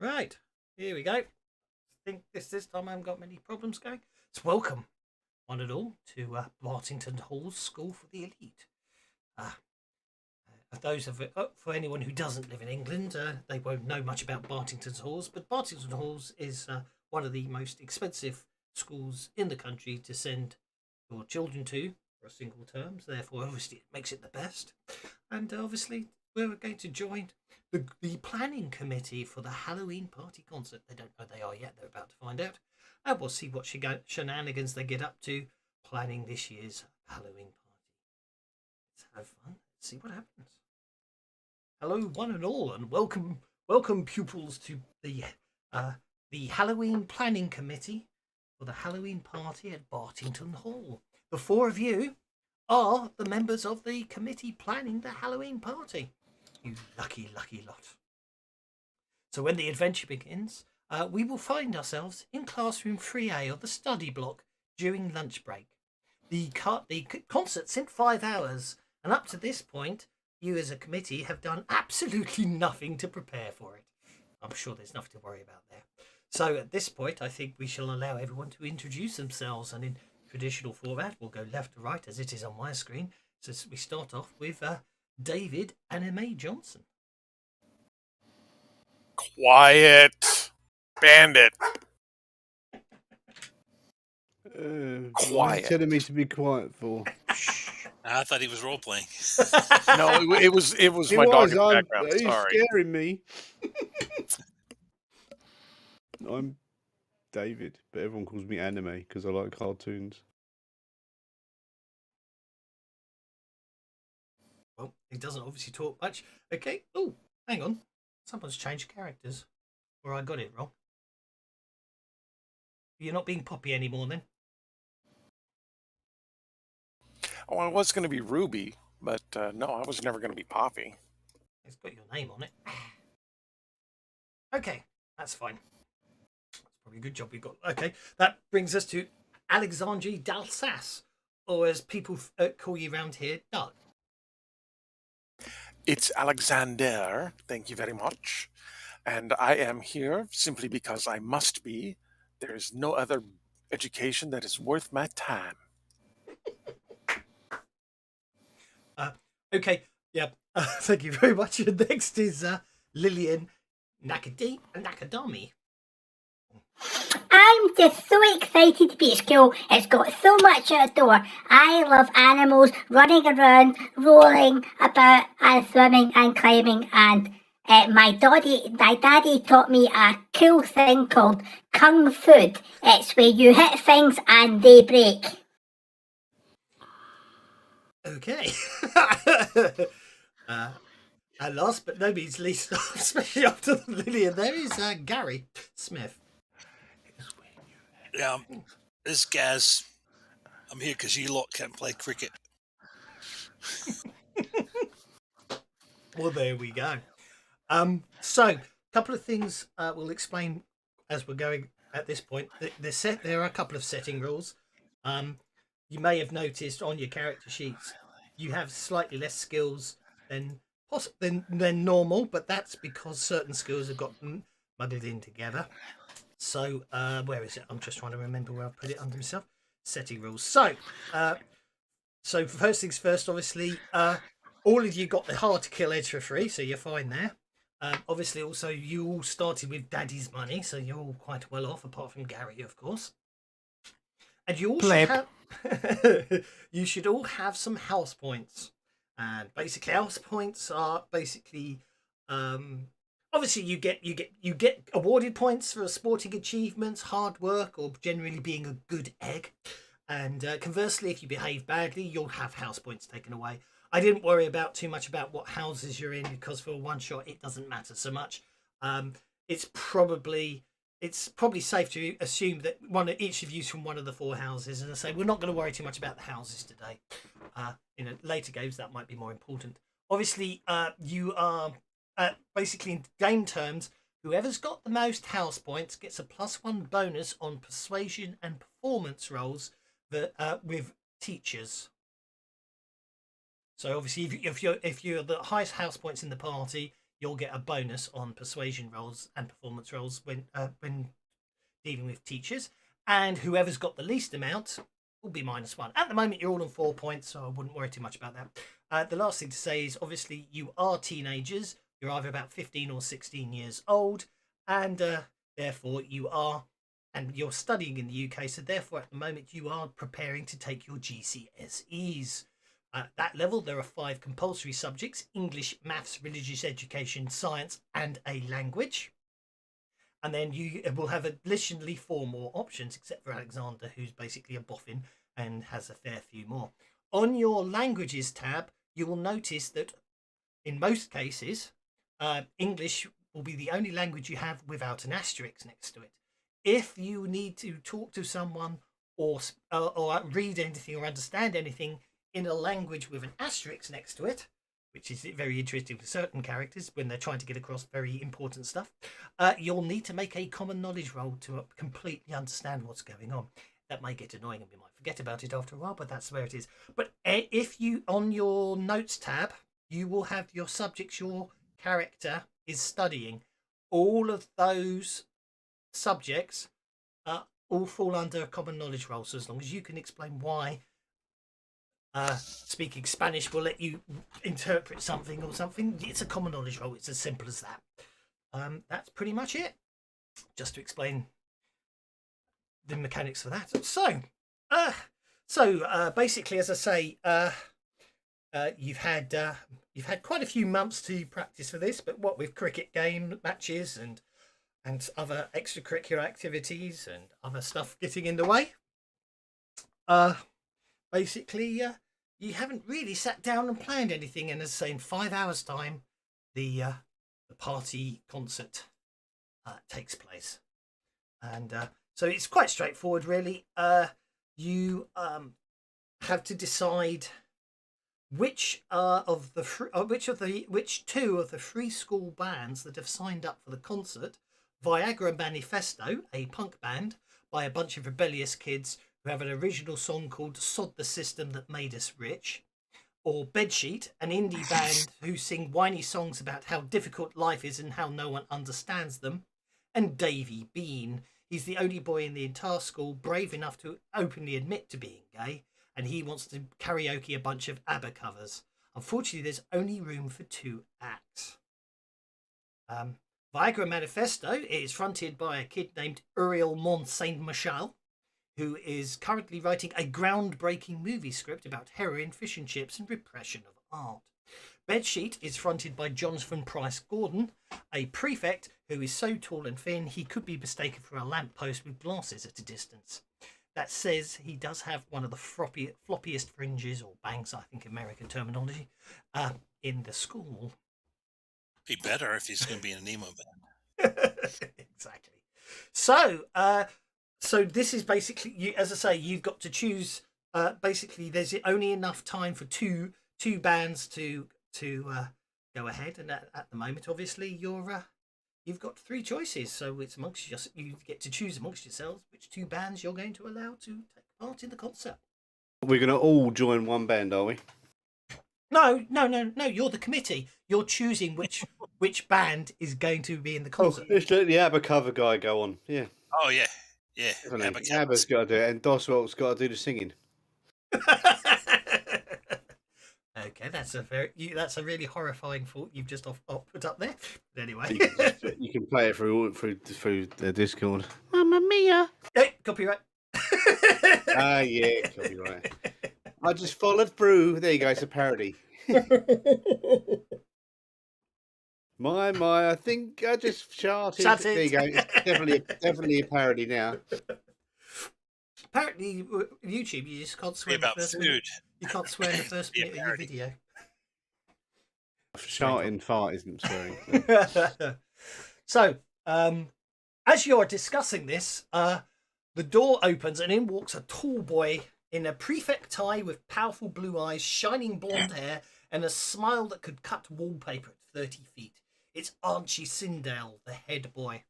Right, here we go. I think this time I haven't got many problems going. So welcome, one and all, to Bartington Halls School for the Elite. Uh, for anyone who doesn't live in England, they won't know much about Bartington Halls, but Bartington Halls is one of the most expensive schools in the country to send your children to for a single term. So therefore, obviously, it makes it the best. And obviously, we're going to join the planning committee for the Halloween party concert. They don't know they are yet. They're about to find out. And we'll see what shenanigans they get up to planning this year's Halloween party. Let's have fun. Let's see what happens. Hello, one and all, and welcome pupils to the Halloween planning committee for the Halloween party at Bartington Hall. The four of you are the members of the committee planning the Halloween party. You lucky lot. So when the adventure begins, we will find ourselves in classroom 3A of the study block during lunch break. The concert's in 5 hours, and up to this point, you as a committee have done absolutely nothing to prepare for it. I'm sure there's nothing to worry about there. So at this point, I think we shall allow everyone to introduce themselves, and in traditional format, we'll go left to right as it is on my screen. So we start off with David Anime Johnson. Quiet. Bandit. What are Quiet. you telling me to be quiet for? I thought he was role playing. No, it was He my dog in the was, background. he's Sorry. scaring me. I'm David, but everyone calls me Anime because I like cartoons. Well, he doesn't obviously talk much. Okay. Oh, hang on. Someone's changed characters. Or I got it wrong. You're not being Poppy anymore then? Oh, I was going to be Ruby, but no, I was never going to be Poppy. It's got your name on it. Okay, that's fine. That's probably a good job we got. Okay, that brings us to Alexandre Dalsas, or as people call you around here, Doug. It's Alexander, thank you very much. And I am here simply because I must be. There is no other education that is worth my time. Okay, yeah, thank you very much. And next is Lillian Nakadami. I'm just so excited to be at school. It's got so much outdoor. I love animals running around, rolling about, and swimming and climbing. And my daddy taught me a cool thing called kung fu. It's where you hit things and they break. Okay. And last but no means least, especially after Lillian, there is Gary Smith. Yeah, this guy's. I'm here because you lot can't play cricket. Well, there we go. So a couple of things we'll explain as we're going at this point. There are a couple of setting rules. You may have noticed on your character sheets you have slightly less skills than normal, but that's because certain skills have gotten muddled in together. So where is it? I'm just trying to remember where I put it under myself. Setting rules. So first things first, obviously, all of you got the hard to kill edge for free, so you're fine there. Obviously, also you all started with Daddy's money, so you're all quite well off, apart from Gary, of course. And you all should have you should all have some house points. And basically, house points are basically obviously you get awarded points for sporting achievements, hard work, or generally being a good egg. And conversely, if you behave badly, you'll have house points taken away. I didn't worry too much about what houses you're in because for one shot it doesn't matter so much. It's probably safe to assume that each of you's from one of the four houses, and I say we're not going to worry too much about the houses today. In later games that might be more important. Obviously, you are basically in game terms. Whoever's got the most house points gets a +1 bonus on persuasion and performance rolls with teachers. So obviously, if you're the highest house points in the party, you'll get a bonus on persuasion rolls and performance rolls when dealing with teachers. And whoever's got the least amount will be -1. At the moment, you're all on 4 points, so I wouldn't worry too much about that. The last thing to say is, obviously, you are teenagers. You're either about 15 or 16 years old, and therefore and you're studying in the UK, so therefore at the moment you are preparing to take your GCSEs. At that level, there are 5 compulsory subjects: English, maths, religious education, science, and a language. And then you will have additionally 4 more options, except for Alexander, who's basically a boffin and has a fair few more. On your languages tab, you will notice that in most cases, English will be the only language you have without an asterisk next to it. If you need to talk to someone or read anything or understand anything in a language with an asterisk next to it, which is very interesting for certain characters when they're trying to get across very important stuff, you'll need to make a common knowledge roll to completely understand what's going on. That may get annoying and we might forget about it after a while, but that's where it is. But if you, on your notes tab, you will have your subjects your character is studying. All of those subjects all fall under a common knowledge roll, so as long as you can explain why speaking Spanish will let you interpret something or something, it's a common knowledge roll. It's as simple as that. That's pretty much it, just to explain the mechanics for that. So basically, as I say, you've had quite a few months to practice for this, but what with cricket game matches and other extracurricular activities and other stuff getting in the way, basically you haven't really sat down and planned anything. And as I say, in 5 hours time, the party concert takes place, and so it's quite straightforward, really. You have to decide which two of the 3 school bands that have signed up for the concert: Viagra Manifesto, a punk band by a bunch of rebellious kids who have an original song called "Sod the System That Made Us Rich," or Bedsheet, an indie band who sing whiny songs about how difficult life is and how no one understands them; and Davy Bean. He's the only boy in the entire school brave enough to openly admit to being gay, and he wants to karaoke a bunch of ABBA covers. Unfortunately, there's only room for 2 acts. Viagra Manifesto is fronted by a kid named Uriel Mont Saint-Michel, who is currently writing a groundbreaking movie script about heroin, fish and chips, and repression of art. Bedsheet is fronted by Jonathan Price Gordon, a prefect who is so tall and thin he could be mistaken for a lamppost with glasses at a distance. That says he does have one of the floppiest fringes, or bangs, I think, American terminology, in the school. Be better if he's going to be in an emo band. Exactly. So this is basically, as I say, you've got to choose. Basically, there's only enough time for two bands to go ahead, and at the moment, obviously, you've got 3 choices. So it's you get to choose amongst yourselves which 2 bands you're going to allow to take part in the concert. We're going to all join one band, are we? No. You're the committee. You're choosing which band is going to be in the concert. Let's let the ABBA cover guy go on. Yeah. Oh, yeah. Yeah. ABBA's got to do it, and Doswell's got to do the singing. Okay, that's a really horrifying thought you've just put up there. But anyway, you can play it through the Discord. Mamma mia! Hey, copyright. Yeah, copyright. I just followed through. There you go. It's a parody. My, I think I just charted. There you go. It's definitely a parody now. Apparently, YouTube, you just can't swear. About food. You can't swear in the first minute of your video. Shouting fart isn't swearing. So, as you're discussing this, the door opens and in walks a tall boy in a prefect tie with powerful blue eyes, shining blonde hair, and a smile that could cut wallpaper at 30 feet. It's Archie Sindel, the head boy.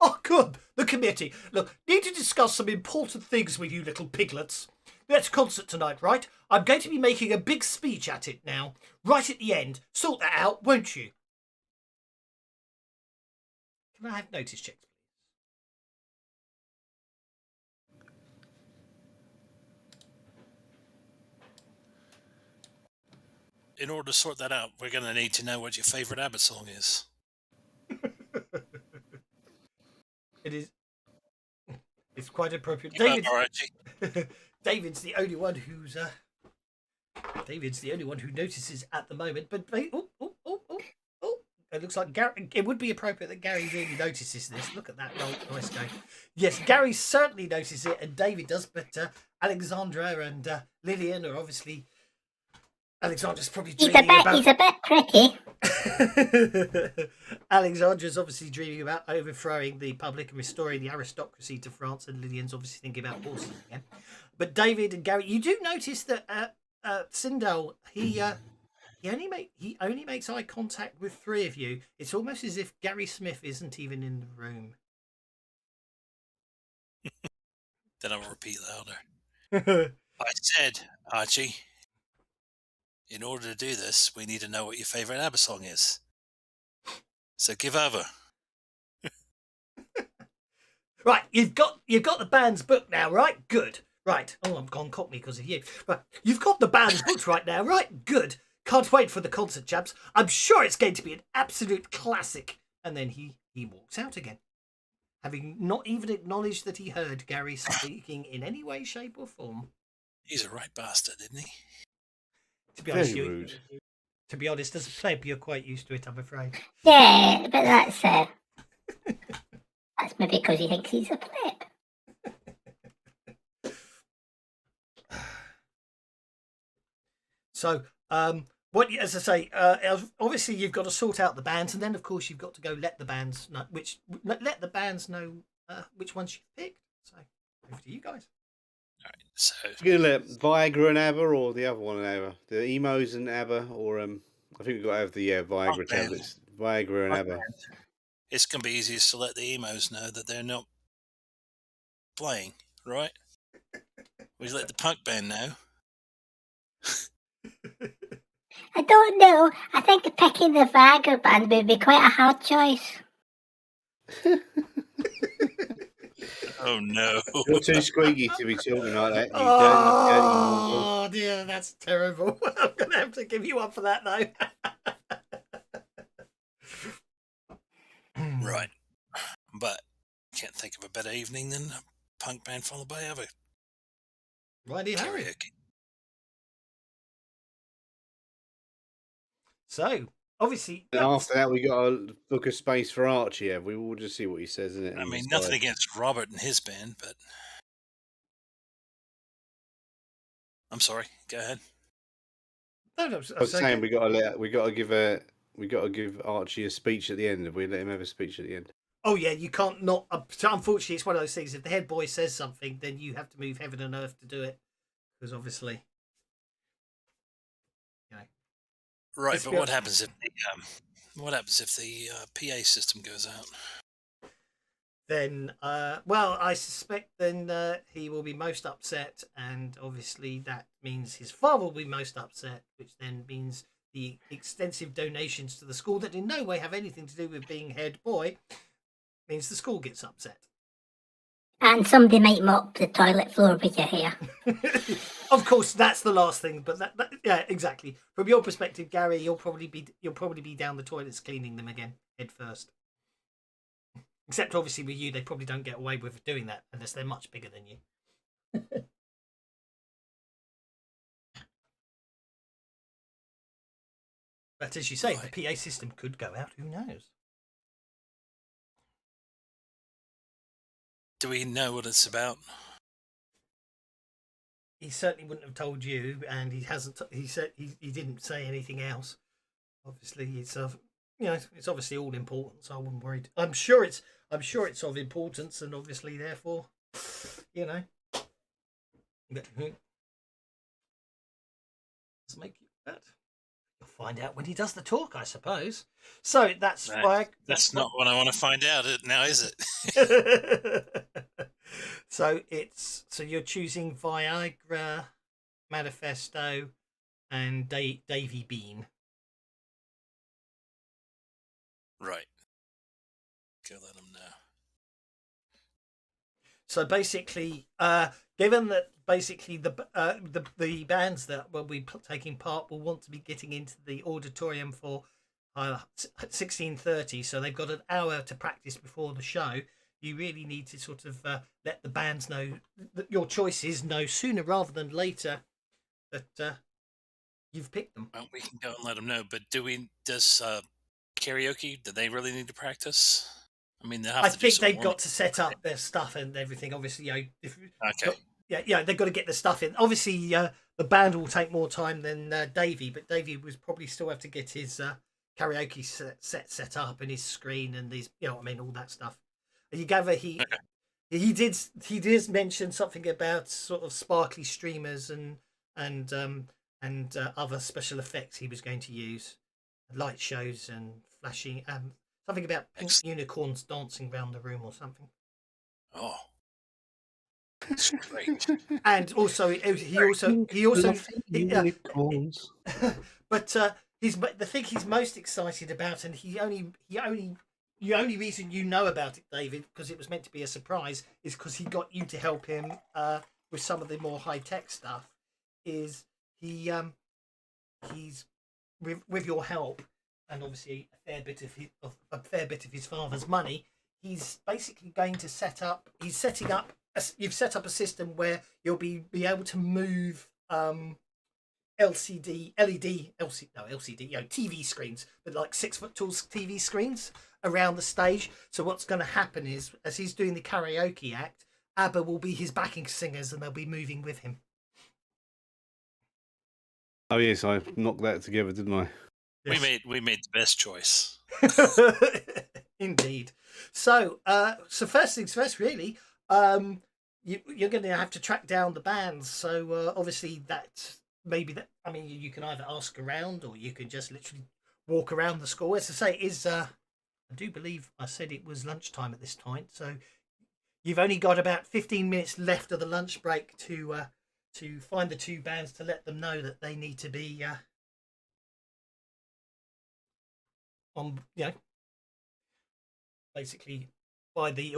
Oh, good. The committee. Look, need to discuss some important things with you little piglets. There's a concert tonight, right? I'm going to be making a big speech at it now. Right at the end. Sort that out, won't you? Can I have notice checks, please? In order to sort that out, we're going to need to know what your favourite Abbott song is. It is. It's quite appropriate. All right, David's the only one who's. David's the only one who notices at the moment. But oh! It looks like Gary. It would be appropriate that Gary really notices this. Look at that nice go. Yes, Gary certainly notices it, and David does. But Alexandra and Lillian are obviously. Alexandra's probably dreaming about. He's a bit pretty. Alexandra's obviously dreaming about overthrowing the public and restoring the aristocracy to France, and Lillian's obviously thinking about horses again. But David and Gary, you do notice that Sindel, he only makes eye contact with three of you. It's almost as if Gary Smith isn't even in the room. Then I'll repeat louder. I said, Archie, in order to do this, we need to know what your favourite ABBA song is. So give over. Right, you've got the band's book now, right? Good. Right. Oh, I'm gone cockney because of you. Right, you've got the band's books right now, right? Good. Can't wait for the concert, chaps. I'm sure it's going to be an absolute classic. And then he walks out again, having not even acknowledged that he heard Gary speaking in any way, shape, or form. He's a right bastard, isn't he? To be honest, Very rude. To be honest, as a pleb, you're quite used to it, I'm afraid. Yeah, but that's maybe because he thinks he's a pleb. So, as I say, obviously you've got to sort out the bands, and then of course you've got to go let the bands know which ones you've picked. So, over to you guys. All right, so You're gonna let Viagra and ABBA, or the other one and ABBA, the emos and ABBA, or I think we've got to have the Viagra tablets, Viagra and ABBA. it's going to be easiest to let the emos know that they're not playing, right? We let the punk band know. I don't know. I think picking the Viagra band would be quite a hard choice. Oh no! You're too squeaky to be talking like that. You Oh dear, that's terrible. I'm going to have to give you one for that, though. Right, but can't think of a better evening than a punk band followed by ABBA Righty ho. karaoke. So, obviously, And after that, we got to book a space for Archie. Yeah, we will just see what he says, isn't it? I mean, nothing against Robert and his band, but I'm sorry. Go ahead. no, I was saying we got to give Archie a speech at the end. Have we let him have a speech at the end? Oh yeah, you can't not. Unfortunately, it's one of those things. If the head boy says something, then you have to move heaven and earth to do it, because obviously, you know. Right, Let's but go. what happens if the PA system goes out? Then, well, I suspect then he will be most upset, and obviously that means his father will be most upset, which then means the extensive donations to the school that in no way have anything to do with being head boy means the school gets upset. And somebody might mop the toilet floor with your hair. Of course, that's the last thing, but that yeah, exactly. From your perspective, Gary, you'll probably be down the toilets cleaning them again head first. Except obviously with you, they probably don't get away with doing that unless they're much bigger than you. But as you say, Right. the PA system could go out. Who knows? Do we know what it's about? He certainly wouldn't have told you, and he hasn't. He said he didn't say anything else. Obviously, it's it's obviously all important. So I wouldn't worry. I'm sure it's of importance, and obviously, therefore, But, does make you that? You'll find out when he does the talk, I suppose. So that's Right. why. That's not what I want to find out now, is it? So you're choosing Viagra, Manifesto, and Davy Bean. Right. Go let him So basically, given that basically the bands that will be taking part will want to be getting into the auditorium for 16:30, so they've got an hour to practice before the show. You really need to sort of let the bands know that your choices know sooner rather than later that you've picked them. Well, we can go and let them know. But does karaoke? Do they really need to practice? I mean, they have I to. think they've got to set up their stuff and everything. Obviously, Okay. Yeah, they've got to get the stuff in. Obviously, the band will take more time than Davey, but Davey was probably still have to get his karaoke set up and his screen and these, you know what I mean, all that stuff. And you gather he did mention something about sort of sparkly streamers and other special effects he was going to use, light shows and flashing, something about pink unicorns dancing around the room or something. Oh. That's great. And also, he also, unicorns. but the thing he's most excited about, and the only reason you know about it, David, because it was meant to be a surprise, is because he got you to help him with some of the more high tech stuff. Is he's with your help, and obviously a fair bit of his father's money. He's basically going to set up. He's setting up. You've set up a system where you'll be able to move TV screens, but like 6 foot tall TV screens around the stage. So what's going to happen is, as he's doing the karaoke act, ABBA will be his backing singers, and they'll be moving with him. Oh yes, I knocked that together, didn't I? Yes. We made the best choice. Indeed. So first things first, really. You're going to have to track down the bands. So obviously I mean, you can either ask around or you can just literally walk around the school. As I say, I do believe I said it was lunchtime at this point. So you've only got about 15 minutes left of the lunch break to find the two bands, to let them know that they need to be on, basically by the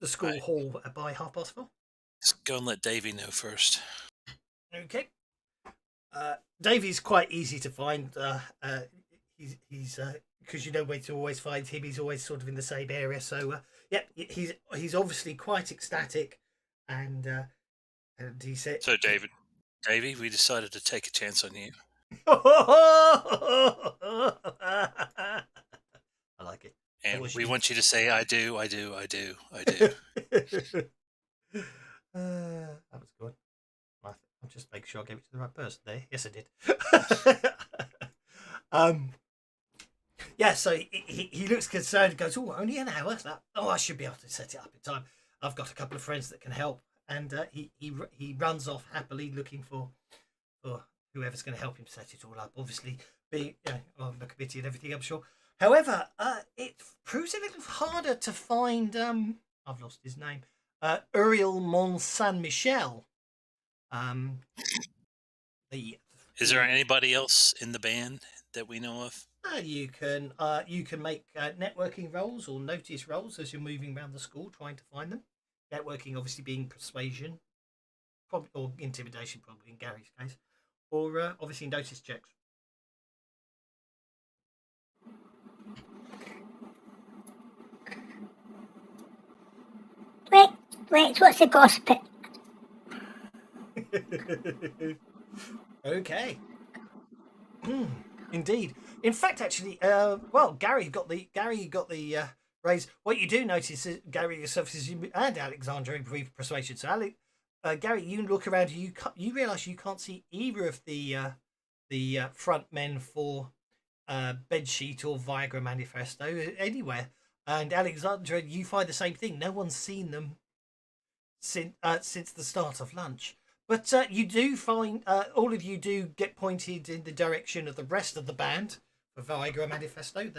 school hall by 4:30. Let's go and let Davey know first. Okay. Davey's quite easy to find. He's because you know where to always find him. He's always sort of in the same area. So he's obviously quite ecstatic, and he said. So Davey, we decided to take a chance on you. I like it. And we want you to say, I do. That was good. I'll just make sure I gave it to the right person there. Yes, I did. Yeah, so he looks concerned and goes, "Oh, only an hour? I should be able to set it up in time. I've got a couple of friends that can help." And he runs off happily, looking for whoever's going to help him set it all up. Obviously, being on the committee and everything, I'm sure. However, it proves a little harder to find. I've lost his name. Uriel Mont Saint Michel. Is there anybody else in the band that we know of? You can make networking rolls or notice rolls as you're moving around the school trying to find them. Networking obviously being persuasion, probably, or intimidation, probably in Gary's case, or obviously notice checks. Wait, what's the gossip? Okay. Indeed. In fact, actually, Gary got the raise. What you do notice is Gary yourself and Alexandra improve persuasion. So, Gary, you look around. You realise you can't see either of the front men for Bedsheet or Viagra Manifesto anywhere. And Alexandra, you find the same thing. No one's seen them since the start of lunch. But you do find all of you do get pointed in the direction of the rest of the band for Viagra Manifesto.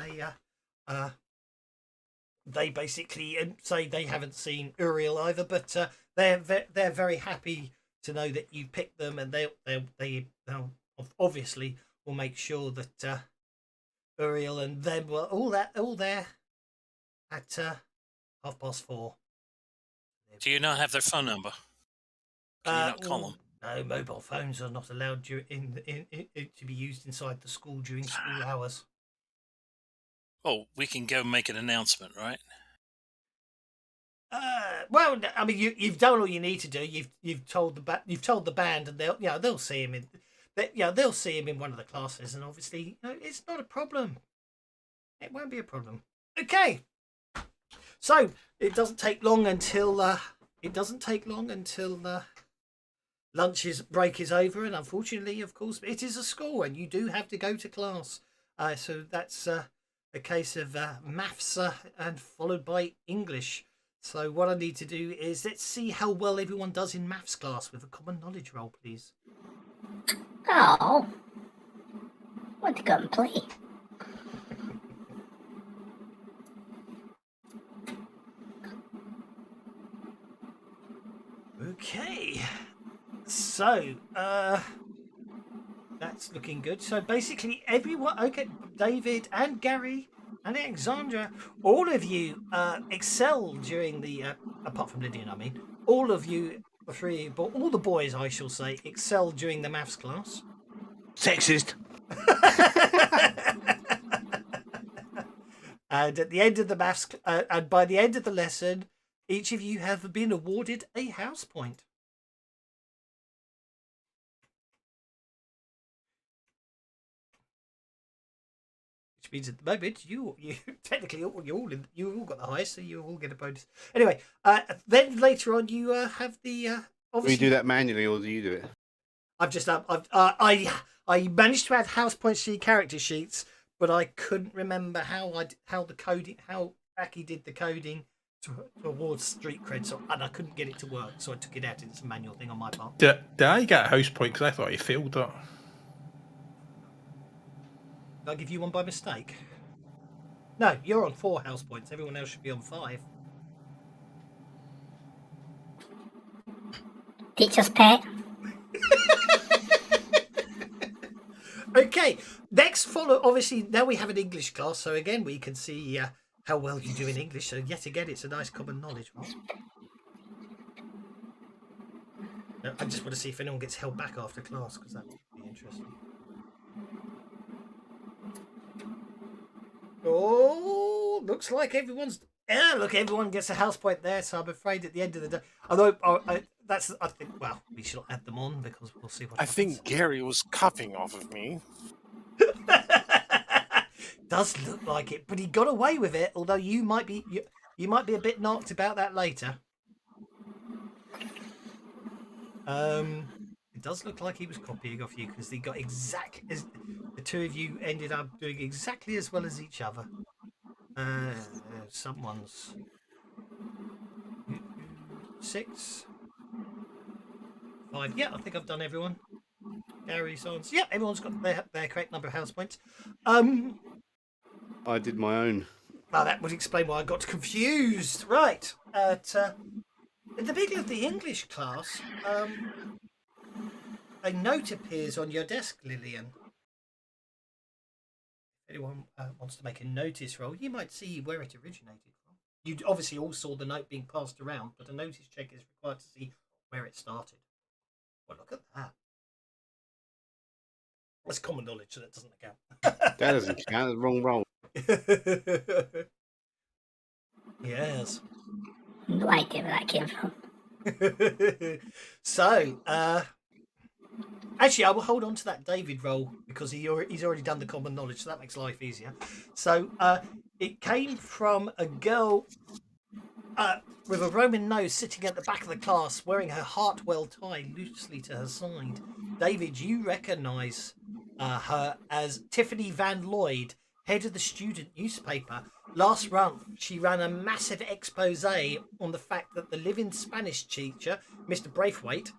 They basically say they haven't seen Uriel either, but they're very happy to know that you picked them, and they'll obviously will make sure that Uriel and them were all there at 4:30. Do you not have their phone number? Can you not call them? No, mobile phones are not allowed to be used inside the school during school hours. Oh, we can go and make an announcement, right? Well, I mean, you've done all you need to do. You've told the band, and they'll see him they'll see him in one of the classes, and obviously, it's not a problem. It won't be a problem. Okay. So it doesn't take long until break is over, and unfortunately, of course, it is a school, and you do have to go to class. So that's a case of maths and followed by English. So what I need to do is let's see how well everyone does in maths class with a common knowledge roll, please. Oh, want to come and play? Okay, so that's looking good. So basically, everyone, okay, David and Gary and Alexandra, all of you excel during the apart from Lydian, I mean, all of you three, but all the boys, I shall say, excel during the maths class. Sexist. And at the end of the maths, and by the end of the lesson, each of you have been awarded a house point. Which means at the moment you technically you all got the highest, so you all get a bonus. Anyway, then later on you have the Do obviously. you do that manually, or do you do it? I've just I managed to add house points to your character sheets, but I couldn't remember how Aki did the coding towards street cred, and I couldn't get it to work, so I took it out. It's a manual thing on my part. Did I get a house point because I thought I failed it? Did I give you one by mistake? No, you're on 4 house points. Everyone else should be on 5. Teacher's pet. Okay, next obviously now we have an English class, so again we can see how well you do in English. So yet again, it's a nice common knowledge one. I just want to see if anyone gets held back after class, because that would be interesting. Oh, looks like everyone gets a house point there. So I'm afraid at the end of the day, although I think, well, we shall add them on because we'll see what I happens. think Gary was copying off of me. Does look like it, but he got away with it. Although you might be a bit knocked about that later. It does look like he was copying off you, because he got exactly as the two of you ended up doing exactly as well as each other. Someone's 6, 5. Yeah, I think I've done everyone. Gary's on. Yeah, everyone's got their correct number of house points. I did my own. Well, that would explain why I got confused. Right. At the beginning of the English class, a note appears on your desk, Lillian. If anyone wants to make a notice roll, you might see where it originated from. You obviously all saw the note being passed around, but a notice check is required to see where it started. Well, look at that. That's common knowledge, so that doesn't count. That doesn't count. It's wrong roll. Yes. No idea where that came from. So, actually, I will hold on to that David roll because he's already done the common knowledge, so that makes life easier. So, it came from a girl with a Roman nose sitting at the back of the class, wearing her Hartwell tie loosely to her side. David, you recognise her as Tiffany Van Lloyd, head of the student newspaper. Last month, she ran a massive expose on the fact that the living Spanish teacher, Mr. Braithwaite,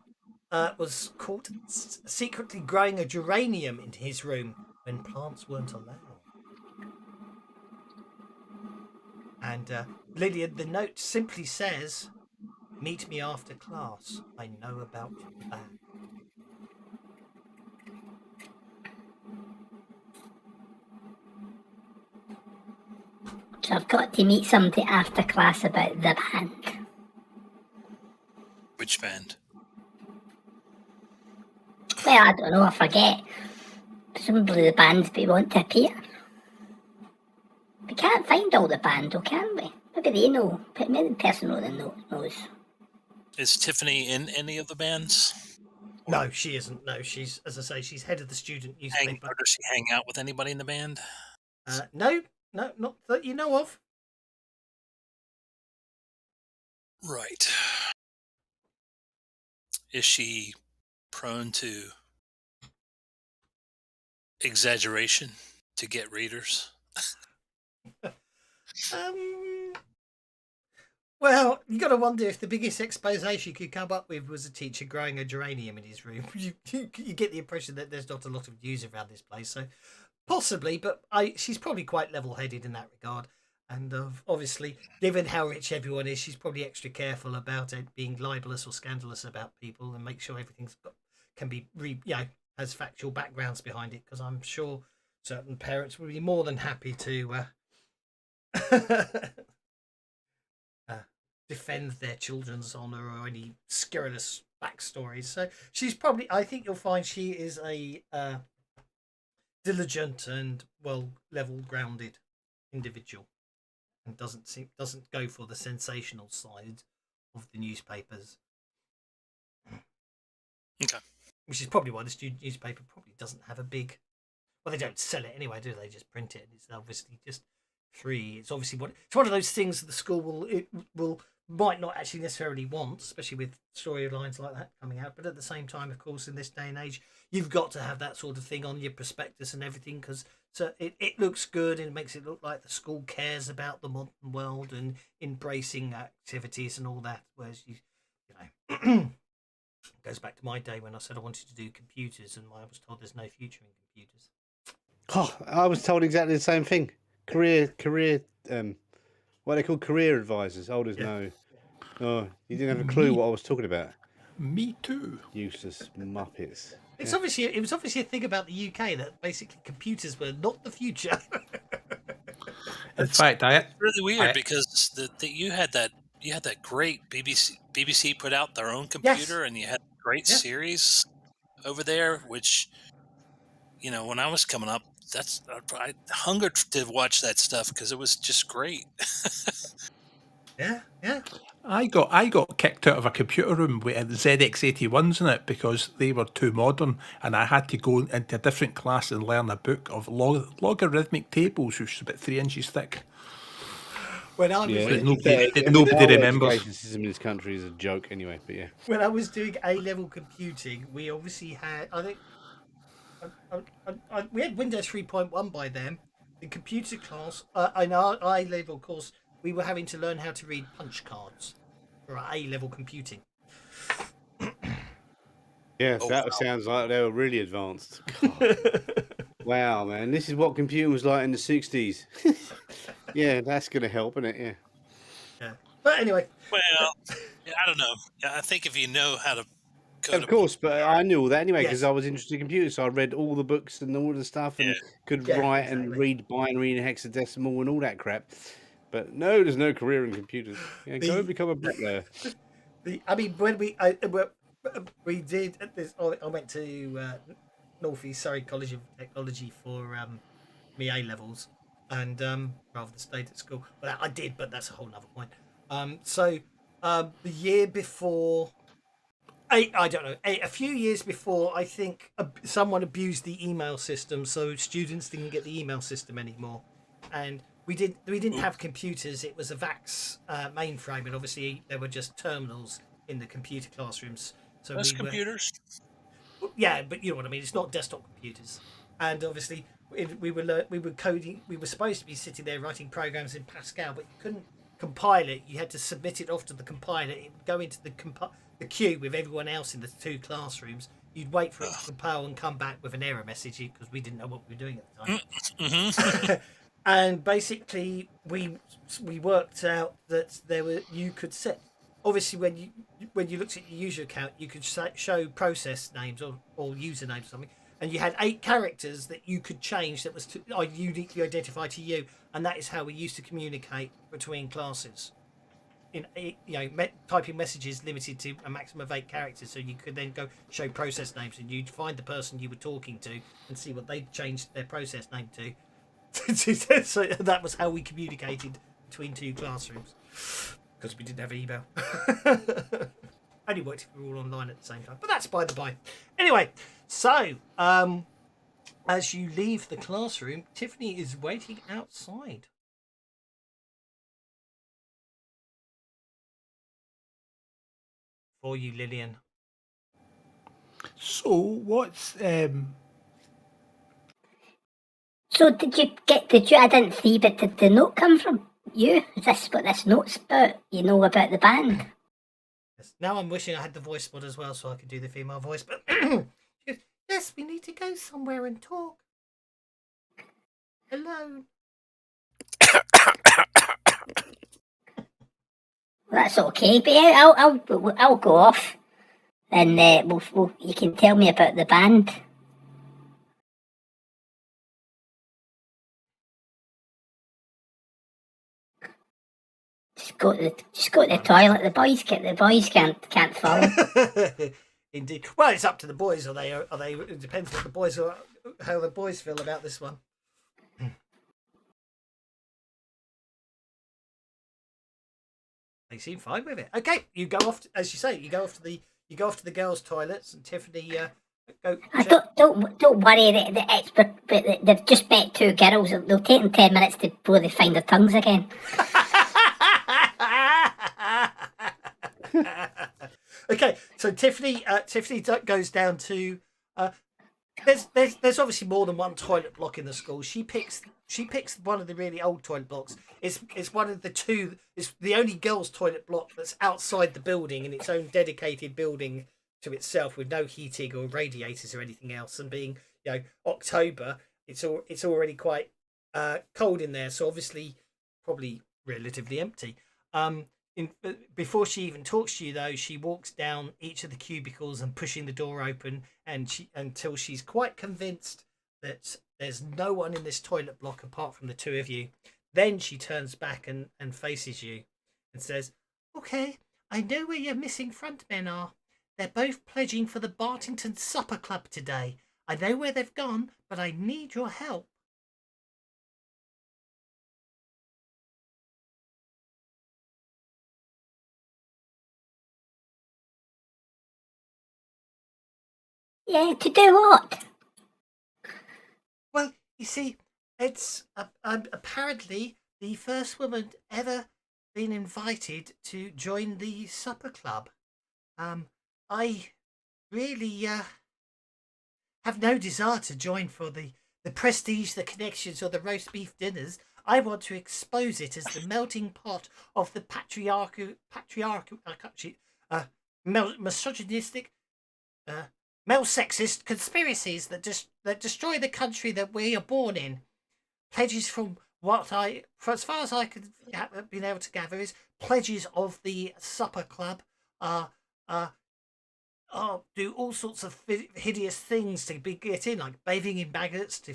was caught secretly growing a geranium in his room when plants weren't allowed. And Lydia, the note simply says, "Meet me after class. I know about your bag." So I've got to meet somebody after class about the band. Which band? Well, I don't know, I forget. Presumably the bands we want to appear. We can't find all the band, though, can we? Maybe they know. Maybe the person knows. Is Tiffany in any of the bands? No, she isn't. No, she's, as I say, she's head of the student Or newspaper. does she hang out with anybody in the band? No, not that you know of. Right. Is she prone to exaggeration to get readers? Well, you got to wonder if the biggest expose she could come up with was a teacher growing a geranium in his room. You get the impression that there's not a lot of news around this place, so possibly, but she's probably quite level-headed in that regard. And obviously, given how rich everyone is, she's probably extra careful about it being libelous or scandalous about people, and make sure everything's can be has factual backgrounds behind it. Because I'm sure certain parents would be more than happy to defend their children's honour or any scurrilous backstories. So she's probably, I think you'll find she is a diligent and level-grounded individual, and doesn't go for the sensational side of the newspapers. Okay. Which is probably why the student newspaper probably doesn't have a big. Well, they don't sell it anyway, do they? They just print it. It's obviously just free. It's obviously it's one of those things that the school might not actually necessarily want, especially with storylines like that coming out. But at the same time, of course, in this day and age, you've got to have that sort of thing on your prospectus and everything, because it looks good and it makes it look like the school cares about the modern world and embracing activities and all that. Whereas you know, it goes back to my day when I said I wanted to do computers, and I was told there's no future in computers. Oh, I was told exactly the same thing. Career, what they call career advisors. Oh, there's no. Oh, you didn't have a clue what I was talking about. Me too. Useless muppets. It was obviously a thing about the UK that basically computers were not the future. In fact, It's really weird because you had that great BBC put out their own computer, and you had a great series over there, which, you know, when I was coming up, I hungered to watch that stuff because it was just great. Yeah. I got kicked out of a computer room with ZX81s in it because they were too modern, and I had to go into a different class and learn a book of logarithmic tables, which is about 3 inches thick. When I was nobody remembers. The education system in this country is a joke anyway, but yeah. When I was doing A-level computing, we obviously had, I think, we had Windows 3.1 by then. The computer class, in our A-level course, we were having to learn how to read punch cards for our A-level computing. Yes, sounds like they were really advanced. Wow, man, this is what computing was like in the 60s. Yeah, that's going to help, isn't it? Yeah. But anyway. Well, I don't know. I think if you know how to Of course, but I knew all that anyway because Yes. I was interested in computers, so I read all the books and all the stuff and could write and read binary and hexadecimal and all that crap. But no, there's no career in computers. Yeah, go and become a bricklayer. When we did this, I went to North East Surrey College of Technology for me A levels, and rather than stayed at school. Well, I did, but that's a whole other point. So the year before, I don't know, a few years before, I think someone abused the email system, so students didn't get the email system anymore, and we didn't have computers. It was a VAX mainframe, and obviously there were just terminals in the computer classrooms. So computers. Yeah, but you know what I mean. It's not desktop computers, and obviously we were coding. We were supposed to be sitting there writing programs in Pascal, but you couldn't compile it. You had to submit it off to the compiler. It would go into the queue with everyone else in the two classrooms. You'd wait for it to compile and come back with an error message because we didn't know what we were doing at the time. Mm-hmm. And basically, we worked out that you could set. Obviously, when you looked at your user account, you could show process names or usernames or something, and you had 8 characters that you could change that was are uniquely identified to you, and that is how we used to communicate between classes. Typing messages limited to a maximum of 8 characters, so you could then go show process names, and you'd find the person you were talking to and see what they changed their process name to. So that was how we communicated between 2 classrooms, because we didn't have email. Only worked if we were all online at the same time, but that's by the by. Anyway, so as you leave the classroom, Tiffany is waiting outside. For you, Lillian. So what's So did you? I didn't see, but did the note come from you? Is this what this note's about? You know about the band? Yes. Now I'm wishing I had the voice mod as well, so I could do the female voice. But yes, we need to go somewhere and talk alone. That's okay, but yeah, I'll go off, and you can tell me about the band. Just go to the toilet. The boys can't follow. Indeed. Well, it's up to the boys. Are they? It depends what the boys are. How the boys feel about this one. They seem fine with it. Okay, you go off. As you say, you go off to the girls' toilets, and Tiffany go. Don't worry. The expert, they've just met 2 girls. They'll take them 10 minutes before they find their tongues again. Okay, so Tiffany goes down to. There's obviously more than one toilet block in the school. She picks one of the really old toilet blocks. It's one of the 2. It's the only girls' toilet block that's outside the building in its own dedicated building to itself, with no heating or radiators or anything else. And being October, it's already quite cold in there. So obviously, probably relatively empty. Before she even talks to you, though, she walks down each of the cubicles and pushing the door open, until she's quite convinced that there's no one in this toilet block apart from the 2 of you. Then she turns back and faces you and says, "Okay, I know where your missing frontmen are. They're both pledging for the Bartington Supper Club today. I know where they've gone, but I need your help." Yeah, to do what? Well, you see, it's apparently the first woman ever been invited to join the supper club. I really have no desire to join for the prestige, the connections, or the roast beef dinners. I want to expose it as the melting pot of the misogynistic, male sexist conspiracies that destroy the country that we are born in. Pledges from as far as I could have been able to gather, is pledges of the supper club do all sorts of hideous things to get in, like bathing in maggots, to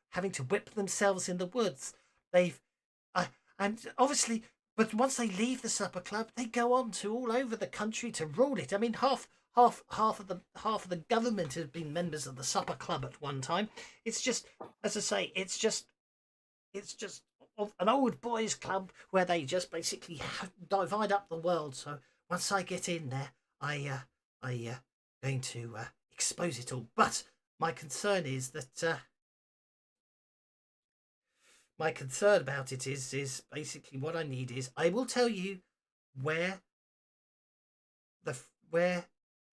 having to whip themselves in the woods. And obviously, but once they leave the supper club, they go on to all over the country to rule it. I mean, half of the government has been members of the supper club at one time. It's just, as I say, it's just an old boys club where they just basically divide up the world. So once I get in there, I going to expose it all. But my concern is that my concern about it is basically what I need is, I will tell you where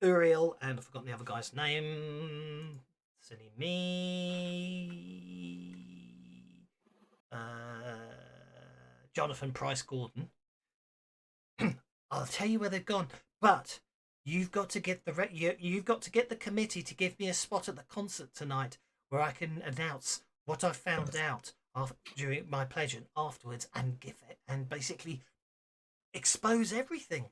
Uriel, and I've forgotten the other guy's name. Silly me. Jonathan Price Gordon. I'll tell you where they've gone, but you've got to get the committee to give me a spot at the concert tonight where I can announce what I found out during my pledge and afterwards, and give it and basically expose everything.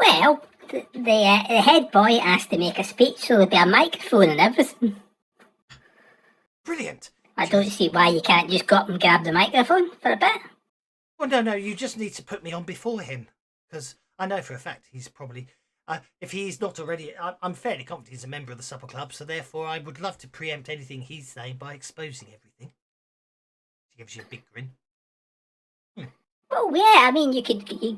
Well, the head boy asked to make a speech, so there'll be a microphone and everything. Brilliant. I don't see why you can't just go up and grab the microphone for a bit. Well, no, you just need to put me on before him, because I know for a fact he's probably, if he's not already, I'm fairly confident he's a member of the supper club, so therefore I would love to preempt anything he's saying by exposing everything. He gives you a big grin. Well, yeah, I mean, you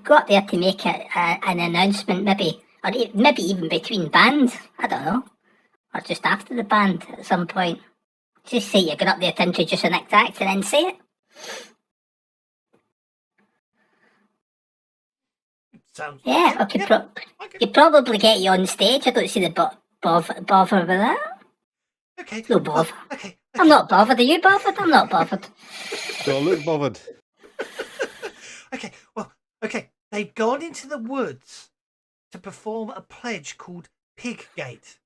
got there to make an announcement, maybe, or maybe even between bands. I don't know, or just after the band at some point. Just say you're going up there to introduce the next act and then say it. Sounds. Yeah, I could probably get you on stage. I don't see the bother with that. Okay. No bother. Okay. I'm not bothered. Are you bothered? I'm not bothered. Don't look bothered. Okay. They've gone into the woods to perform a pledge called Piggate,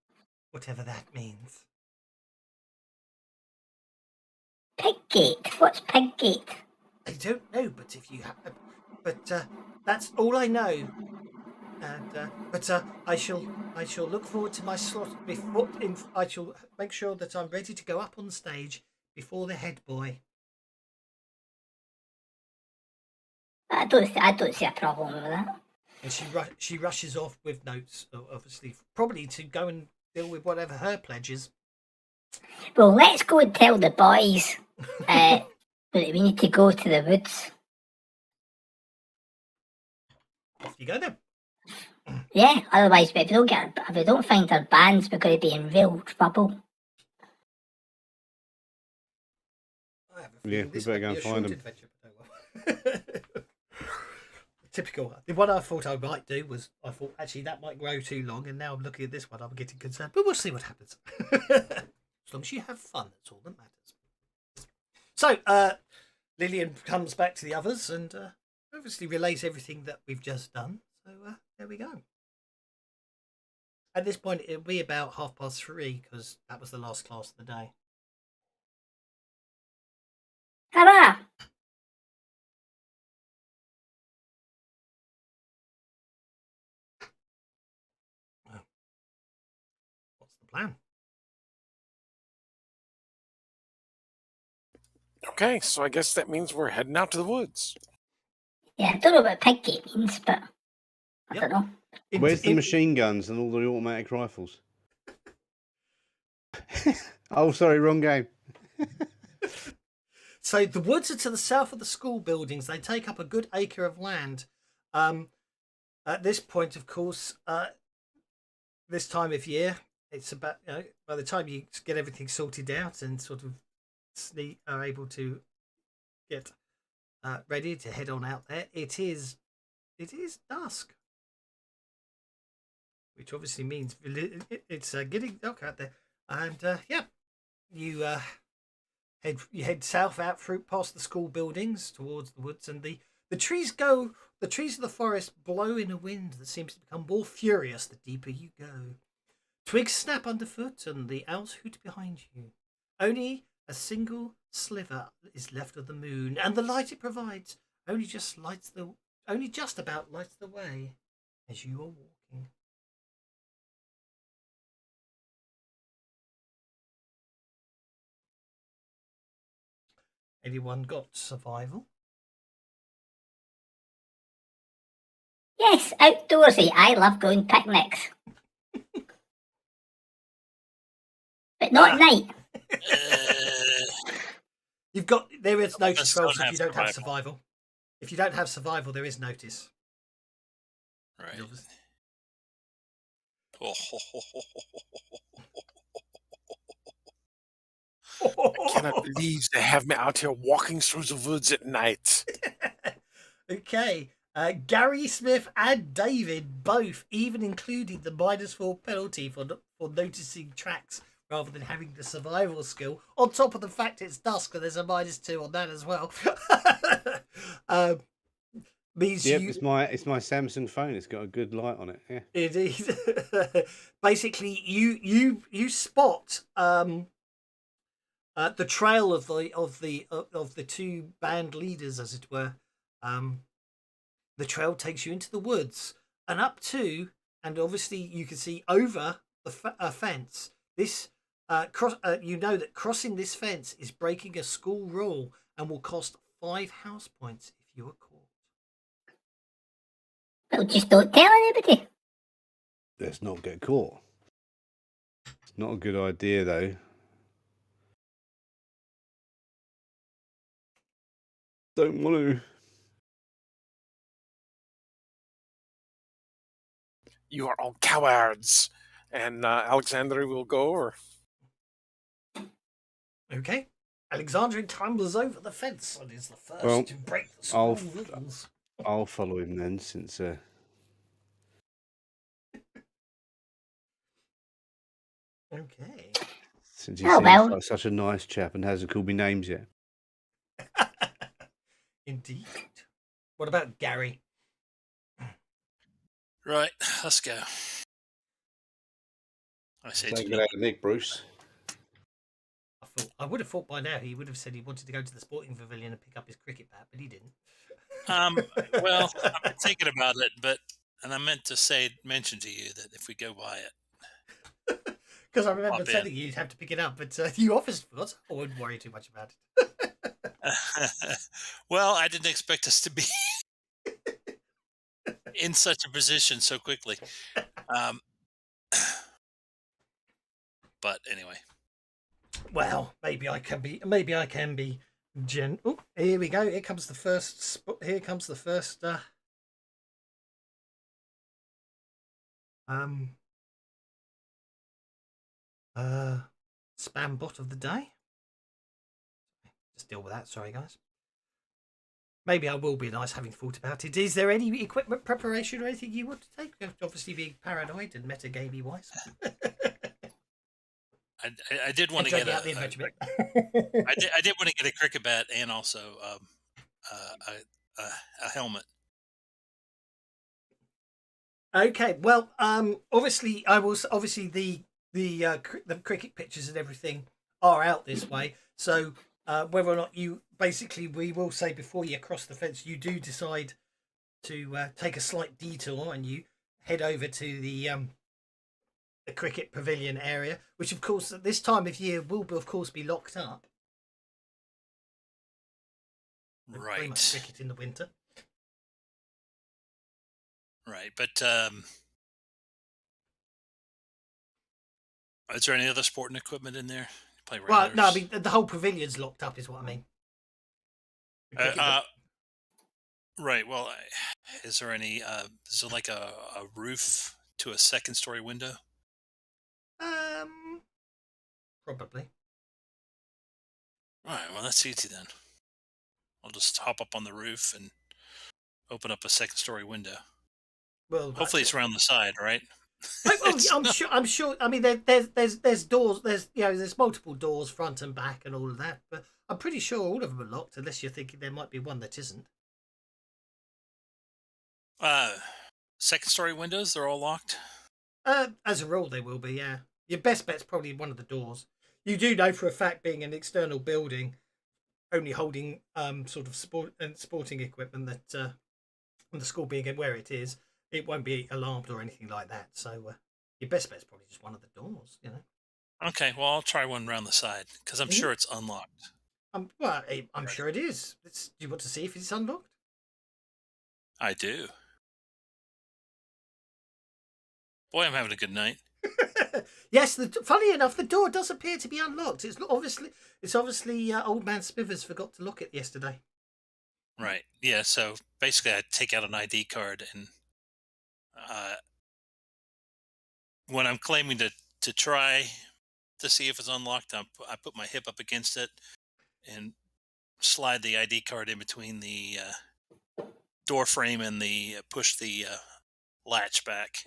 whatever that means. Piggate? What's Piggate? I don't know, but if you have, that's all I know. And I shall look forward to my slot before. I shall make sure that I'm ready to go up on stage before the head boy. I don't see a problem with that. And she rushes off with notes, obviously, probably to go and deal with whatever her pledge is. Well, let's go and tell the boys that we need to go to the woods. Off you go then. Yeah, otherwise, if we don't find our bands, we're going to be in real trouble. I have a Yeah, feeling we this better might go be and a find short them. adventure, but oh well. Typical. The one I thought I might do was, I thought actually that might grow too long, and now I'm looking at this one, I'm getting concerned. But we'll see what happens. As long as you have fun, that's all that matters. So, Lillian comes back to the others and obviously relays everything that we've just done. So there we go. At this point, it'll be about 3:30 because that was the last class of the day. Hurrah! What's the plan? Okay, so I guess that means we're heading out to the woods. Yeah, I don't know what Piggate means, but I don't know. Where's the machine guns and all the automatic rifles? Oh, sorry, wrong game. So the woods are to the south of the school buildings. They take up a good acre of land. At this point, of course, this time of year, it's about, by the time you get everything sorted out and sort of are able to get ready to head on out there, it is dusk, which obviously means it's getting dark out there. And you head south out through past the school buildings towards the woods, and the trees of the forest blow in a wind that seems to become more furious the deeper you go. Twigs snap underfoot and the owls hoot behind you. Only a single sliver is left of the moon, and the light it provides only just about lights the way as you are walking. Anyone got survival? Yes, outdoorsy. I love going picnics. But not at night. There is notice Just rolls don't if you don't have survival. survival. If you don't have survival, there is notice. Right. I cannot believe they have me out here walking through the woods at night. Okay. Gary Smith and David both even included the -4 penalty for noticing tracks rather than having the survival skill. On top of the fact it's dusk and there's a -2 on that as well. Means Yep, it's my Samsung phone. It's got a good light on it. Yeah. Indeed. Basically, you spot the trail of the two band leaders, as it were. The trail takes you into the woods. and up to, and obviously you can see over the fence. This you know that crossing this fence is breaking a school rule and will cost 5 house points if you are caught. Well, just don't tell anybody. Let's not get caught. It's not a good idea, though. Don't want to. You are all cowards. And Alexandra will go, or? Okay. Alexandra tumbles over the fence and is the first to break the school rules. I'll follow him then, since... Okay. Since he seems like such a nice chap and hasn't called me names yet. Indeed. What about Gary? Right, let's go. I say Take it out of Nick, Bruce. I would have thought by now he would have said he wanted to go to the sporting pavilion and pick up his cricket bat, but he didn't. Well, I'm thinking about it, and I meant to mention to you that if we go by it, because I remember telling you you'd have to pick it up, but you obviously forgot. I wouldn't worry too much about it. Well, I didn't expect us to be in such a position so quickly. But anyway. Well, maybe I can be. Oh, here we go. Here comes the first. Here comes the first. Spam bot of the day. Just deal with that. Sorry, guys. Maybe I will be nice having thought about it. Is there any equipment preparation or anything you want to take? Obviously, being paranoid and metagamey wise. I did want to get I did want to get a cricket bat and also a helmet. Okay, well, obviously the cricket pitches and everything are out this way. So whether or not we will say before you cross the fence, you do decide to take a slight detour and you head over to the cricket pavilion area, which of course at this time of year will of course be locked up. Right. Very much cricket in the winter. Right, but is there any other sporting equipment in there? Well, no, I mean the whole pavilion's locked up, is what I mean. Right. Well, is there any? Is there like a roof to a second-story window? Probably. All right. Well, that's easy then. I'll just hop up on the roof and open up a second-story window. Well, hopefully it's around the side, right? I'm sure. I mean, there's doors. There's multiple doors, front and back, and all of that. But I'm pretty sure all of them are locked, unless you're thinking there might be one that isn't. Second-story windows, they're all locked. As a rule, they will be. Yeah, your best bet's probably one of the doors. You do know for a fact, being an external building, only holding sort of sporting equipment, that the school being where it is, it won't be alarmed or anything like that. So your best bet's probably just one of the doors. Okay, well I'll try one around the side because I'm sure it's unlocked. Well, I'm sure it is. Do you want to see if it's unlocked? I do. Boy, I'm having a good night. Yes, funny enough, the door does appear to be unlocked. It's obviously Old Man Smithers forgot to lock it yesterday. Right. Yeah. So basically, I take out an ID card, and when I'm claiming to try to see if it's unlocked, I put my hip up against it and slide the ID card in between the door frame and push the latch back.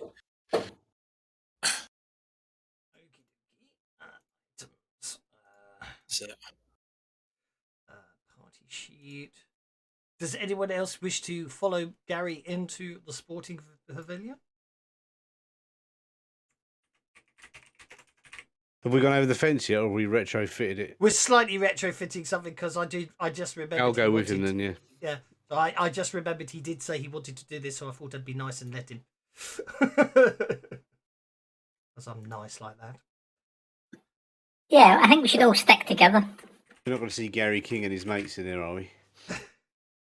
So, party sheet. Does anyone else wish to follow Gary into the sporting pavilion? Have we gone over the fence yet, or have we retrofitted it? We're slightly retrofitting something because I just remembered. I'll go with him then, yeah. Yeah. So I just remembered he did say he wanted to do this, so I thought I'd be nice and let him. Because I'm nice like that. Yeah, I think we should all stick together. We're not going to see Gary King and his mates in there, are we?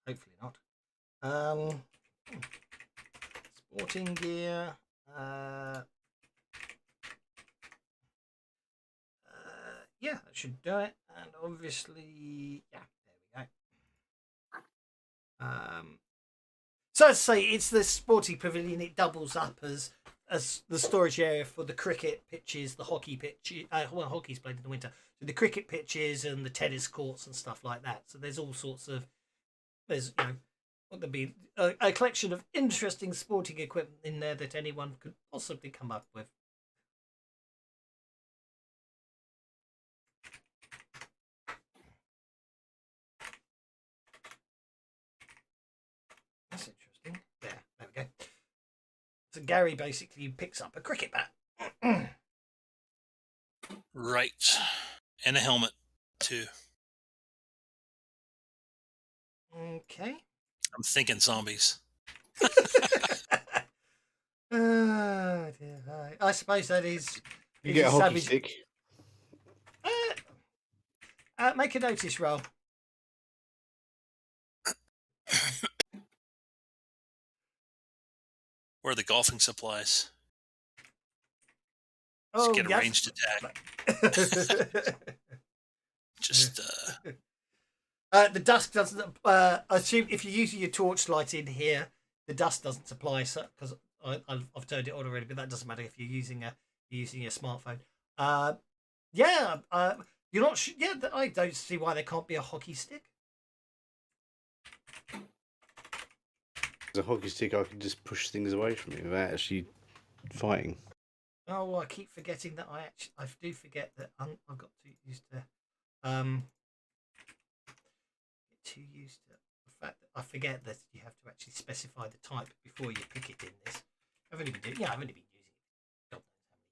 Hopefully not. Sporting gear. Yeah, that should do it. And obviously, yeah, there we go. So as I say, it's the sporting pavilion. It doubles up as the storage area for the cricket pitches, the hockey pitch. Well, hockey's played in the winter. So the cricket pitches and the tennis courts and stuff like that. So there's all sorts of there'll be a collection of interesting sporting equipment in there that anyone could possibly come up with. That's interesting. There we go. So Gary basically picks up a cricket bat. Right. And a helmet, too. Okay. I'm thinking zombies. Dear. I suppose that is. You get a hockey stick. Make a notice roll. Where are the golfing supplies? Oh, Just get a ranged attack. Just the dust doesn't. I assume if you're using your torchlight in here, the dust doesn't supply. So because I've turned it on already, but that doesn't matter if you're using a smartphone. You're not. I don't see why there can't be a hockey stick. As a hockey stick, I can just push things away from it without actually fighting. Oh, well, I keep forgetting that I do forget that I've got too used to the fact that I forget that you have to actually specify the type before you pick it in this. I've only been using it God knows how many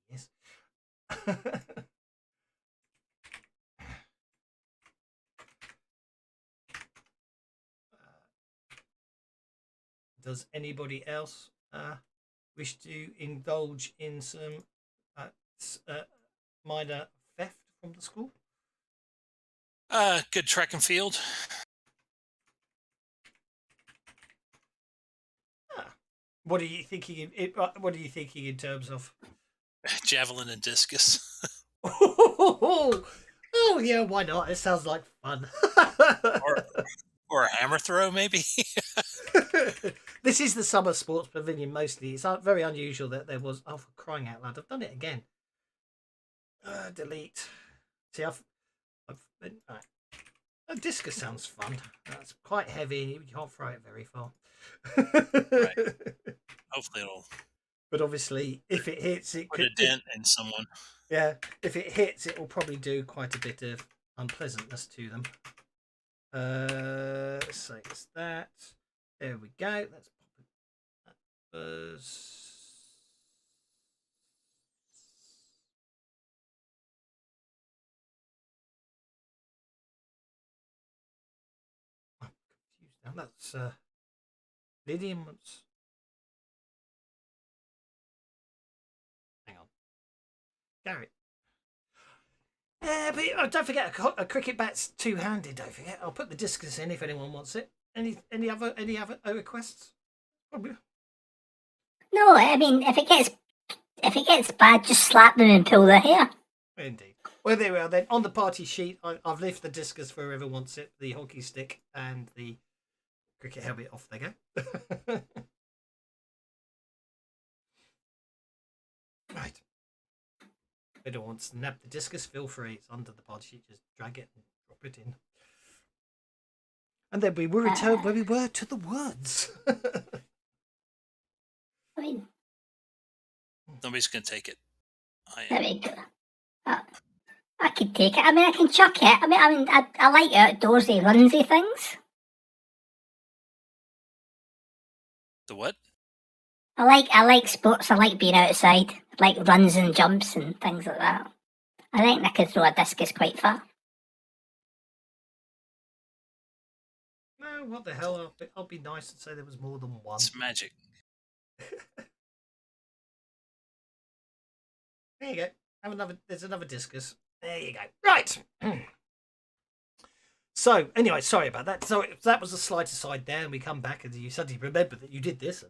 years. Does anybody else wish to indulge in some minor theft from the school? good track and field. What are you thinking? What are you thinking in terms of Javelin and discus. oh yeah, why not? It sounds like fun. or a hammer throw, maybe. This is the summer sports pavilion mostly. It's very unusual that there was. Oh, for crying out loud! I've done it again. Delete. See, I've been. Right. A discus sounds fun. That's quite heavy. You can't throw it very far. Right. Hopefully it'll. But obviously, if it hits, it put a dent in someone. Yeah, if it hits, it will probably do quite a bit of unpleasantness to them. Let's say it's that. There we go. Let's pop it. That was. I'm confused now. That's Lydian wants. Hang on. Garrett. Yeah, but don't forget a cricket bat's two-handed. Don't forget. I'll put the discus in if anyone wants it. Any other requests? Probably. No, I mean if it gets bad, just slap them and pull their hair. Indeed. Well, there we are then. On the party sheet, I've left the discus for whoever wants it, the hockey stick and the cricket helmet. Off they go. Right. If anyone wants to nab the discus, feel free. It's under the party sheet. Just drag it and drop it in. And then we will return where we were to the woods. I mean, Nobody's going to take it. there we go. I could take it. I mean, I can chuck it. I mean, I like outdoorsy, runsy things. The what? I like sports. I like being outside, like runs and jumps and things like that. I think I could throw a discus quite far. No, what the hell? I'll be nice and say there was more than one. It's magic. There you go. There's another discus. There you go. Right. So, anyway, sorry about that. So that was a slide aside there, and we come back, and you suddenly remember that you did this.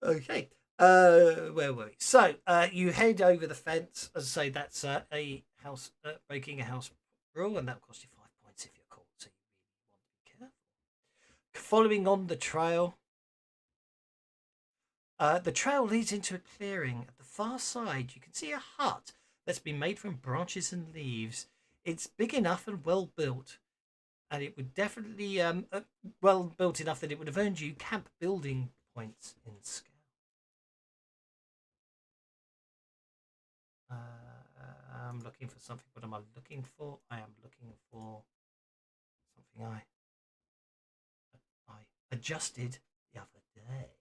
Okay. Where were we? So, you head over the fence. As I say, that's a house breaking a house rule, and that'll cost you 5 points if you're caught. So you really want to be careful. Following on the trail. The trail leads into a clearing. At the far side, you can see a hut that's been made from branches and leaves. It's big enough and well built, and it would definitely well built enough that it would have earned you camp building points in scale. I'm looking for something. What am I looking for? I am looking for something I adjusted the other day.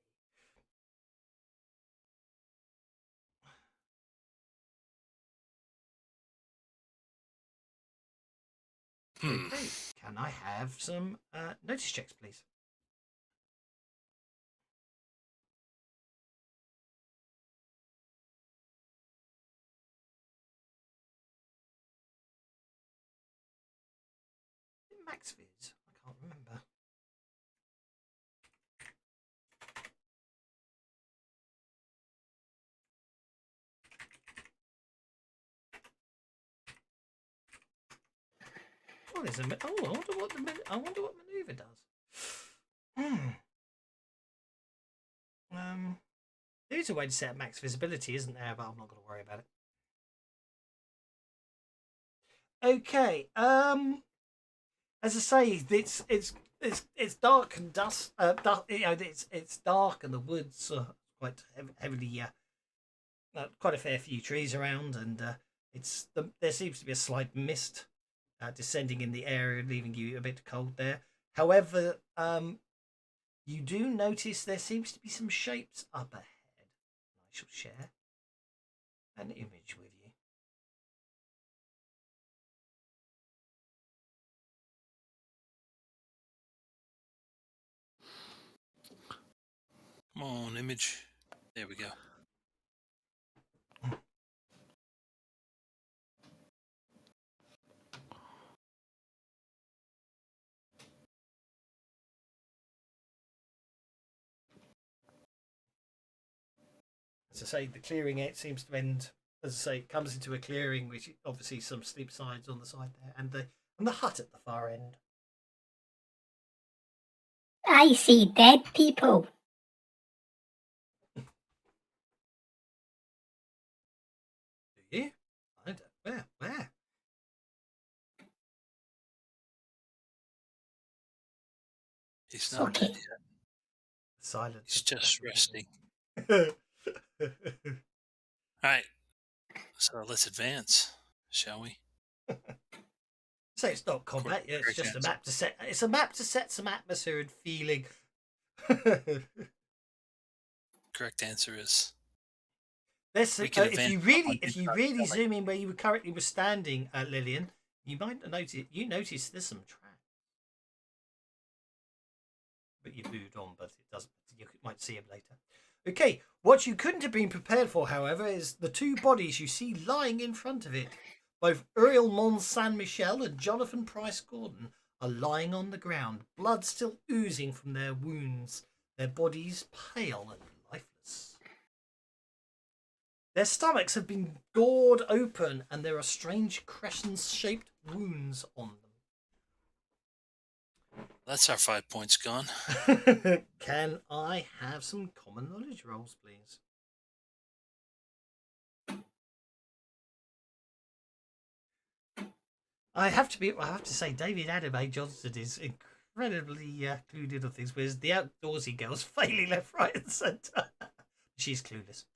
Okay. Can I have some notice checks, please? Max Viz? I can't remember. Oh, there's a. Oh, I wonder what maneuver does. There is a way to set up max visibility, isn't there? But I'm not going to worry about it. Okay. As I say, it's dark and dust. Dark, it's dark and the woods are quite heavily. Quite a fair few trees around, and there seems to be a slight mist descending in the area, leaving you a bit cold there. However, you do notice there seems to be some shapes up ahead. I shall share an image with you. Come on, image. There we go. As I say, the clearing it seems to end. As I say, it comes into a clearing, which obviously some steep sides on the side there, and the hut at the far end. I see dead people. Do you? I don't. Where? He's not Okay. dead yet. Silence. He's just resting. Right. So let's advance, shall we? So it's not combat. Yeah, it's just a map to set. It's a map to set some atmosphere and feeling. Correct answer is. If you really zoom in where you currently were standing, Lillian, you might notice there's some tracks. But you moved on, but it doesn't. You might see them later. Okay, what you couldn't have been prepared for, however, is the two bodies you see lying in front of it. Both Uriel Mons Saint Michel and Jonathan Price Gordon are lying on the ground, blood still oozing from their wounds, their bodies pale and lifeless. Their stomachs have been gored open, and there are strange crescent-shaped wounds on them. That's our 5 points gone. Can I have some common knowledge rolls, please? I have to say, David Adame Johnson is incredibly clued in on things, whereas the outdoorsy girl's failing left, right, and centre. She's clueless.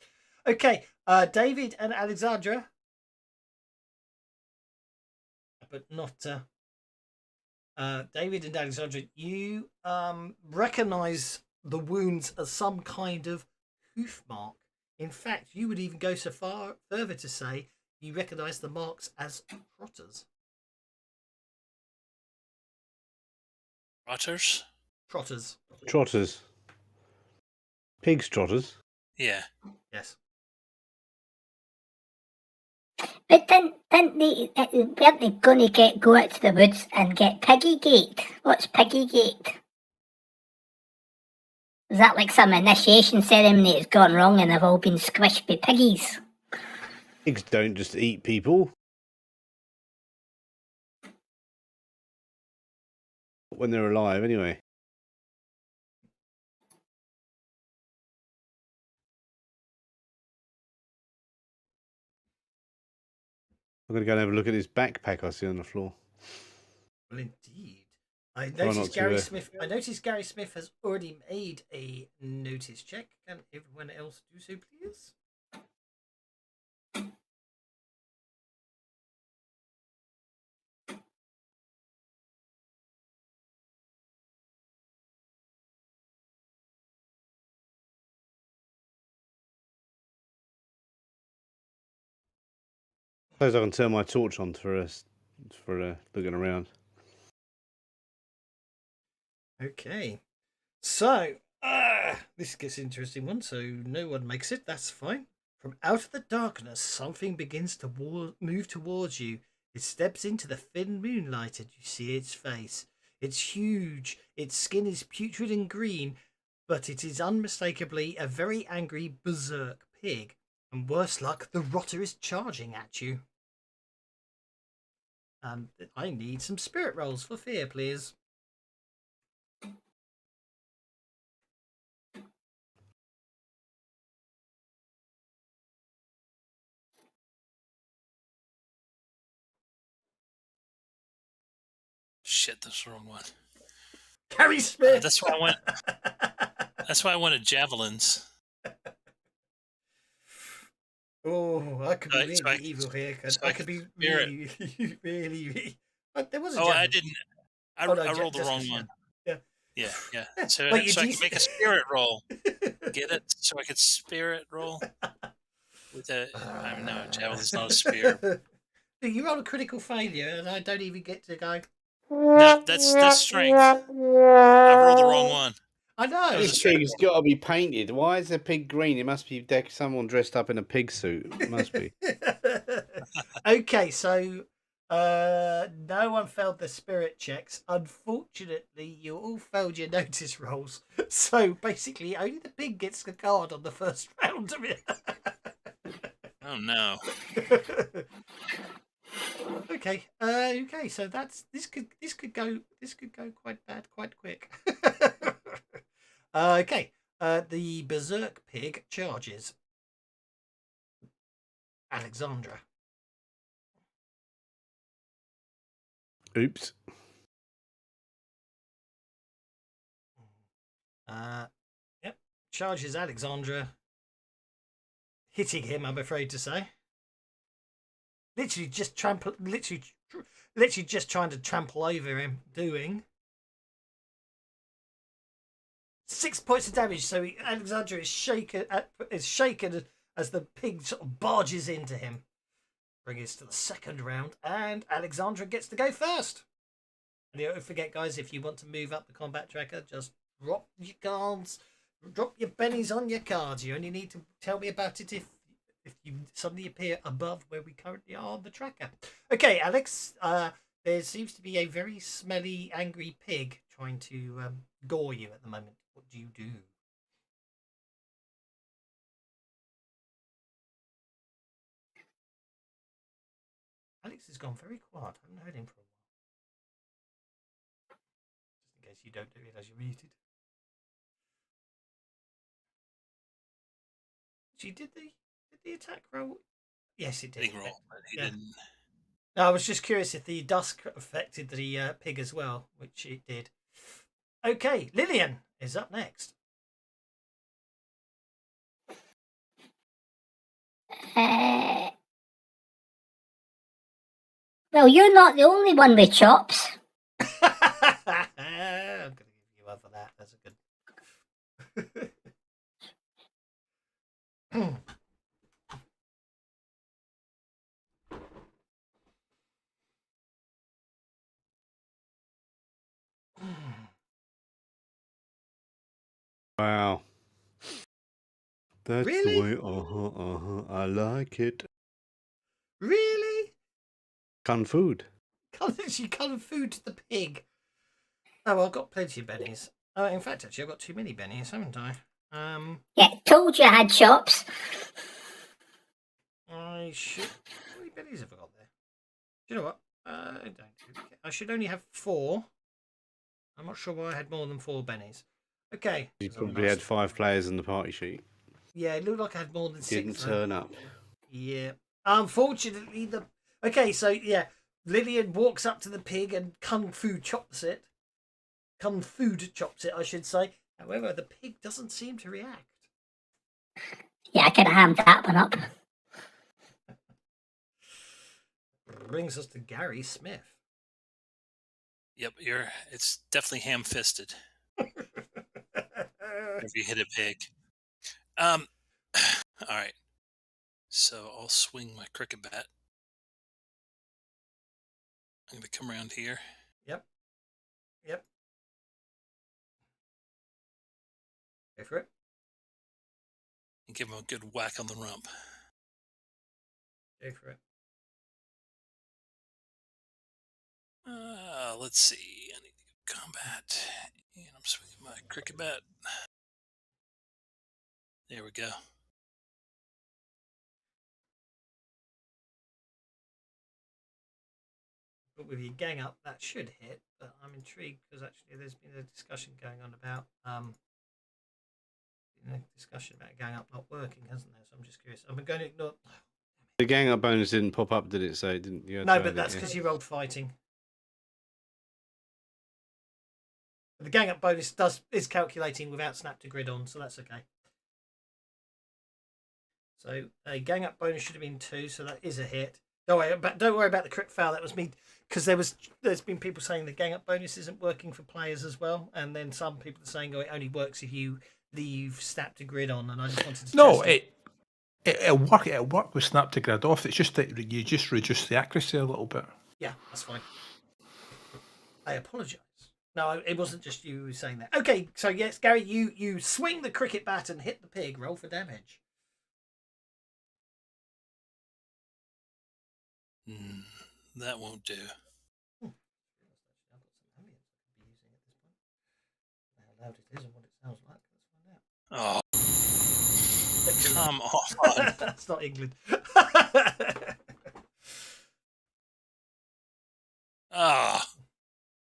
Okay, David and Alexandra, but not. David and Alexandra, you recognise the wounds as some kind of hoof mark. In fact, you would even go so far further to say you recognise the marks as trotters. Trotters? Trotters. Pigs trotters. Yeah. Yes. But weren't they going to go out to the woods and get Piggygate? What's Piggygate? Is that like some initiation ceremony that's gone wrong and they've all been squished by piggies? Pigs don't just eat people. When they're alive, anyway. I'm going to go and have a look at this backpack I see on the floor. Well, indeed. I noticed Gary Smith has already made a notice check. Can everyone else do so, please? I suppose I can turn my torch on for looking around. Okay. So, this gets an interesting one. So no one makes it. That's fine. From out of the darkness, something begins to move towards you. It steps into the thin moonlight and you see its face. It's huge. Its skin is putrid and green, but it is unmistakably a very angry berserk pig. And worse luck, the rotter is charging at you. I need some spirit rolls for fear, please. Shit, that's the wrong one. Gary Smith. That's why I went. That's why I wanted javelins. Oh, I could be really evil here. I could be really, really. But there was a javelin. I didn't. I rolled the wrong one. Yeah. So I can make a spirit roll. Get it? So I could spirit roll with a. No, javelin's not a spirit. You roll a critical failure, and I don't even get to go. No, that's strength. I rolled the wrong one. I know. This pig's got to be painted. Why is the pig green? It must be someone dressed up in a pig suit. It must be. Okay, so no one failed the spirit checks. Unfortunately, you all failed your notice rolls. So basically, only the pig gets a card on the first round of it. Oh no. Okay. So this could go quite bad quite quick. Okay. The berserk pig charges Alexandra. Oops. Yep. Charges Alexandra, hitting him, I'm afraid to say. Literally just trying to trample over him, doing 6 points of damage. So Alexandra is shaken as the pig sort of barges into him. Bring us to the second round, and Alexandra gets to go first. And don't forget, guys, if you want to move up the combat tracker, just drop your cards, drop your bennies on your cards. You only need to tell me about it if you suddenly appear above where we currently are on the tracker. Okay, Alex, there seems to be a very smelly, angry pig trying to gore you at the moment. What do you do? Alex has gone very quiet. I haven't heard him for a while. Just in case you don't realise you're muted. Did the attack roll? Yes, it did. Big roll, but he didn't. No, I was just curious if the dusk affected the pig as well, which it did. Okay, Lillian is up next. Well, you're not the only one with chops. I'm going to give you one for that. That's a good. Wow. That's Really? the way. I like it. Really? Kung food. She kung food the pig. Oh, well, I've got plenty of bennies. In fact, actually, I've got too many bennies, haven't I? Yeah, told you I had shops. I should. How many bennies have I got there? Do you know what? I should only have 4. I'm not sure why I had more than 4 bennies. Okay. You probably had 5 players on the party sheet. Yeah, it looked like I had more than 6. Didn't turn up. Yeah. Unfortunately, Okay, so yeah, Lillian walks up to the pig and kung fu chops it. Kung food chops it, I should say. However, the pig doesn't seem to react. Yeah, I could have hammed that one up. Brings us to Gary Smith. Yep, it's definitely ham-fisted if you hit a pig. All right. So I'll swing my cricket bat. I'm going to come around here. Yep. Go for it. And give him a good whack on the rump. Go for it. Let's see. I need to go combat. And I'm swinging my cricket bat. There we go. But with your gang up, that should hit. But I'm intrigued because actually there's been a discussion going on about gang up not working, hasn't there? So I'm just curious. I'm going to ignore. The gang up bonus didn't pop up, did it? So it didn't. No, but that's because you rolled fighting. The gang up bonus is calculating without snap to grid on, so that's okay. So a gang up bonus should have been 2, so that is a hit. Don't worry about the crit foul. That was me because there's been people saying the gang up bonus isn't working for players as well, and then some people are saying it only works if you leave snap to grid on. And I just wanted to test it'll work with snap to grid off. It's just that you just reduce the accuracy a little bit. Yeah, that's fine. I apologise. No, it wasn't just you saying that. Okay, so yes, Gary, you swing the cricket bat and hit the pig. Roll for damage. That won't do. How loud it is and what it sounds like. Let's find out. Oh, come on. That's not England.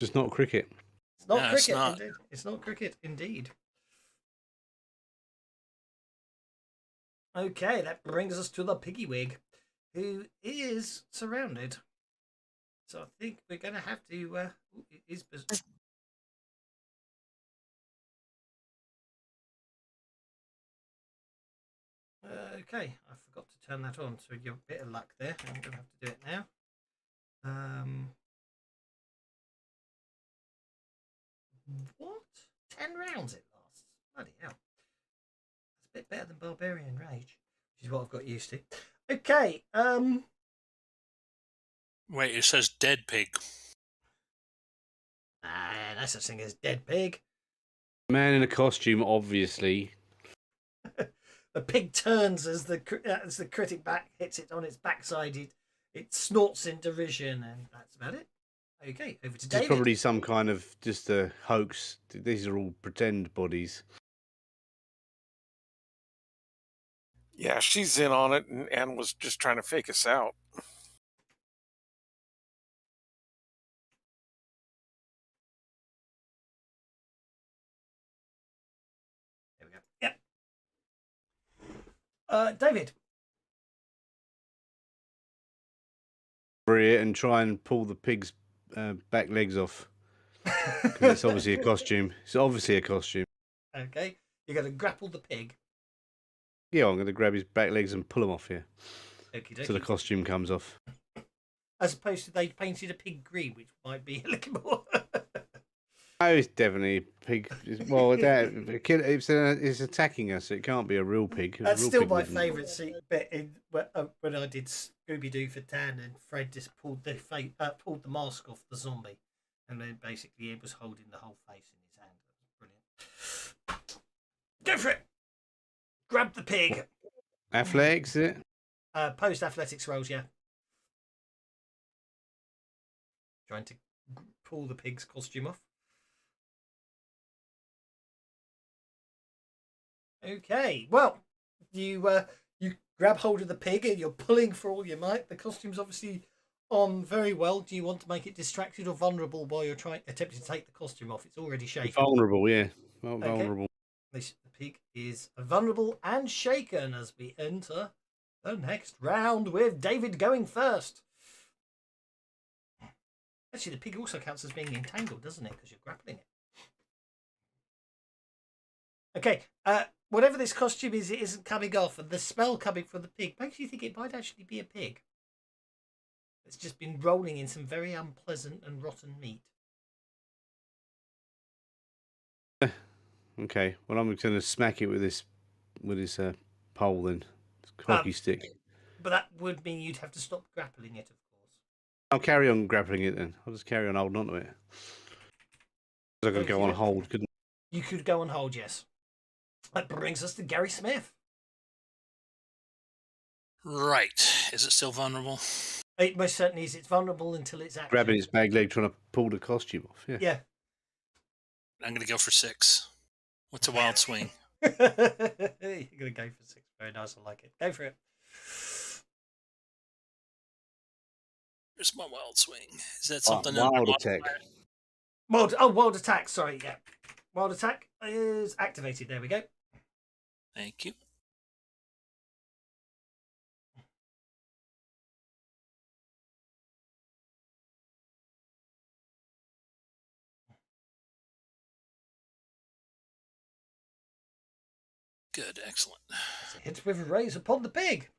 Just not cricket. It's not No, cricket, it's not. indeed. It's not cricket, indeed. Okay, that brings us to the Piggywig, who is surrounded. So I think we're going to have to... it is okay, I forgot to turn that on, so you're a bit of luck there. I'm going to have to do it now. What? 10 rounds it lasts? Bloody hell. That's a bit better than Barbarian Rage, which is what I've got used to. Okay, Wait, it says dead pig. no such thing as dead pig. Man in a costume, obviously. The pig turns as the critic back hits it on its backside. It snorts in derision, and that's about it. Okay, over to David. It's probably some kind of just a hoax. These are all pretend bodies. Yeah, she's in on it and was just trying to fake us out. There we go. Yep. David. Free it and try and pull the pig's back legs off. Because it's obviously a costume. It's obviously a costume. Okay, you're going to grapple the pig. Yeah, I'm going to grab his back legs and pull him off here. Okey-dokey. So the costume comes off. As opposed to they painted a pig green, which might be a little more. Oh, it's definitely a pig. Well, it's attacking us. It can't be a real pig. That's real still pig my wouldn't. favourite bit when I did Scooby Doo for Dan, and Fred just pulled the mask off the zombie, and then basically it was holding the whole face in his hand. That was brilliant. Go for it. Grab the pig. Athletics, is it? Post athletics rolls, yeah. trying to pull the pig's costume off. Okay, well, you grab hold of the pig and you're pulling for all your might. The costume's obviously on very well. Do you want to make it distracted or vulnerable while you're attempting to take the costume off? It's already shaken. Vulnerable, yeah. Well, Okay. vulnerable. The pig is vulnerable and shaken as we enter the next round with David going first. Actually, the pig also counts as being entangled, doesn't it? Because you're grappling it. Okay, whatever this costume is, it isn't coming off, and the smell coming from the pig makes you think it might actually be a pig. It's just been rolling in some very unpleasant and rotten meat. Okay, well, I'm going to smack it with this pole then, hockey stick. But that would mean you'd have to stop grappling it, of course. I'll carry on grappling it then. I'll just carry on holding onto it. I could go on hold, couldn't I? You could go on hold, yes. That brings us to Gary Smith. Right. Is it still vulnerable? It most certainly is. It's vulnerable until it's active. Grabbing its bag leg, trying to pull the costume off. Yeah. Yeah. I'm going to go for 6. What's a wild swing? You're going to go for 6. Very nice. I like it. Go for it. Here's my wild swing. Is that something? Wild attack. Wild attack. Sorry. Yeah. Wild attack is activated. There we go. Thank you. Good, excellent. Hit with a raise upon the pig.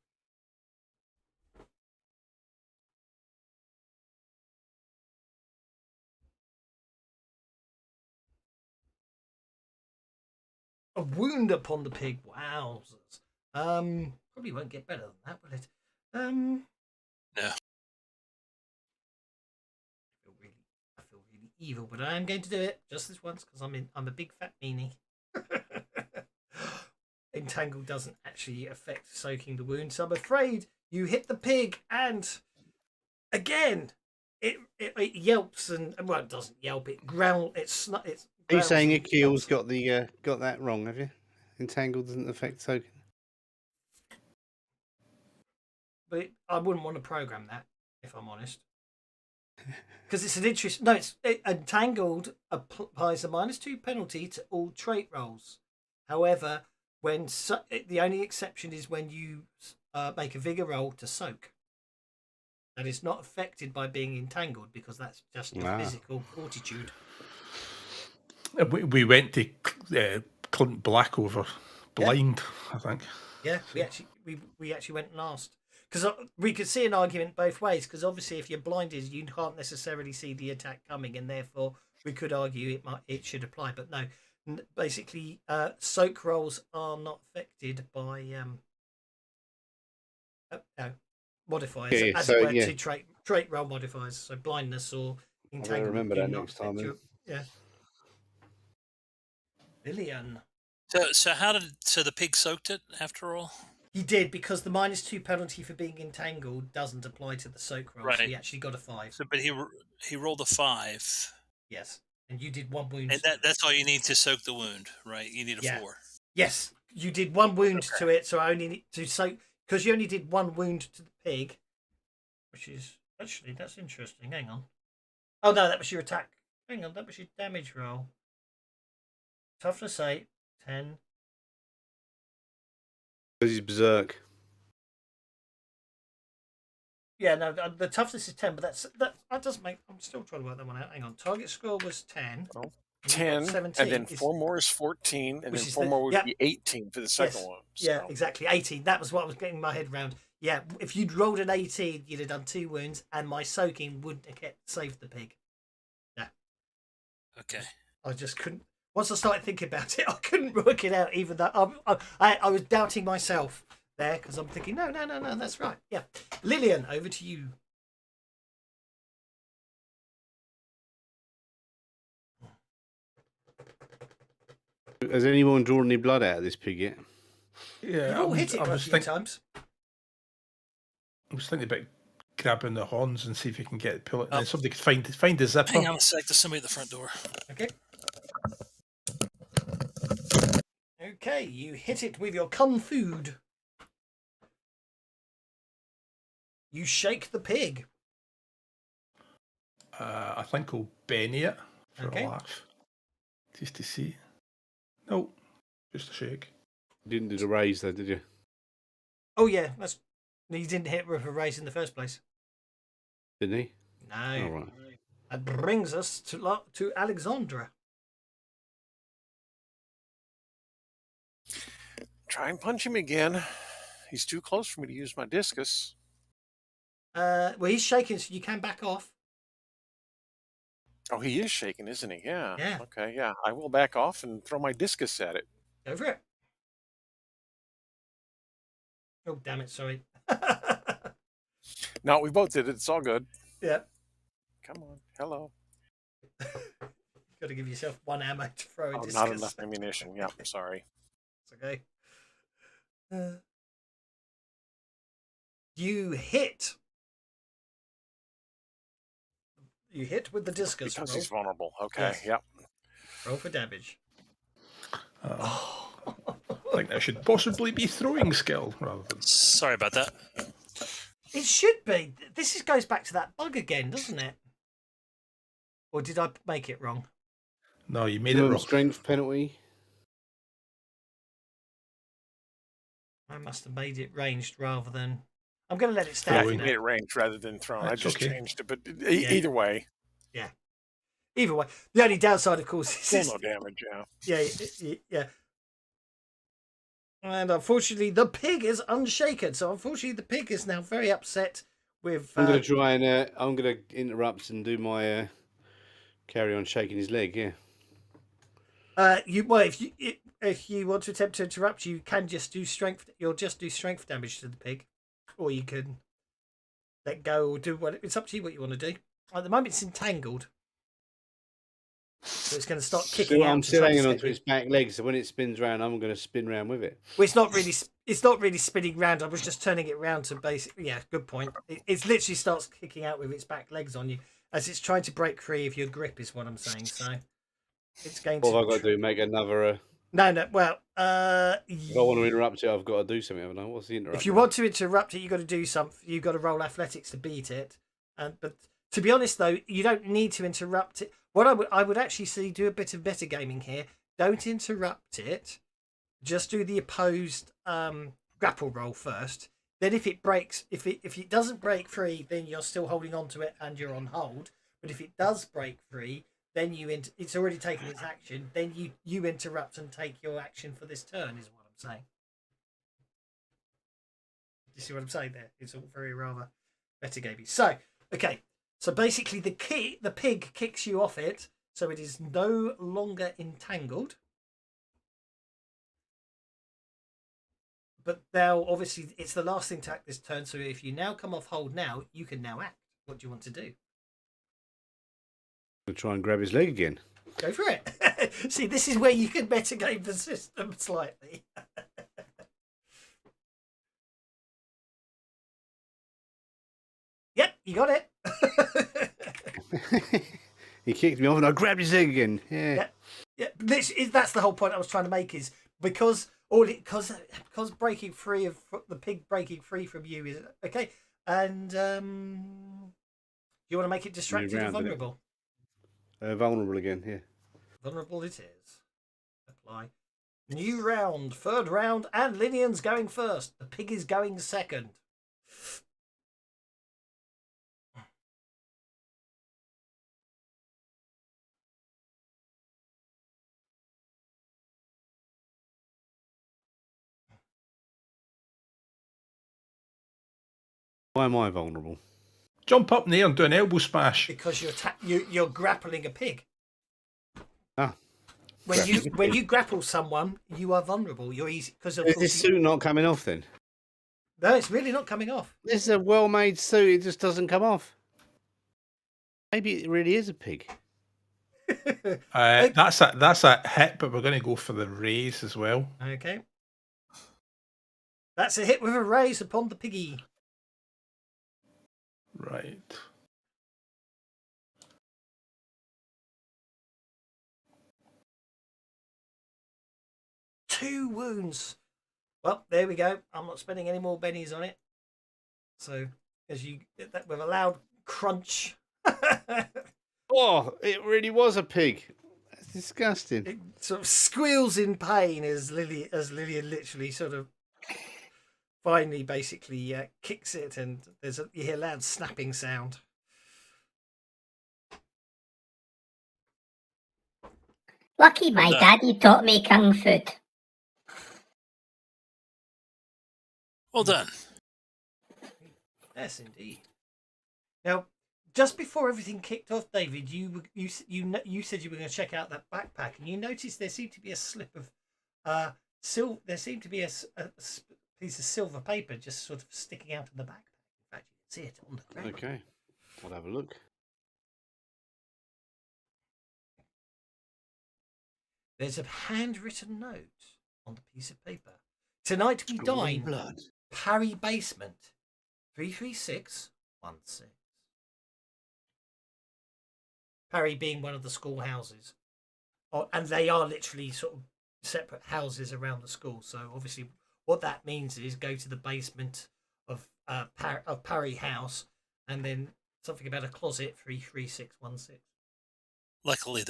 A wound upon the pig. Wowzers. Probably won't get better than that, will it? No. I feel really evil, but I am going to do it just this once because I'm a big fat meanie. Entangle doesn't actually affect soaking the wound, so I'm afraid you hit the pig, and again, it yelps and well, it doesn't yelp. It growl. It's not. It's. Are you saying Akil's got that wrong? Have you? Entangle doesn't affect soaking. But I wouldn't want to program that, if I'm honest, because it's an interest. No, entangled applies a -2 penalty to all trait rolls. However, the only exception is when you make a vigor roll to soak. That is not affected by being entangled because that's just your physical fortitude. We went to Clint Blackover blind, I think. Yeah, we actually went and asked because we could see an argument both ways. Because obviously, if you're blinded, you can't necessarily see the attack coming, and therefore we could argue it should apply. But no, basically, soak rolls are not affected by modifiers to trait roll modifiers. So blindness or entanglement. I'll remember that next time. Yeah. Lillian. So the pig soaked it after all? He did, because the -2 penalty for being entangled doesn't apply to the soak roll. Right. So he actually got a 5. So, but he rolled a 5. Yes, and you did 1 wound. And that's all you need to soak the wound, right? You need a 4. Yes, you did 1 wound to it, so I only need to soak because you only did 1 wound to the pig, which is actually that's interesting. Hang on. Oh no, that was your attack. Hang on, that was your damage roll. Toughness 8, 10. Because he's berserk. Yeah, no, the toughness is 10, but that doesn't make. I'm still trying to work that one out. Hang on, target score was 10. Oh, 10, 17, and then 4 more is 14, and then 4 more would yeah. be 18 for the second one. So. Yeah, exactly, 18. That was what I was getting my head around. Yeah, if you'd rolled an 18, you'd have done 2 wounds, and my soaking wouldn't have saved the pig. Yeah. Okay. I just couldn't. Once I started thinking about it, I couldn't work it out. Even though I was doubting myself there because I'm thinking, no, that's right. Yeah, Lillian, over to you. Has anyone drawn any blood out of this pig yet? Yeah, you've all hit it a few times. I was thinking about grabbing the horns and see if you can pull it. And Oh. then somebody could find the zipper. Hang on a sec. There's somebody at the front door. Okay. Okay, you hit it with your kung food. You shake the pig. I think I'll Benny it for Okay. a laugh. Just to see. No, just a shake. You didn't do the raise though, did you? Oh yeah, you didn't hit with a raise in the first place. Didn't he? No. All right. That brings us to Alexandra. Try and punch him again. He's too close for me to use my discus. Well, he's shaking, so you can back off. Oh, he is shaking, isn't he? Yeah. Yeah. Okay, yeah. I will back off and throw my discus at it. Go for it. Oh, damn it, sorry. No, we both did it. It's all good. Yeah. Come on. Hello. Got to give yourself one ammo to throw a Oh, discus. not enough ammunition. Yeah, sorry. It's okay. You hit. You hit with the discus. Because roll. he's vulnerable. Okay, Yes. yep. Roll for damage. I think that should possibly be throwing skill rather than. Sorry about that. It should be. This goes back to that bug again, doesn't it? Or did I make it wrong? No, you made it wrong. Strength penalty. I must have made it ranged rather than. I'm going to let it Yeah, stand. he for made now. it ranged rather than thrown. I That's just okay. changed it, but either way, Either way, the only downside, of course, is still no damage. Yeah. yeah. And unfortunately, the pig is unshaken. So unfortunately, the pig is now very upset with. I'm going to try and I'm going to interrupt and do my carry on shaking his leg. Yeah. If you want to attempt to interrupt, you can just do strength. You'll just do strength damage to the pig, or you can let go or do what. It's up to you what you want to do. At the moment, it's entangled, so it's going to start kicking out. I'm to still try to hanging set onto its back legs, so when it spins round, I'm going to spin round with it. Well, it's not really. It's not really spinning round. I was just turning it round to basically. Yeah, good point. It literally starts kicking out with its back legs on you as it's trying to break free of your grip. Is what I'm saying. So it's going What to. have I got to do? Make another. No. Well, If I want to interrupt it, I've got to do something. Haven't I? What's the interrupt? if you want to interrupt it, you got to do something. You got to roll athletics to beat it. But to be honest, though, you don't need to interrupt it. What I would actually see, do a bit of metagaming here. Don't interrupt it. Just do the opposed grapple roll first. Then, if it breaks, if it doesn't break free, then you're still holding on to it and you're on hold. But if it does break free, then it's already taken its action. Then you interrupt and take your action for this turn. Is what I'm saying. You see what I'm saying there? It's all very rather metagamey. So, okay. So basically, the pig kicks you off it, so it is no longer entangled. But now, obviously, it's the last thing to act this turn. So if you now come off hold now, you can now act. What do you want to do? I'll try and grab his leg again. Go for it. See, this is where you can metagame the system slightly. Yep, you got it. He kicked me off and I grabbed his leg again. Yeah. Yeah, that's the whole point I was trying to make is because breaking free of the pig breaking free from you is okay, and you want to make it distracted and vulnerable. Vulnerable again. Yeah. Vulnerable it is. Apply. New round, third round, and Linian's going first. The pig is going second. Why am I vulnerable? Jump up in there and do an elbow smash. Because you're grappling a pig. Ah. When you grapple someone, you are vulnerable. You're easy because of Is this suit not coming off then? No, it's really not coming off. This is a well-made suit. It just doesn't come off. Maybe it really is a pig. That's a hit, but we're going to go for the raise as well. Okay. That's a hit with a raise upon the piggy. Right. Two wounds. Well, there we go. I'm not spending any more bennies on it. So, as you get that with a loud crunch, Oh, it really was a pig. That's disgusting. it sort of squeals in pain as Lillian literally sort of finally basically kicks it, and you hear a loud snapping sound. Lucky my daddy taught me kung fu. Well done. Yes, indeed. Now, just before everything kicked off, David, you said you were going to check out that backpack, and you noticed there seemed to be a slip of there seemed to be a piece of silver paper just sort of sticking out of the backpack. In fact, you can see it on the ground. Okay, I'll have a look. There's a handwritten note on the piece of paper. Tonight we dine. Blood. Parry Basement, 33616. Parry being one of the school houses. Oh, and they are literally sort of separate houses around the school. So obviously what that means is go to the basement of Parry House, and then something about a closet, 33616. Luckily,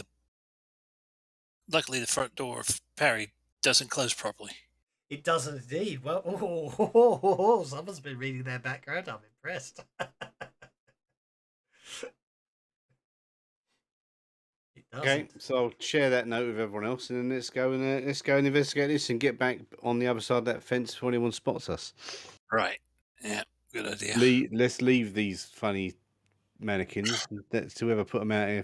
the front door of Parry doesn't close properly. It doesn't indeed. Well, someone's been reading their background. I'm impressed. Okay, so I'll share that note with everyone else, and then let's go and investigate this and get back on the other side of that fence before anyone spots us. Right. Yeah. Good idea. Let's leave these funny mannequins. Let's whoever put them out here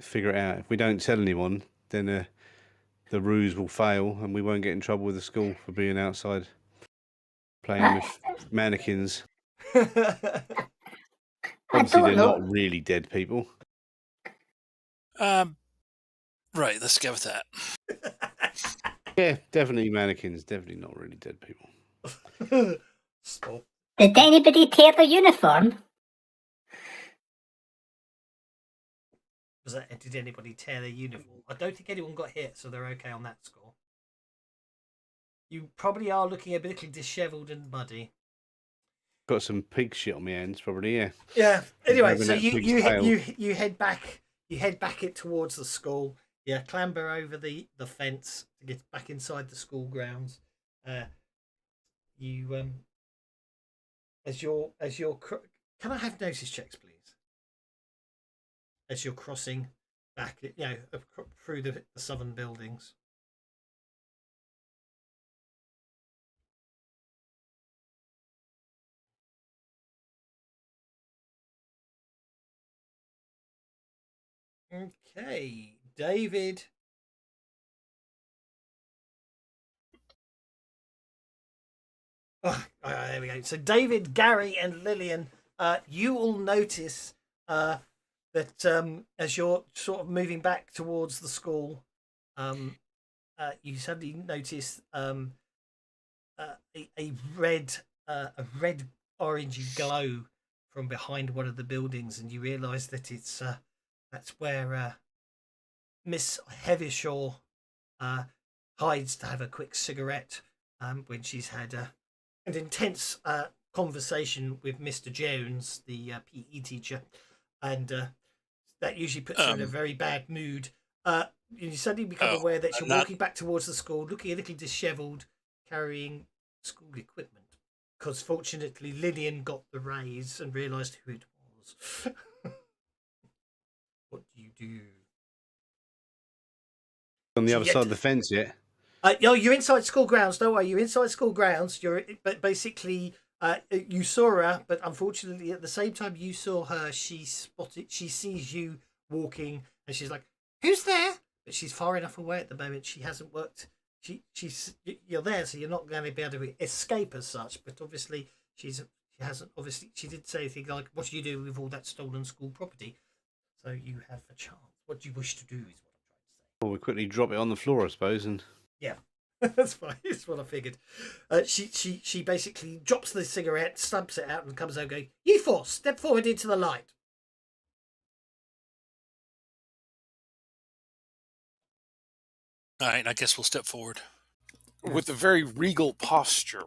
figure it out. If we don't tell anyone, then the ruse will fail, and we won't get in trouble with the school for being outside playing with mannequins. Obviously, they're not really dead people. Right, let's go with that. Yeah, definitely mannequins. Definitely not really dead people. Stop. Did anybody tear their uniform? Did anybody tear their uniform? I don't think anyone got hit, so they're okay on that score. You probably are looking a bit dishevelled and muddy. Got some pig shit on my hands, probably. Yeah. Yeah. Anyway, so you head back. You head back it towards the school. Yeah, clamber over the fence to get back inside the school grounds. You as you're can I have notice checks, please? As you're crossing back, through the southern buildings. Okay, David. Oh, there we go. So David, Gary, and Lillian, you all notice that as you're sort of moving back towards the school, you suddenly notice a red orangey glow from behind one of the buildings, and you realise that that's where Miss Heavishaw hides to have a quick cigarette when she's had an intense conversation with Mr. Jones, the PE teacher, and that usually puts her in a very bad mood. You suddenly become aware that you're walking back towards the school, looking a little dishevelled, carrying school equipment. Because fortunately, Lillian got the raise and realised who it was. What do you do? On the other side of the fence yet? You're inside school grounds. Don't worry, you're inside school grounds. But basically, you saw her, but unfortunately, at the same time you saw her, she sees you walking, and she's like, "Who's there?" But she's far enough away at the moment. She hasn't worked. You're there, so you're not going to be able to escape as such. But obviously, she didn't say anything like, "What do you do with all that stolen school property?" So you have a chance. What do you wish to do is what I'm trying to say. Well, we quickly drop it on the floor, I suppose, and yeah. That's fine. That's what I figured. She basically drops the cigarette, stumps it out, and comes over going, "You four, step forward into the light." All right, I guess we'll step forward. With a very regal posture.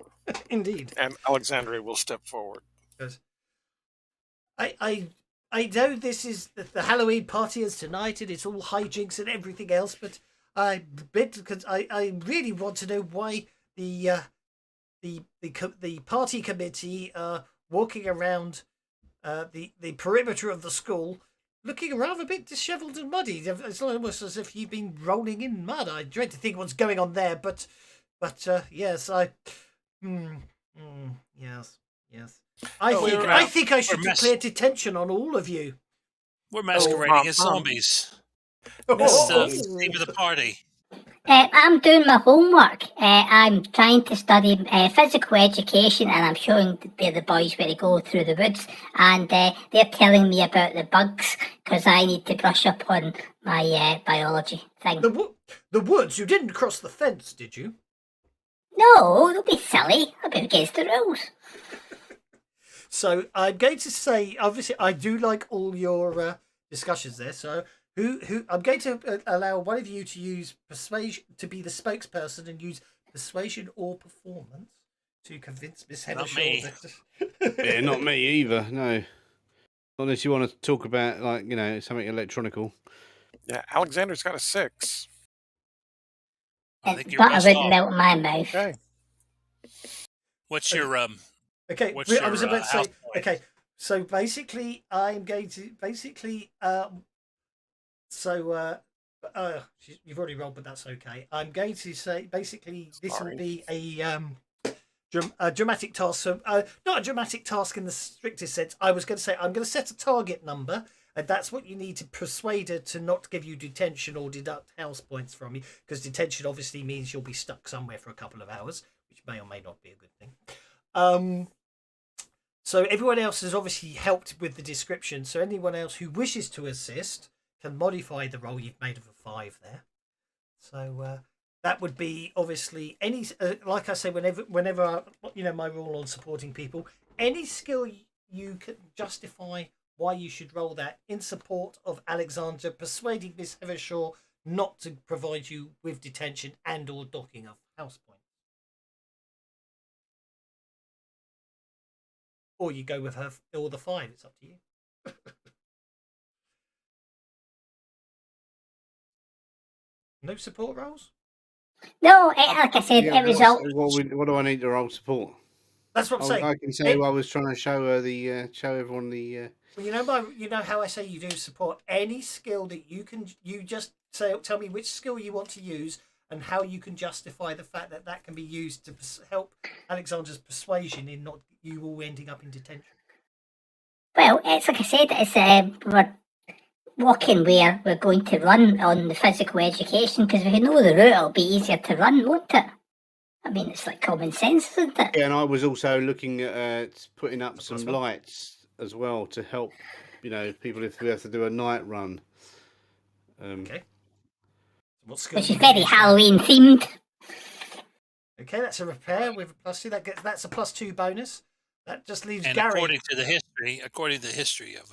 Indeed. And Alexandre will step forward. Because I know this is the Halloween party is tonight and it's all hijinks and everything else, but because I really want to know why the party committee are walking around the perimeter of the school looking rather a bit dishevelled and muddy. It's almost as if you've been rolling in mud. I dread to think what's going on there, but yes, yes. I think I should declare detention on all of you. We're masquerading as zombies. That's the name of the party. I'm doing my homework. I'm trying to study physical education, and I'm showing the boys where to go through the woods. And they're telling me about the bugs because I need to brush up on my biology thing. The woods? You didn't cross the fence, did you? No, don't be silly. I'll be against the rules. So I'm going to say, obviously, I do like all your discussions there. So who I'm going to allow one of you to use persuasion to be the spokesperson and use persuasion or performance to convince Miss Heathershaw. Yeah, not me either. No, unless you want to talk about something electronical. Yeah, Alexander's got a 6. I think you're Butter best wouldn't off. melt my mouth. Okay. What's your Okay, what's your, I was about to say. house point? Okay, so basically, I'm going to you've already rolled, but that's okay. I'm going to say basically this will be a dramatic task. So not a dramatic task in the strictest sense. I was going to say I'm going to set a target number, and that's what you need to persuade her to not give you detention or deduct house points from you, because detention obviously means you'll be stuck somewhere for a couple of hours, which may or may not be a good thing. So everyone else has obviously helped with the description. So anyone else who wishes to assist can modify the roll you've made of a 5 there. So that would be obviously any, like I say, whenever my rule on supporting people, any skill you can justify why you should roll that in support of Alexandra persuading Miss Heathershaw not to provide you with detention and or docking of house points. Or you go with her or the 5. It's up to you. No support rolls? No, like I said, Yeah, it result. what do I need to roll support? That's what I'm saying. I can say I was trying to show her show everyone the. Well, you know how I say you do support any skill that you just tell me which skill you want to use and how you can justify the fact that that can be used to help Alexandra's persuasion in not you all ending up in detention. Well, it's like I said, it's we're walking where we're going to run on the physical education, because if you know the route, it'll be easier to run, won't it? I mean, it's like common sense, isn't it? Yeah, and I was also looking at putting up some lights as well to help, people if we have to do a night run. Okay. What skill? Which is very Halloween themed. Okay, that's a repair with a +2. That's a +2 bonus. That just leaves And Gary. according to the history of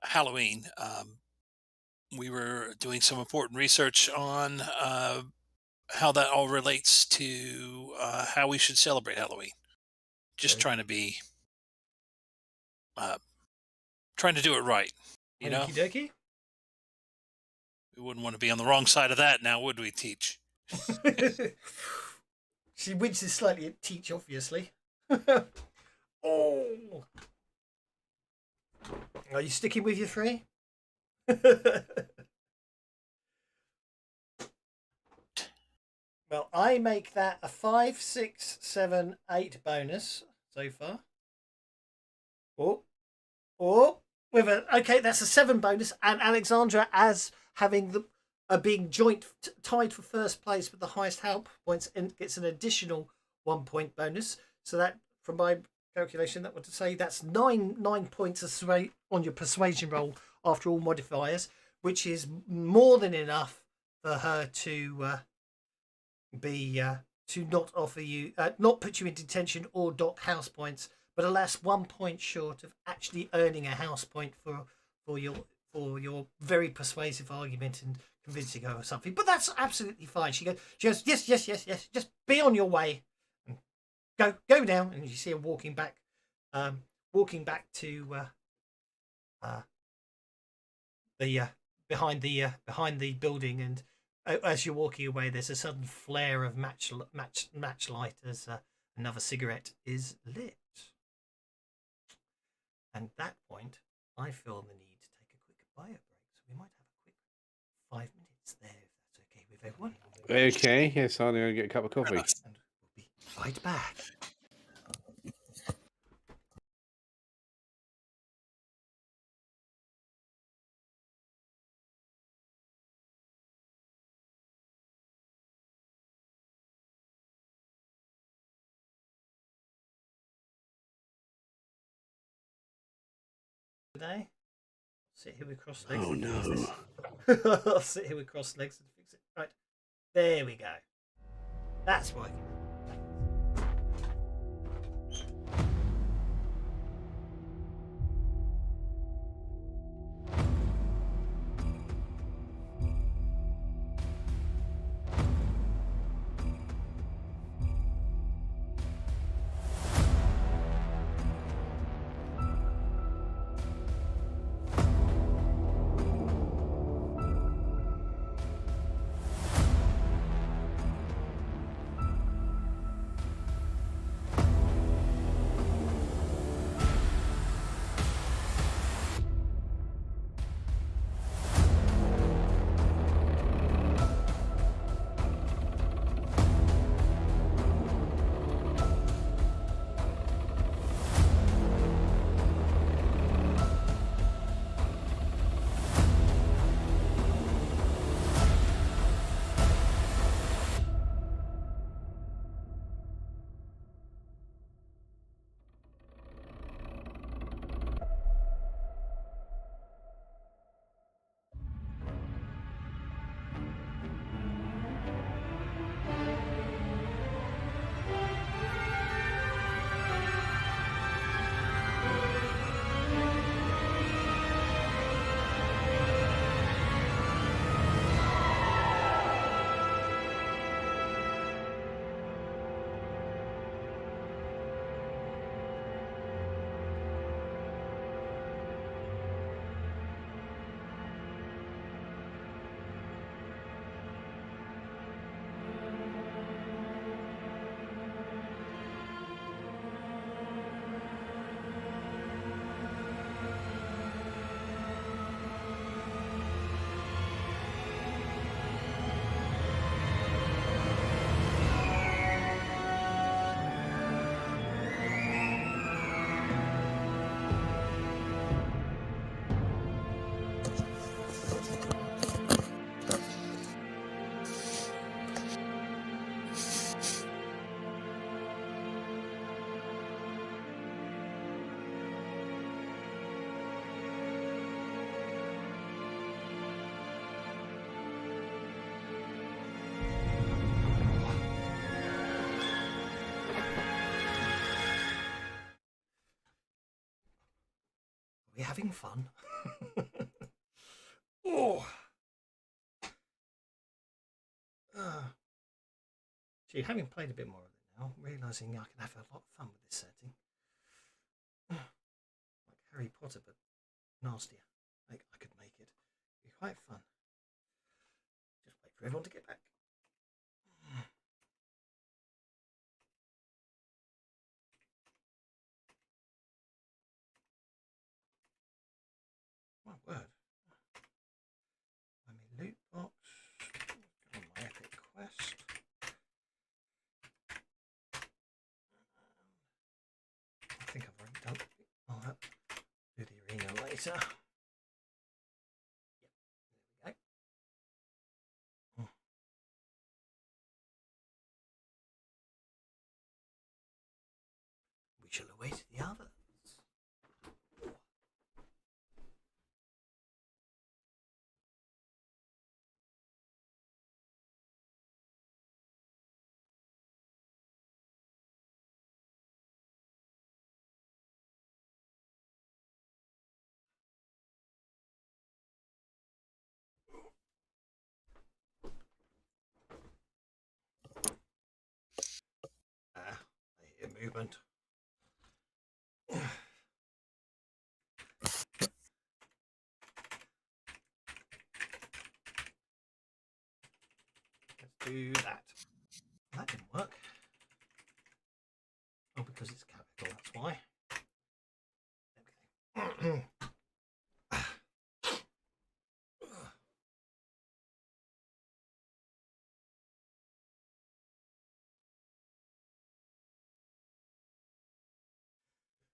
Halloween, we were doing some important research on how that all relates to how we should celebrate Halloween. Just trying to be, trying to do it right. You know, Okie dokie. we wouldn't want to be on the wrong side of that now, would we, Teach? She winces slightly at Teach, obviously. Oh. Are you sticking with your 3? Well, I make that a 5, 6, 7, 8 bonus so far. With okay, that's a 7 bonus, and Alexandra as having the being tied for first place with the highest help points and gets an additional 1 point bonus. So that, from my calculation, that would say that's 9 points on your persuasion roll after all modifiers, which is more than enough for her to be to not offer you, not put you in detention or dock house points, but alas, 1 point short of actually earning a house point for your for your very persuasive argument and convincing her of something. But that's absolutely fine. She goes, yes, yes, yes, yes. Just be on your way. And go down, and you see her walking back to the behind the building, and as you're walking away, there's a sudden flare of match light as another cigarette is lit. And at that point, I feel the need to take a quick bio break, so we might have a quick 5 minutes there, if that's okay with everyone. Okay, yes, I'm going to get a cup of coffee. And we'll be right back. Today, sit here with crossed legs. Oh and fix no. this. I'll sit here with crossed legs and fix it. Right, there we go. That's working. Are we having fun? Oh. Gee, having played a bit more of it now, realising I can have a lot of fun with this setting. Like Harry Potter, but nastier. Like, I could make it. It'd be quite fun. Just wait for everyone to get back. My word. I'm in loot box. Go on my epic quest. I think I've already done all that. Do the arena later. Yep. There we go. We shall await the others. equipment. Let's do that. That didn't work. Oh, because it's capital, that's why. Okay.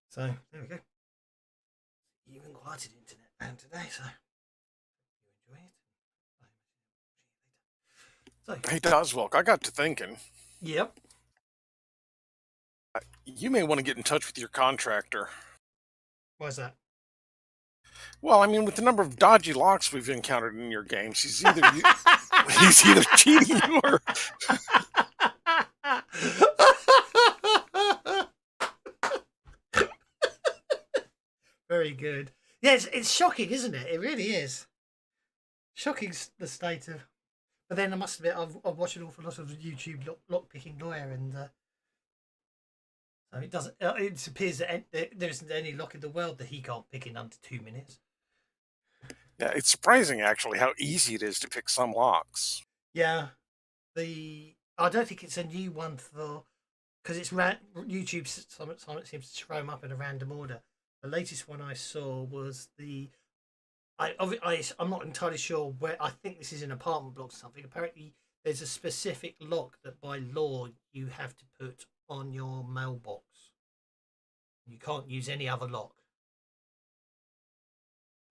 So there we go. Even quieted internet band today, so you enjoy it. So Hey, Doswalk, I got to thinking. yep. You may want to get in touch with your contractor. Why's that? Well, I mean, with the number of dodgy locks we've encountered in your games, he's either he's either cheating you or Very good. Yeah, it's shocking, isn't it? It really is. Shocking the state of. But then I must admit, I've watched an awful lot of YouTube lock-picking lawyer, and so it doesn't. It appears that there isn't any lock in the world that he can't pick in under 2 minutes. yeah, it's surprising actually how easy it is to pick some locks. Yeah, I don't think it's a new one for because it's YouTube. Sometimes seems to throw them up in a random order. The latest one I saw was I'm not entirely sure where. I think this is an apartment block or something. Apparently, there's a specific lock that by law you have to put on your mailbox. You can't use any other lock.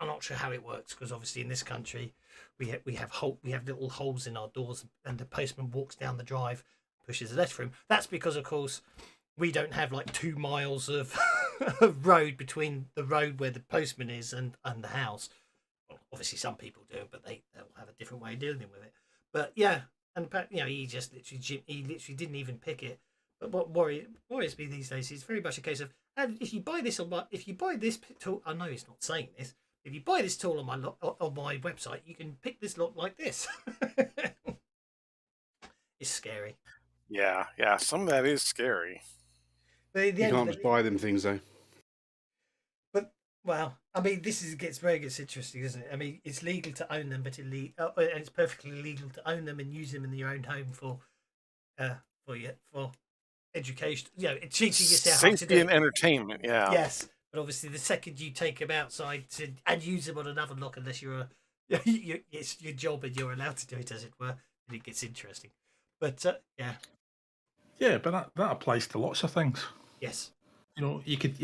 I'm not sure how it works because obviously in this country we have little holes in our doors, and the postman walks down the drive, pushes a letter for him. That's because of course we don't have like 2 miles of road between the road where the postman is and the house. Well, obviously some people do, but they'll have a different way of dealing with it. But yeah, and he just literally didn't even pick it. But what worries me these days is very much a case of, and if you buy this tool, I know he's not saying this. If you buy this tool on my website, you can pick this lock like this. It's scary. Yeah, some of that is scary. But You can't just buy them things though. But well, I mean, gets interesting, isn't it? I mean, it's legal to own them, but and it's perfectly legal to own them and use them in your own home for education. It's teaching yourself how to Safety do and entertainment. Yeah. Yes, but obviously the second you take them outside and use them on another lock, unless it's your job and you're allowed to do it, as it were, then it gets interesting. But yeah. Yeah, but that applies to lots of things. Yes. You can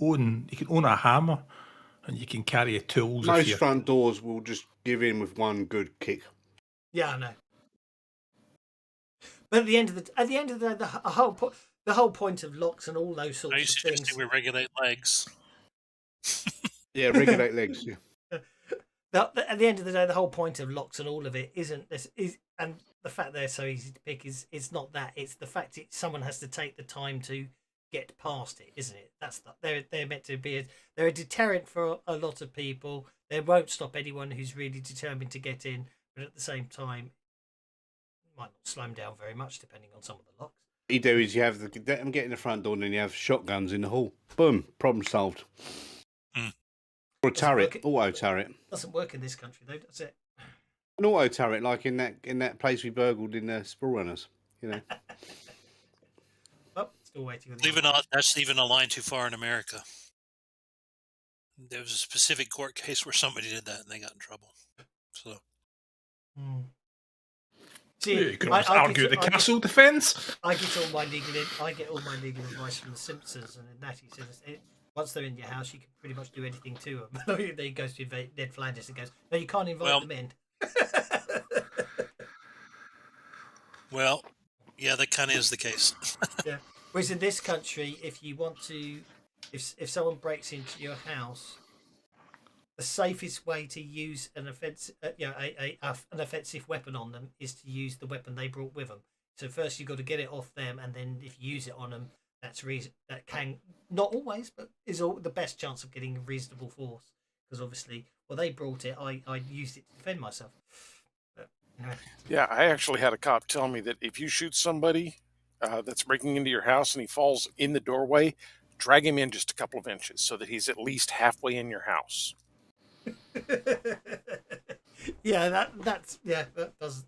own a hammer, and you can carry tools. Most front doors will just give in with one good kick. Yeah, I know. But at the end of the day, the whole point of locks and all those sorts of things. We regulate legs. Yeah, regulate legs. Yeah. At the end of the day, the whole point of locks and all of it and the fact they're so easy to pick is not that. It's the fact someone has to take the time to get past it, isn't it? They're meant to be. They're a deterrent for a lot of people. They won't stop anyone who's really determined to get in, but at the same time, might not slow them down very much depending on some of the locks. What you do is you have them get in the front door, and then you have shotguns in the hall. Boom, problem solved. Or a turret, auto turret. Doesn't work in this country though, does it? An auto turret, like in that place we burgled in Sprawl Runners. Oh, still waiting. Believe it or not, that's even a line too far in America. There was a specific court case where somebody did that and they got in trouble. So. See, you can always argue the castle defence. I get all my legal advice from The Simpsons, and in that he says once they're in your house, you can pretty much do anything to them. Then he goes to Ned Flanders and goes, "No, you can't invite them in." Well, yeah, that kind of is the case. Yeah. Whereas in this country, if you want to, if someone breaks into your house, the safest way to use an offensive, an offensive weapon on them is to use the weapon they brought with them. So first you've got to get it off them, and then if you use it on them, that can not always, but is the best chance of getting reasonable force. Because obviously, they brought it. I used it to defend myself. But, Yeah, I actually had a cop tell me that if you shoot somebody that's breaking into your house and he falls in the doorway, drag him in just a couple of inches so that he's at least halfway in your house. Yeah, that does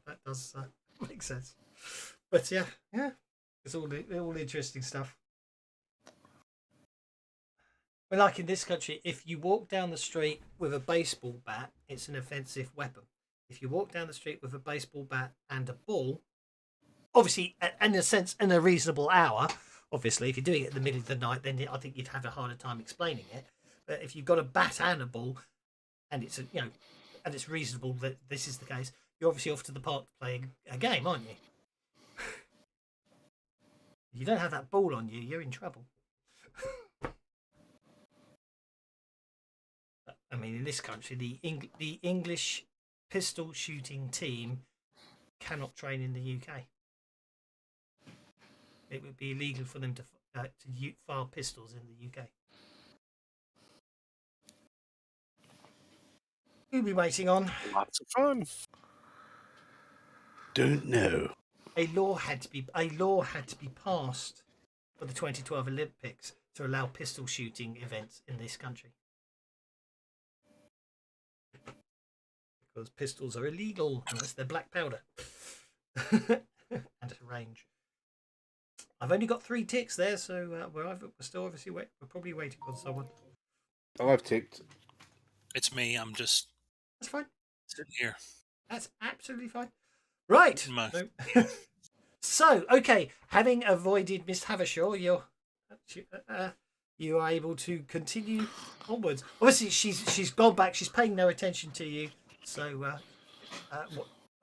make sense. But yeah, it's all interesting stuff. But like in this country, if you walk down the street with a baseball bat, it's an offensive weapon. If you walk down the street with a baseball bat and a ball, obviously, in a sense, in a reasonable hour, obviously, if you're doing it in the middle of the night, then I think you'd have a harder time explaining it. But if you've got a bat and a ball, and it's and it's reasonable that this is the case, you're obviously off to the park playing a game, aren't you? If you don't have that ball on you, you're in trouble. I mean, in this country, the English pistol shooting team cannot train in the UK. It would be illegal for them to fire pistols in the UK. We'll be waiting on. Lots of fun. Don't know. A law had to be passed for the 2012 Olympics to allow pistol shooting events in this country. Because pistols are illegal unless they're black powder and at a range. I've only got 3 ticks there, so we're still obviously we're probably waiting on someone. Oh, I've ticked. It's me. I'm just That's fine. sitting here. That's absolutely fine. Right. No. So, okay, having avoided Miss Havershaw, you are able to continue onwards. Obviously, she's gone back. She's paying no attention to you. So,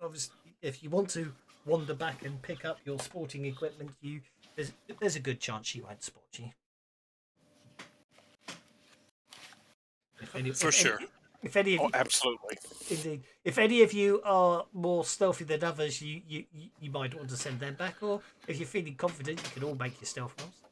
obviously, if you want to wander back and pick up your sporting equipment, there's a good chance she won't spot you. Sure. If any of you, Absolutely. indeed, if any of you are more stealthy than others, you might want to send them back, or if you're feeling confident, you can all make your stealth rolls.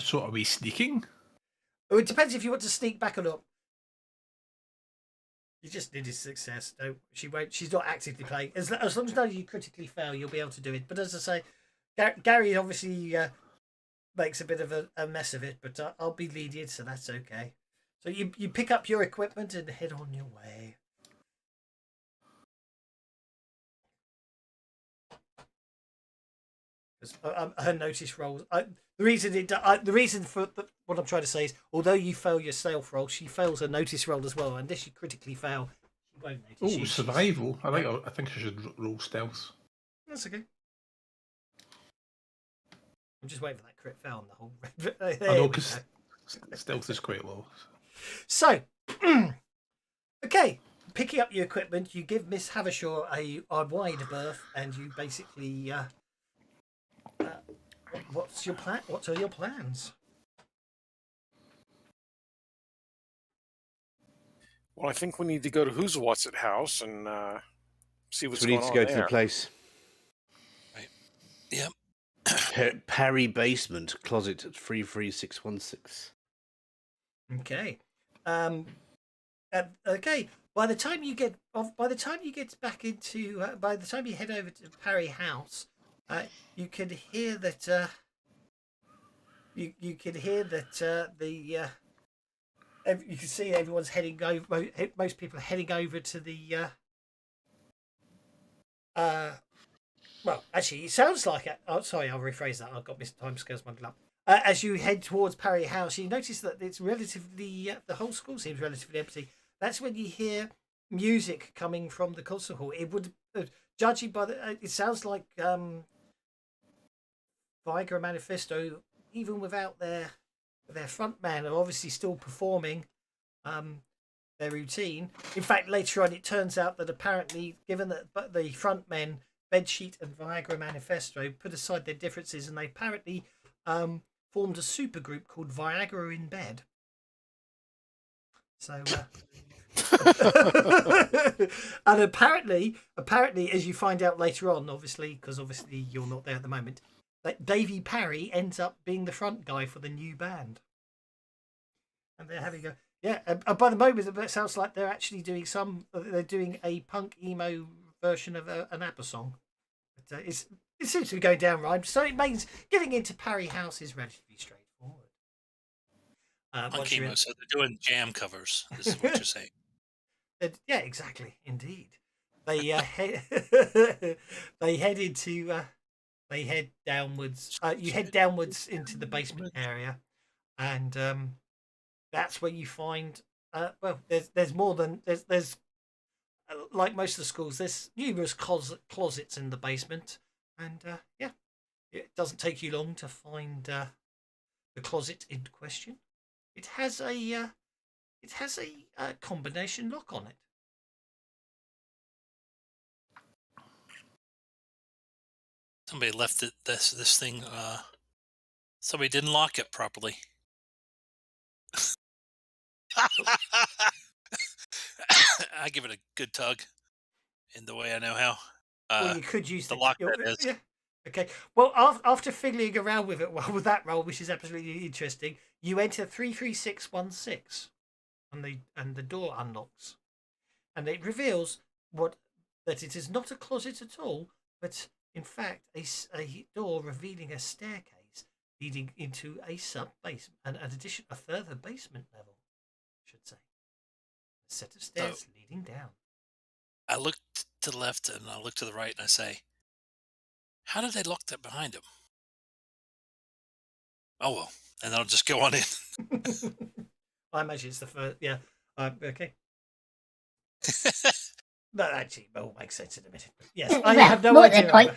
So are we sneaking? Oh, it depends if you want to sneak back or not. You just need a success. No, she won't. She's not actively playing. As long as none of you critically fail, you'll be able to do it. But as I say, Gary obviously makes a bit of a mess of it, but I'll be lenient, so that's okay. So you pick up your equipment and head on your way. Her notice rolls. The reason for what I'm trying to say is, although you fail your stealth roll, she fails her notice roll as well. Unless you critically fail, she won't notice. Oh, survival! I think I should roll stealth. That's okay. I'm just waiting for that crit fail on the whole. I know, because stealth is quite low. So, okay, picking up your equipment, you give Miss Havershaw a wide berth, and you basically. What's your plan? What are your plans? Well, I think we need to go to Who's What's It House and see what's We going need on to go there. to the place. Yep. Parry Basement, closet at 33616. Okay. Okay. By the time you get back into, by the time you head over to Parry House, you can hear that. You can hear that you can see everyone's heading over. Most people are heading over to the. Well, actually, it sounds like it. Oh, sorry, I'll rephrase that. I've got Mr. Timescales muddled up. As you head towards Parry House, you notice that it's relatively. The whole school seems relatively empty. That's when you hear music coming from the concert hall. It would, judging by the, it sounds like Viagra Manifesto, even without their frontman, are obviously still performing their routine. In fact, later on, it turns out that apparently, given that the frontmen, Bedsheet and Viagra Manifesto, put aside their differences, and they apparently formed a supergroup called Viagra in Bed. So, and apparently, as you find out later on, obviously you're not there at the moment, that Davy Parry ends up being the front guy for the new band. And they're having a by the moment, it sounds like they're actually doing they're doing a punk emo version of an ABBA song. But it seems to be going down right, so it means getting into Parry House is relatively straightforward. Punk emo, so they're doing jam covers. This is what you're saying. Yeah, exactly, indeed. They they head into they head downwards. You head downwards into the basement area, and that's where you find. Well, there's more than there's like most of the schools. There's numerous closets in the basement, and yeah, it doesn't take you long to find the closet in question. It has a combination lock on it. Somebody left this thing. Somebody didn't lock it properly. I give it a good tug in the way I know how. Well, you could use the lock that is. Yeah. Okay. Well, after fiddling around with it, well, with that roll, which is absolutely interesting, you enter 33616, and the door unlocks, and it reveals that it is not a closet at all, but in fact a door revealing a staircase leading into a sub basement, and an addition a further basement level, I should say, a set of stairs leading down. I look to the left and I look to the right and I say, how did they lock that behind them? Oh, well. And I'll just go on in. I imagine it's the first. Yeah. Okay. That actually all makes sense in a minute. Yes, I have no idea. The point.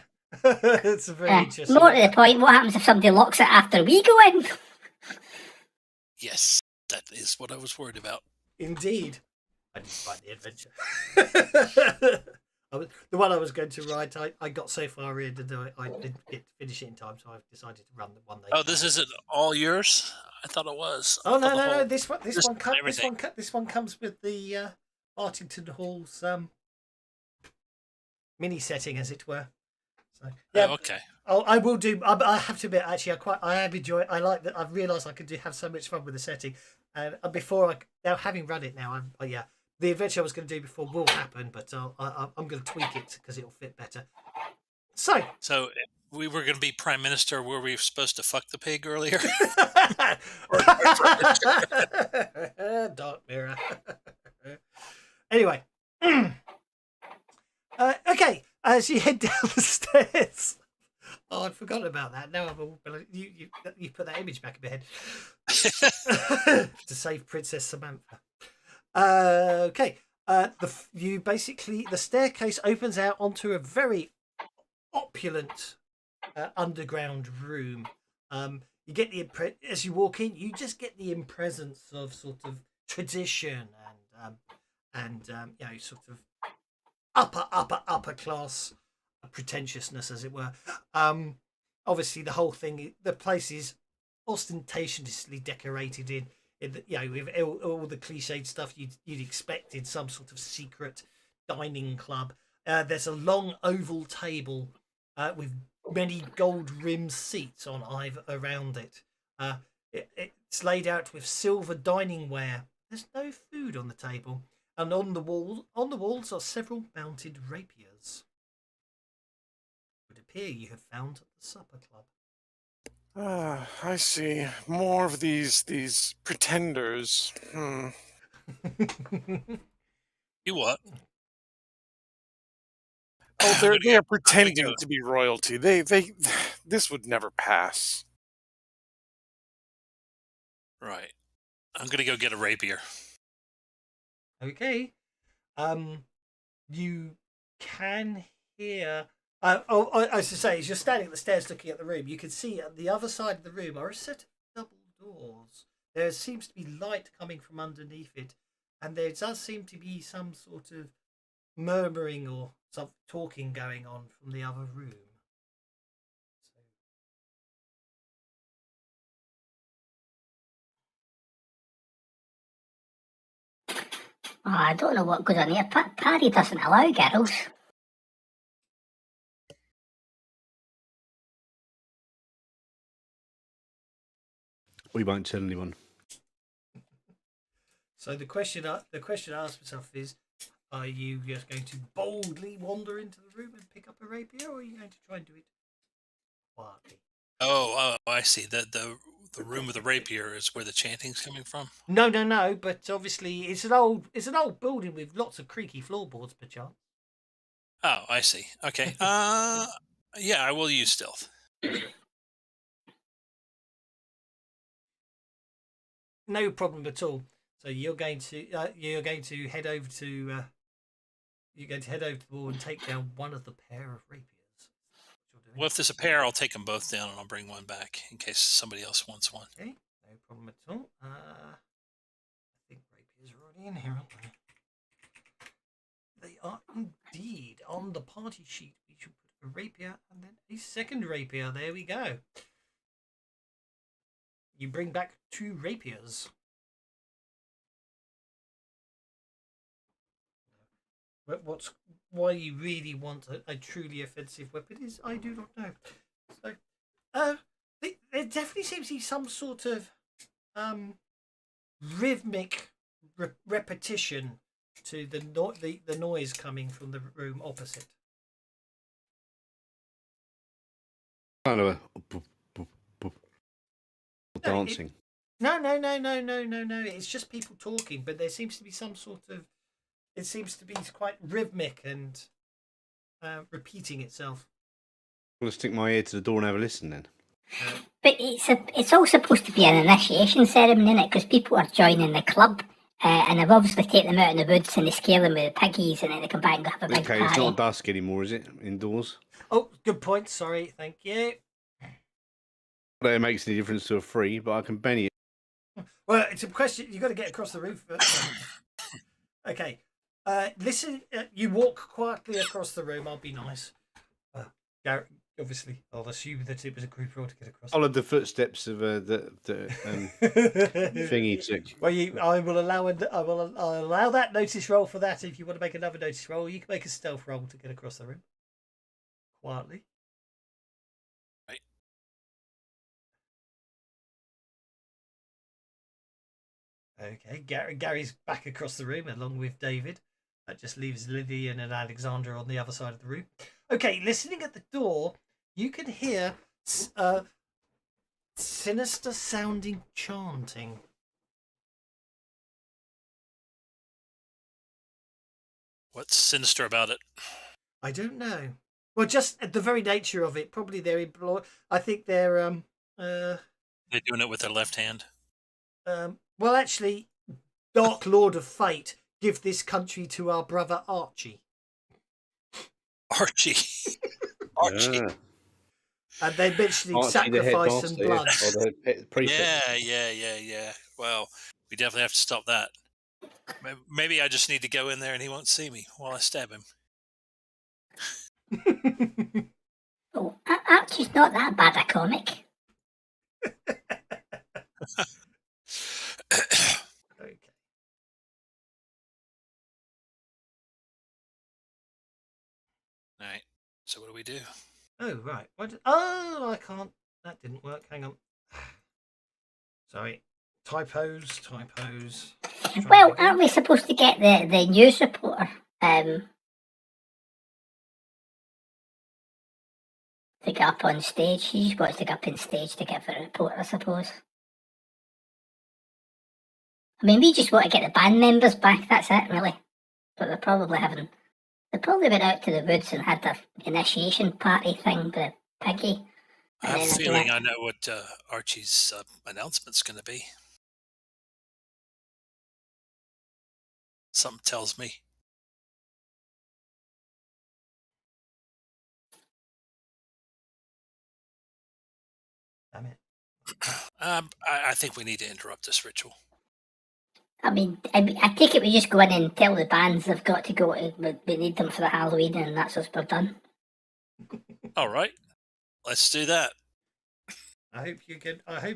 It's a very interesting. More to the point, what happens if somebody locks it after we go in? Yes, that is what I was worried about. Indeed. I didn't find the adventure. The one I was going to write, I got so far in to do it, I didn't get to finish it in time, so I decided to run the one. Oh, this isn't all yours? I thought it was. Oh no! This one comes with the Bartington Halls mini setting, as it were. So yeah, okay. I will do. I have to admit, actually, I have enjoyed. I like that. I've realised I could have so much fun with the setting, and now having run it now, the adventure I was going to do before will happen, but I'm going to tweak it because it'll fit better. So we were going to be Prime Minister. Were we supposed to fuck the pig earlier? Dark mirror. Anyway, okay. As you head down the stairs. Oh, I'd forgotten about that. Now you put that image back in my head to save Princess Samantha. Okay. The staircase opens out onto a very opulent underground room. You get as you walk in, you just get the presence of sort of tradition and sort of upper class pretentiousness, as it were. Obviously, the place is ostentatiously decorated in with all the cliched stuff you'd expect in some sort of secret dining club. There's a long oval table with many gold rimmed seats on either around it. It's laid out with silver dining ware. There's no food on the table, and on the walls are several mounted rapiers. It would appear you have found the supper club. I see. More of these pretenders. You what? Oh, they're pretending to be royalty. This would never pass. Right. I'm gonna go get a rapier. Okay. You can hear. As I say, as you're standing at the stairs looking at the room, you can see at the other side of the room are a set of double doors. There seems to be light coming from underneath it, and there does seem to be some sort of murmuring or some talking going on from the other room. Oh, I don't know what goes on here. Paddy doesn't allow girls. We won't tell anyone. So the question I ask myself is: are you just going to boldly wander into the room and pick up a rapier, or are you going to try and do it quietly? Oh, I see. The room with the rapier is where the chanting's coming from. No. But obviously, it's an old building with lots of creaky floorboards, perchance. Oh, I see. Okay. Yeah, I will use stealth. No problem at all. So you're going to head over to the wall and take down one of the pair of rapiers. Well, if there's a pair, I'll take them both down and I'll bring one back in case somebody else wants one. Okay, no problem at all. I think rapiers are already in here, aren't they? They are indeed on the party sheet. We should put a rapier and then a second rapier. There we go. You bring back 2 rapiers. But why you really want a truly offensive weapon is I do not know. So, there definitely seems to be some sort of rhythmic repetition to the noise coming from the room opposite. Kind of dancing. No. It's just people talking, but there seems to be some sort of. It seems to be quite rhythmic and repeating itself. I'm going to stick my ear to the door and have a listen then. But it's all supposed to be an initiation ceremony, innit? Because people are joining the club, and they've obviously taken them out in the woods and they scare them with the piggies, and then they come back and have a big Okay, party. it's not dusk anymore, is it? Indoors? Oh, good point. Sorry, thank you. I don't know if it makes any difference to a 3, but I can Benny it. Well, it's a question. You've got to get across the roof first. Okay. Listen, you walk quietly across the room. I'll be nice. Garrett, obviously, I'll assume that it was a group role to get across. Followed the footsteps of the thingy took. Well, I'll allow that notice roll for that. If you want to make another notice roll, you can make a stealth roll to get across the room quietly. Right. Okay, Gary's back across the room along with David. That just leaves Lillian and Alexandra on the other side of the room. Okay, listening at the door, you can hear sinister sounding chanting. What's sinister about it? I don't know. Well, just the very nature of it. Probably they're I think they're They're doing it with their left hand. well, actually, Dark Lord of Fate, give this country to our brother Archie. Archie. Archie. Yeah. And they mentioned Archie, the head sacrifice and master, blood. or the prefect. Yeah. Well, we definitely have to stop that. Maybe I just need to go in there and he won't see me while I stab him. Oh, Archie's not that bad a comic. Okay. All right. So what do we do? Oh, right. I can't. That didn't work. Hang on. Sorry. Typos. Well, aren't we supposed to get the news reporter to get up on stage? She just wants to get up on stage to give a report, I suppose. I mean, we just want to get the band members back, that's it, really. But they probably went out to the woods and had their initiation party thing with a piggy. I have a feeling I know what Archie's announcement's going to be. Something tells me. Damn it. I think we need to interrupt this ritual. I mean, I take it we just go in and tell the bands they've got to go. We need them for the Halloween, and that's us. We're done. All right, let's do that. I hope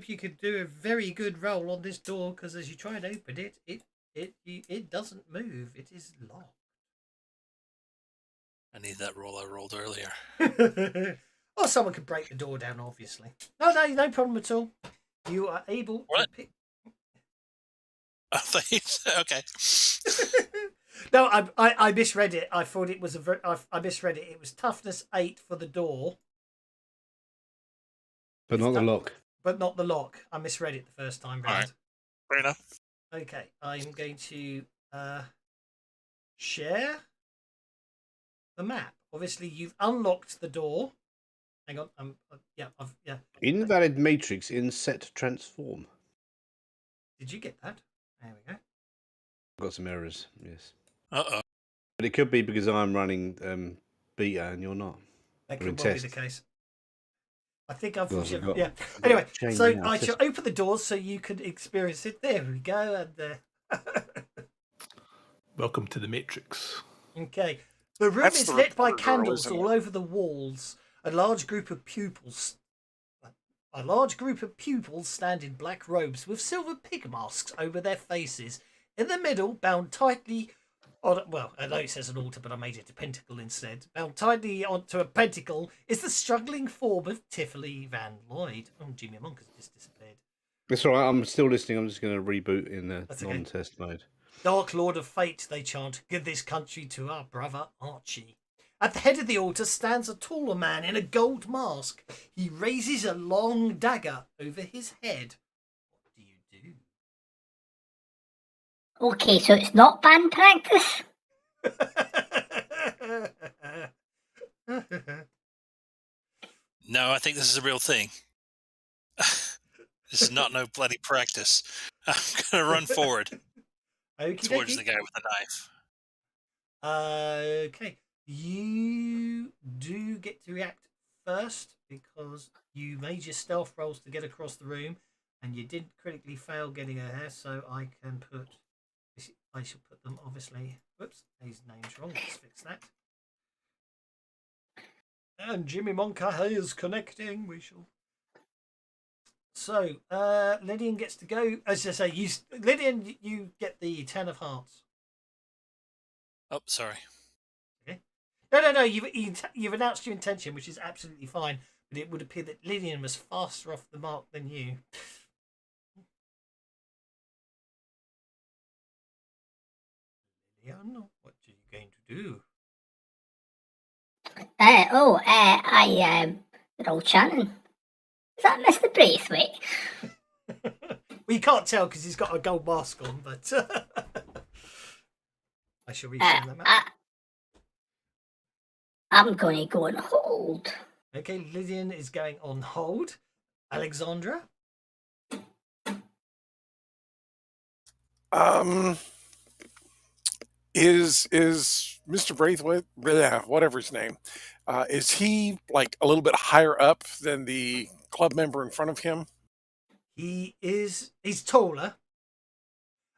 you can do a very good roll on this door, because as you try and open it, it doesn't move. It is locked. I need that roll I rolled earlier. Or someone could break the door down, obviously. No problem at all. You are able to pick. Okay. No, I misread it. I thought it was I misread it. It was toughness 8 for the door, But not the lock. but not the lock. I misread it the first time round. All right. Fair enough. Okay, I'm going to share the map. Obviously, you've unlocked the door. Hang on. Yeah. Invalid matrix in set transform. Did you get that? There we go. Got some errors, yes. Uh-oh. But it could be because I'm running beta and you're not. That We're in could well be the test. case. I think Well, yeah. got Anyway, change so now, I test. shall open the doors so you can experience it. There we go. And Welcome to the Matrix. okay, the room That's is the lit by reporter girl, candles isn't all it? over the walls. A large group of pupils stand in black robes with silver pig masks over their faces. In the middle, bound tightly on, well, I know it says an altar, but I made it a pentacle instead. Bound tightly onto a pentacle is the struggling form of Tiffany Van Lloyd. Oh, Jimmy Monk has just disappeared. That's all right. I'm still listening. I'm just going to reboot in That's okay. non-test mode. Dark Lord of Fate, they chant, give this country to our brother Archie. At the head of the altar stands a taller man in a gold mask. He raises a long dagger over his head. What do you Okay, so it's not band practice? do? No, I think this is a real thing. This is not no bloody practice. I'm going to run forward towards the guy with the knife. Okay. You do get to react first because you made your stealth rolls to get across the room and you didn't critically fail getting her hair, so I shall put them obviously. Whoops, his name's wrong. Let's fix that. And Jimmy Moncahay is connecting. We shall. So, Lydian gets to go. As I say, Lydian, you get the 10 of hearts. Oh, sorry. Okay. No. You've announced your intention, which is absolutely fine. But it would appear that Lydian was faster off the mark than you. Lydian, what are you going to do? They're all chanting. Is that Mr. Braithwaite? Well, you can't tell because he's got a gold mask on, but I shall reframe that map. I'm going to go on hold. Okay, Lydian is going on hold. Alexandra? Is Mr. Braithwaite, whatever his name, is he like a little bit higher up than the club member in front of him? He's taller.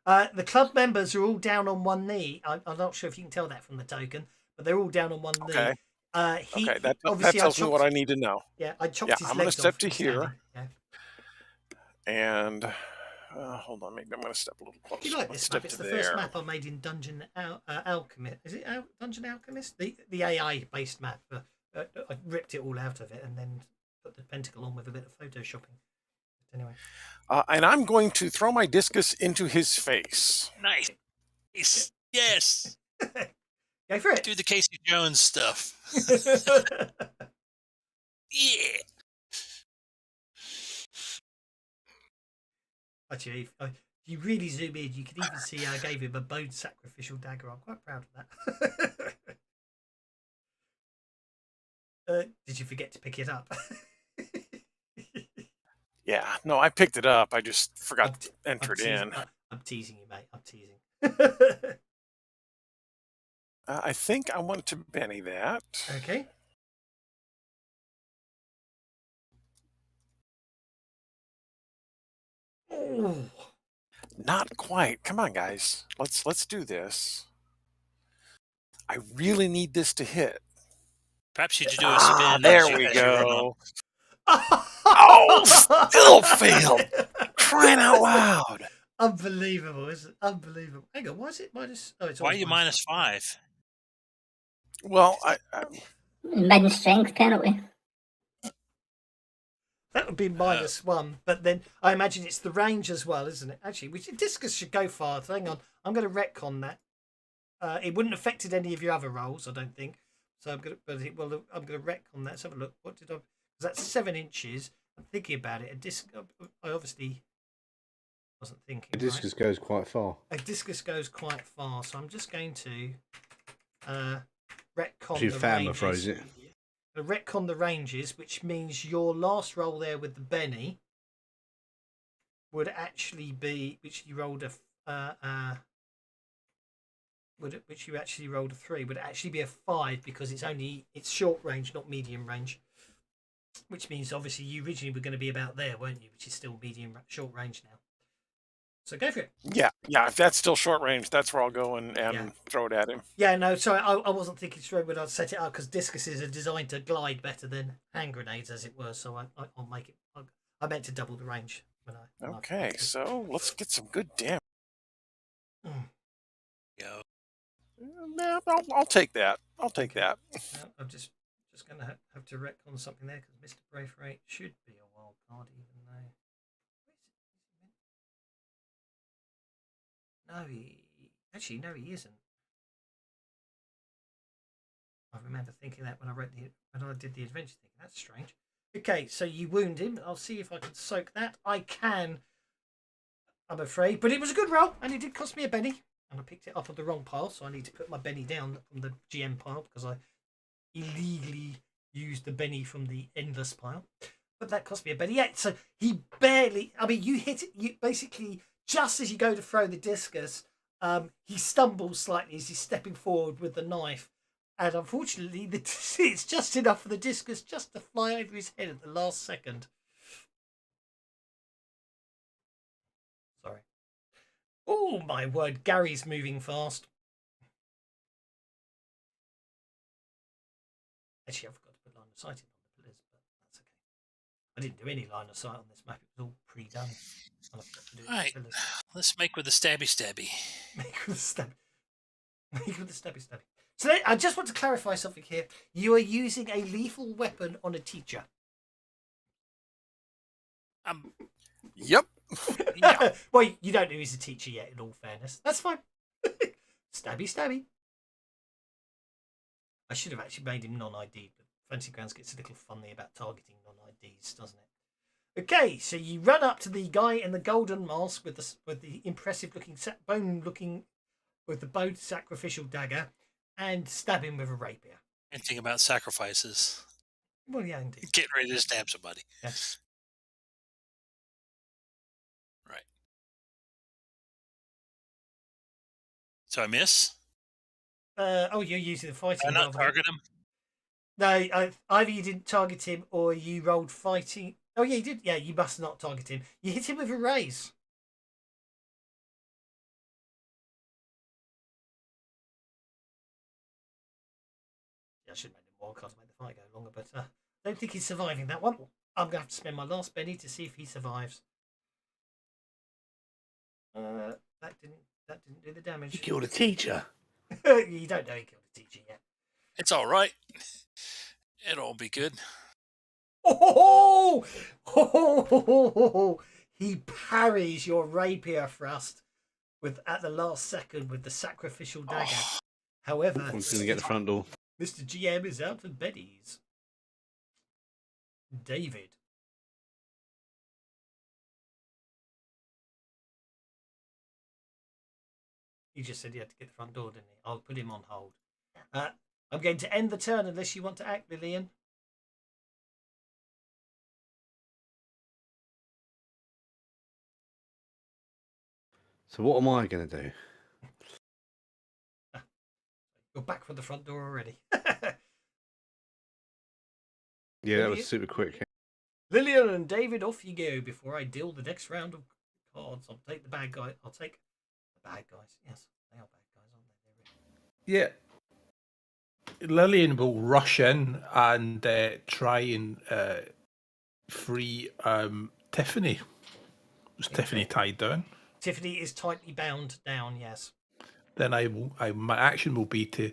The club members are all down on one knee. I'm not sure if you can tell that from the token, but they're all down on one knee. Okay. Okay, that tells me what I need to know. Yeah, I chopped his I'm going legs to step off to from here. standing. And hold on, maybe I'm going to step a little closer. Do you like Let's this step map? It's to the there. first map I made in Dungeon Alchemist. Is it Dungeon Alchemist? The AI based map. I ripped it all out of it and then put the pentacle on with a bit of photoshopping. But anyway. And I'm going to throw my discus into his face. Nice. Yes. Go for it. Do the Casey Jones stuff. Yeah. Actually, if you really zoom in, you can even see I gave him a bone sacrificial dagger. I'm quite proud of that. Did you forget to pick it up? Yeah, no, I picked it up. I just forgot to enter it in. I'm teasing you, mate. I'm teasing. I think I want to Benny that. Okay. Oh. Not quite. Come on, guys. Let's do this. I really need this to hit. Perhaps you should do a spin. There we go. Oh, still failed. Crying out loud. Unbelievable, isn't it? Unbelievable. Hang on, why is it minus? Oh, it's Why are you -5? Well, I Mid-strength penalty. That would be -1, but then I imagine it's the range as well, isn't it? Actually, which discus should go far. Hang on, I'm going to retcon that. It wouldn't have affected any of your other rolls, I don't think. So I'm going to, I'm going to retcon that. Let's have a look. What did I? Because that's 7 inches. I'm thinking about it. A disc. I obviously wasn't thinking. A discus goes quite far. A discus goes quite far, so I'm just going to retcon She the Fatma ranges. throws it. Retcon the ranges, which means your last roll there with the Benny would actually be, which you rolled which you actually rolled a 3, would actually be a 5 because it's short range, not medium range. Which means obviously you originally were going to be about there, weren't you? Which is still short range now. So go for it. Yeah. If that's still short range, that's where I'll go and throw it at him. Yeah, no, sorry, I wasn't thinking straight when I set it up because discuses are designed to glide better than hand grenades, as it were. So I'll make it. I meant to double the range when I. Okay, so let's get some good damage. Go. No, I'll take that. I'll take that. I'm just going to have to retcon something there because Mr. Braithwaite should be a wild card, even though. No, he isn't. I remember thinking that when I did the adventure, thinking that's strange. Okay, so you wound him. I'll see if I can soak that. I can, I'm afraid, but it was a good roll, and it did cost me a Benny, and I picked it up on the wrong pile, so I need to put my Benny down from the GM pile because I illegally used the Benny from the endless pile. But that cost me a Benny. Yeah, so he barely. I mean, you hit it. You basically. Just as you go to throw the discus, he stumbles slightly as he's stepping forward with the knife. And unfortunately, it's just enough for the discus just to fly over his head at the last second. Sorry. Oh, my word. Gary's moving fast. Actually, I forgot to put line of sight in on the pillars, but that's okay. I didn't do any line of sight on this map. It was all pre-done. Right, let's make with the stabby. Make with the stabby. So I just want to clarify something here. You are using a lethal weapon on a teacher. Yep. Yeah. Well, you don't know he's a teacher yet, in all fairness. That's fine. Stabby. I should have actually made him non-ID, but Fancy Grounds gets a little funny about targeting non-IDs, doesn't it? Okay, so you run up to the guy in the golden mask with the impressive looking bone sacrificial dagger, and stab him with a rapier. Anything about sacrifices? Well, yeah, indeed. Getting ready to stab somebody. Yes. Right. So I miss. You're using the fighting. I not target him. No, either you didn't target him or you rolled fighting. Oh, yeah, you did. Yeah, you must not target him. You hit him with a raise. Yeah, I should have made him wild card to make the fight go longer, but I don't think he's surviving that one. I'm going to have to spend my last Benny to see if he survives. That didn't do the damage. You killed a teacher. You don't know he killed a teacher yet. It's all right. It'll all be good. Oh! He parries your rapier thrust at the last second with the sacrificial dagger. However, I'm just going to get the front door. Mr. GM is out of Bennies. David. He just said he had to get the front door, didn't he? I'll put him on hold. I'm going to end the turn unless you want to act, Lillian. So what am I going to do? You're back from the front door already. Yeah, that was super quick. Lillian and David, off you go before I deal the next round of cards. I'll take the bad guy. I'll take the bad guys. Yes, they are bad guys, aren't they? Yeah. Lillian will rush in and try and free Tiffany. Was Tiffany tied down? Tiffany is tightly bound down, yes. Then my action will be to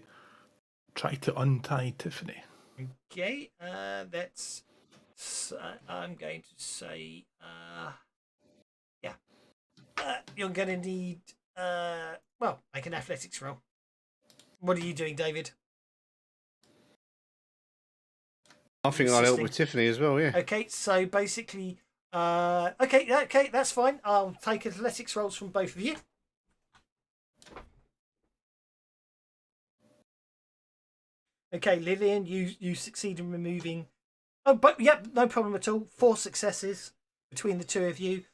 try to untie Tiffany. Okay, that's So I'm going to say, yeah. You're going to need, make an athletics roll. What are you doing, David? I think I'll help Assisting. with Tiffany as well. Yeah. Okay, so basically, okay, that's fine. I'll take athletics rolls from both of you. Okay, Lillian, you succeed in removing. Oh, but yep, no problem at all. 4 successes between the two of you.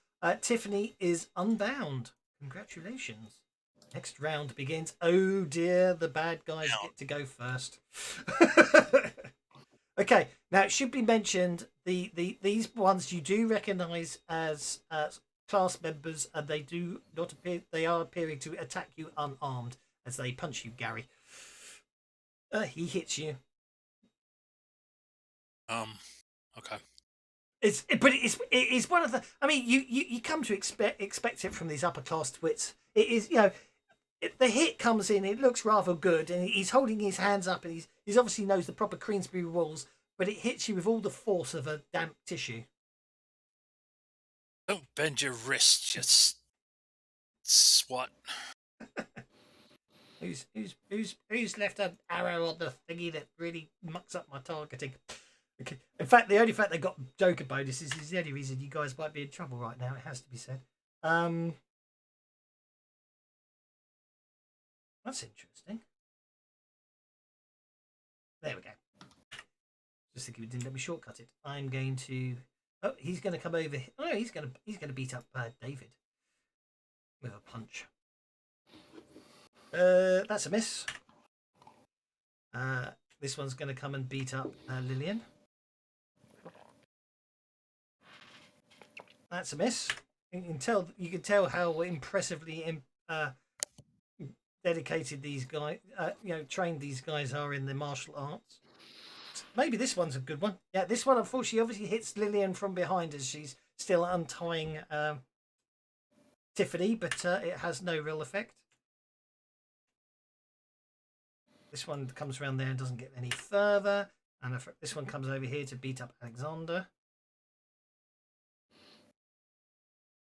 Tiffany is unbound. Congratulations. Next round begins. Oh dear, the bad guys get to go first. Okay, now it should be mentioned these ones you do recognise as class members, and they do not appear. They are appearing to attack you unarmed as they punch you, Gary. He hits you. Okay. It's one of the. I mean, you come to expect it from these upper class twits. It is, the hit comes in. It looks rather good, and he's holding his hands up, and he's obviously knows the proper Queensberry rules. But it hits you with all the force of a damp tissue. Don't bend your wrist, just swat. Who's left an arrow on the thingy that really mucks up my targeting? Okay. In fact, the only fact they got Joker bonuses is the only reason you guys might be in trouble right now. It has to be said. That's interesting. There we go. Just thinking we didn't let me shortcut it. I'm going to. Oh, he's going to come over. Oh, he's going to beat up David with a punch. That's a miss. This one's going to come and beat up Lillian. That's a miss. You can tell how impressively dedicated these guys, trained these guys are in the martial arts. Maybe this one's a good one. Yeah, this one unfortunately obviously hits Lillian from behind as she's still untying Tiffany, but it has no real effect. This one comes around there and doesn't get any further. And this one comes over here to beat up Alexander.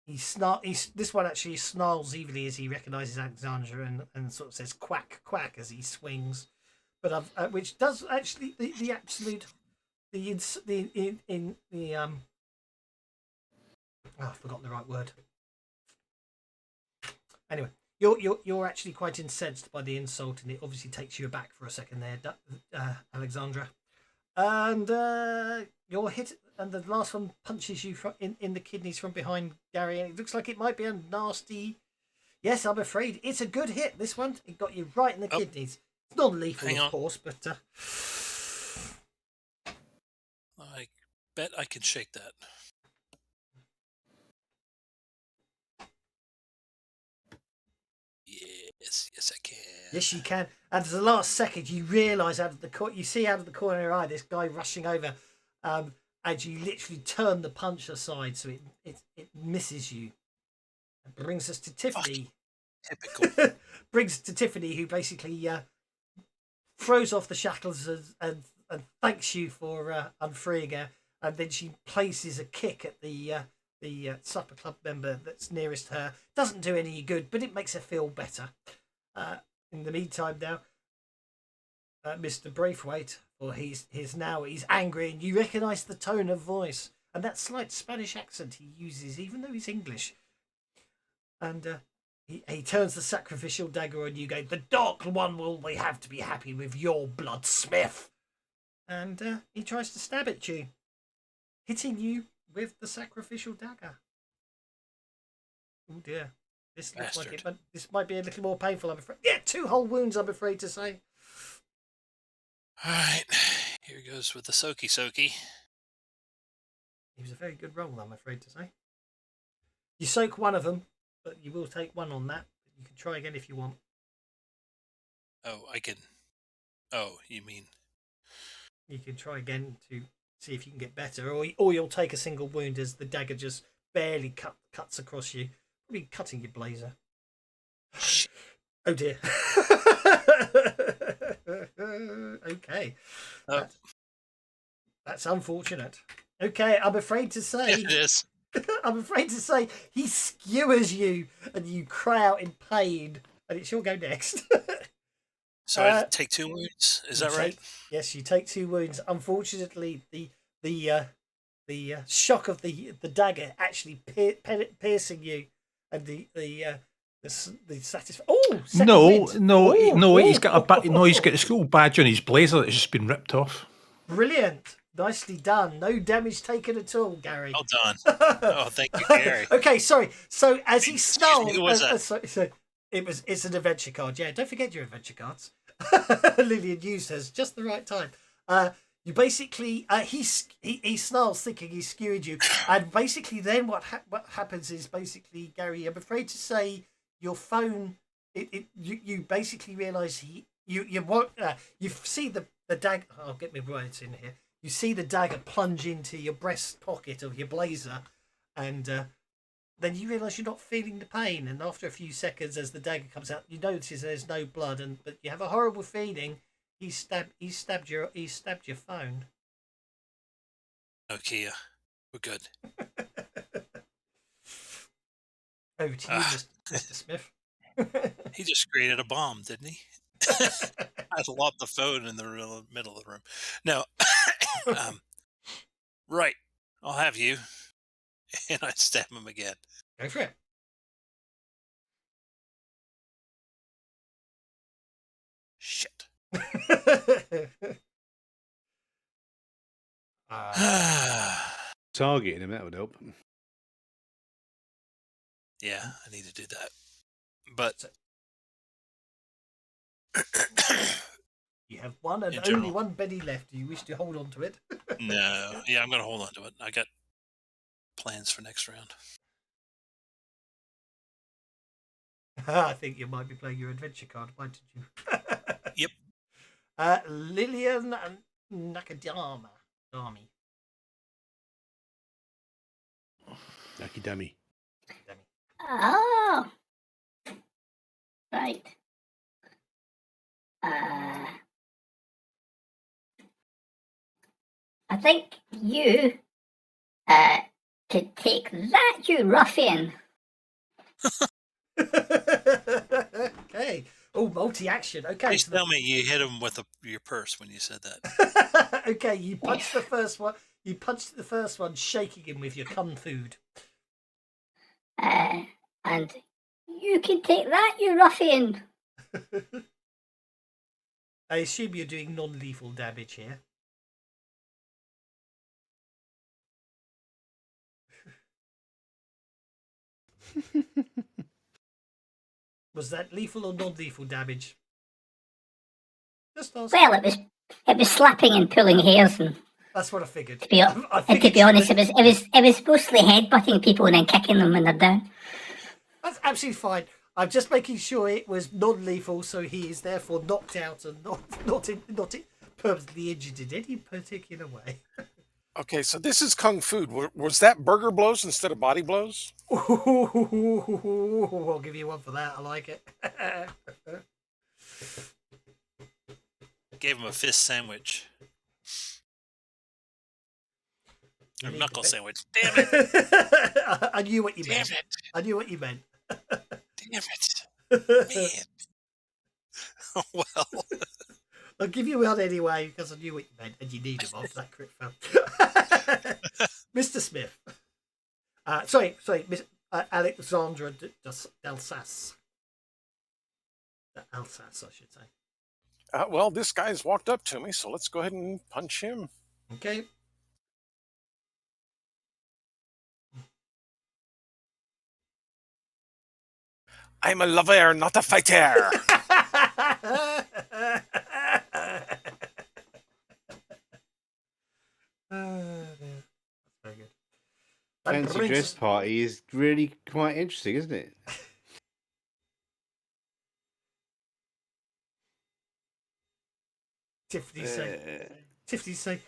This one actually snarls evilly as he recognises Alexandra and sort of says quack quack as he swings, but which does actually the absolute I've forgotten the right word. Anyway, you're actually quite incensed by the insult, and it obviously takes you aback for a second there, Alexandra, and you're hit. And the last one punches you in the kidneys from behind, Gary, and it looks like it might be a nasty. Yes, I'm afraid it's a good hit. This one, it got you right in the kidneys. It's non-lethal, of course, but I bet I can shake that. Yes, I can. Yes, you can. And at the last second, you realise you see out of the corner of your eye this guy rushing over. And you literally turn the punch aside, so it misses you. It brings us to Tiffany. Typical. Brings us to Tiffany, who basically throws off the shackles and thanks you for unfreeing her, and then she places a kick at the supper club member that's nearest her. Doesn't do any good, but it makes her feel better. In the meantime, now, Mr. Braithwaite. Or he's angry, and you recognise the tone of voice and that slight Spanish accent he uses, even though he's English. And he turns the sacrificial dagger on you, going, "The Dark One will have to be happy with your blood, Smith." And he tries to stab at you, hitting you with the sacrificial dagger. Oh dear, this looks like it, but this might be a little more painful, I'm afraid. Yeah, 2 whole wounds, I'm afraid to say. All right, here goes with the Soaky. It was a very good roll, I'm afraid to say. You soak one of them, but you will take 1 on that. You can try again if you want. Oh, I can. Oh, you mean? You can try again to see if you can get better, or you'll take a single wound as the dagger just barely cuts across you, probably cutting your blazer. Oh dear. Okay. That's unfortunate. Okay, I'm afraid to Yeah, say, it is. I'm afraid to say, he skewers you, and you cry out in pain. And it's your go next. So I take 2 wounds. Is that right? Yes, you take 2 wounds. Unfortunately, the shock of the dagger actually piercing you, and the satisfaction. Oh, He's got he's got a school badge on his blazer that's just been ripped off. Brilliant, nicely done. No damage taken at all, Gary. Well done. Oh, thank you, Gary. Okay, sorry. So as he snarls, who was that? it's an adventure card. Yeah, don't forget your adventure cards. Lillian used hers just the right time. You basically he snarls, thinking he skewered you, and basically then what happens is basically, Gary, I'm afraid to say, your phone. You basically realise you see the dagger. I'll get my words in here. You see the dagger plunge into your breast pocket of your blazer, and then you realise you're not feeling the pain. And after a few seconds, as the dagger comes out, you notice there's no blood, but you have a horrible feeling. He stabbed your phone. Okay, we're good. Over to you, Mr. Smith. He just created a bomb, didn't he? I lobbed the phone in the middle of the room. No, right. I'll have you. And I stab him again. Go for it. Shit. Targeting him, that would help. Yeah, I need to do that. But you have one and In only general. one penny left. Do you wish to hold on to it? no, yeah, I'm going to hold on to it. I got plans for next round. I think you might be playing your adventure card, mightn't you? Yep. Lillian Nakadami. Lucky dummy. Oh. Right. I think you could take that, you ruffian. Okay. Oh, multi-action. Okay. Please tell me you hit him with your purse when you said that. Okay, you punched the first one. You punched the first one, shaking him with your cum food. And you can take that, you ruffian. I assume you're doing non-lethal damage here. Was that lethal or non-lethal damage? Just ask. Well, it was slapping and pulling hairs, and That's what I figured. to be honest, it was mostly headbutting people and then kicking them when they're down. That's absolutely fine. I'm just making sure it was non-lethal, so he is therefore knocked out and not permanently injured in any particular way. Okay, so this is kung fu. Was that burger blows instead of body blows? I'll give you one for that. I like it. Gave him a fist sandwich. Or knuckle sandwich. Damn it. I knew what you Damn meant. it. I knew what you meant. Damn it. Man. Well. I'll give you one anyway because I knew what you meant and you need him off that crit fail. Mr. Smith. Sorry, Miss Alexandra d'Alsace. Alsace, I should say. Well, this guy's walked up to me, so let's go ahead and punch him. Okay. I'm a lover, not a fighter. That's very good. Fancy dress party is really quite interesting, isn't it? Tiffany say,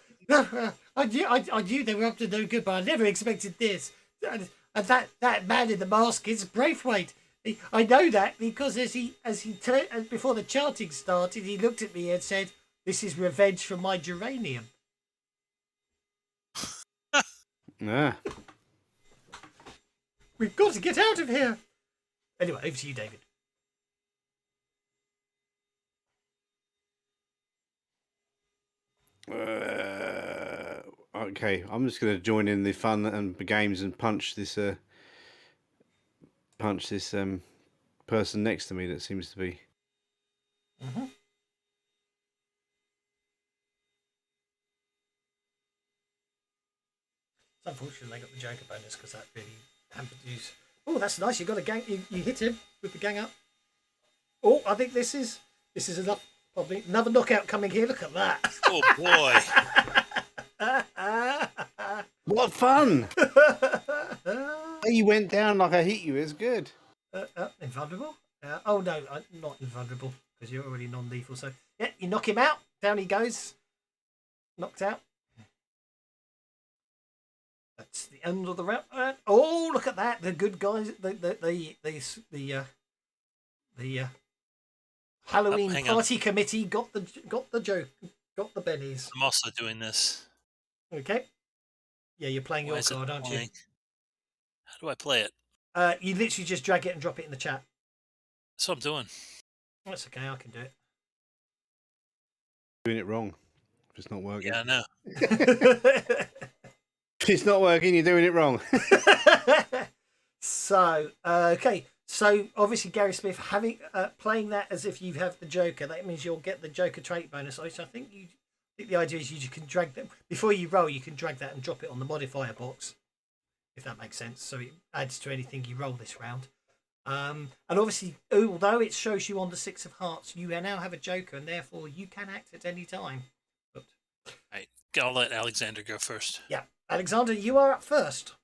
I knew they were up to no good, but I never expected this. And that man in the mask is Braithwaite. I know that because as he turned before the chanting started, he looked at me and said, "This is revenge for my geranium." Ah. We've got to get out of here. Anyway, over to you, David. Okay, I'm just going to join in the fun and the games and punch this person next to me that seems to be. Mm-hmm. It's unfortunate they got the Joker bonus because that really hampered you. Oh, that's nice. You got a gang. You hit him with the gang up. Oh, I think this is enough. Probably another knockout coming here. Look at that. Oh boy! What fun! You went down like I hit you. It's good. Invulnerable? Oh no, not invulnerable because you're already non-lethal. So yeah, you knock him out. Down he goes. Knocked out. That's the end of the round. Oh, look at that! The good guys, the Halloween hang on. party committee got the joke, got the bennies. I'm also doing this. Okay. Yeah, you're playing Why your is it card, aren't you? playing? How do I play it? You literally just drag it and drop it in the chat. That's what I'm doing. That's okay. I can do it. Doing it wrong. If it's not working. Yeah, I know. If it's not working, you're doing it wrong. So, okay. So obviously Gary Smith having playing that as if you have the Joker, that means you'll get the Joker trait bonus. Which I think the idea is you can drag them before you roll. You can drag that and drop it on the modifier box, if that makes sense. So it adds to anything you roll this round. And obviously, although it shows you on the 6 of Hearts, you now have a Joker, and therefore you can act at any time. But Right, I'll let Alexander go first. yeah, Alexander, you are up first.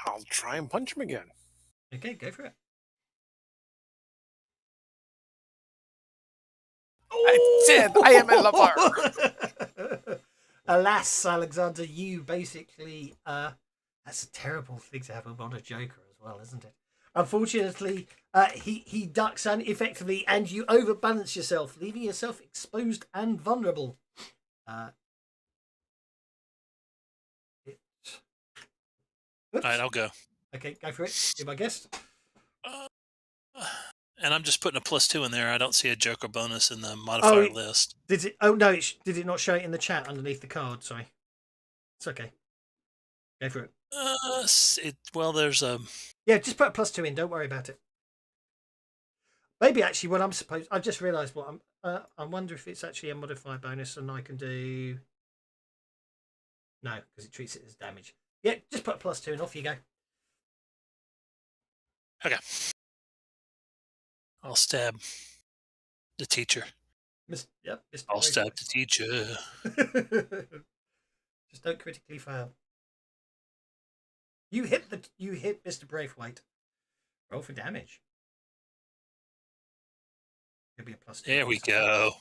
I'll try and punch him again. Okay, go for it. I said I am a lover. Alas, Alexander, you basically that's a terrible thing to have on a Joker as well, isn't it? Unfortunately, he ducks effectively, and you overbalance yourself, leaving yourself exposed and vulnerable. All right, I'll go. Okay, go for it. Be my guest. And I'm just putting a +2 in there. I don't see a Joker bonus in the modifier list. Did it? Oh no! Did it not show it in the chat underneath the card? Sorry. It's okay. Go for it. Well, there's a. Yeah, just put a +2 in. Don't worry about it. Maybe actually, what I'm supposed. I just realised what I'm. I wonder if it's actually a modifier bonus, and I can do. No, because it treats it as damage. Yeah, just put a +2 and off you go. Okay. I'll stab the teacher. Mr. I'll stab the teacher. Just don't critically fail. You hit Mr. Braithwaite. Roll for damage. It'll be a +2. There we go.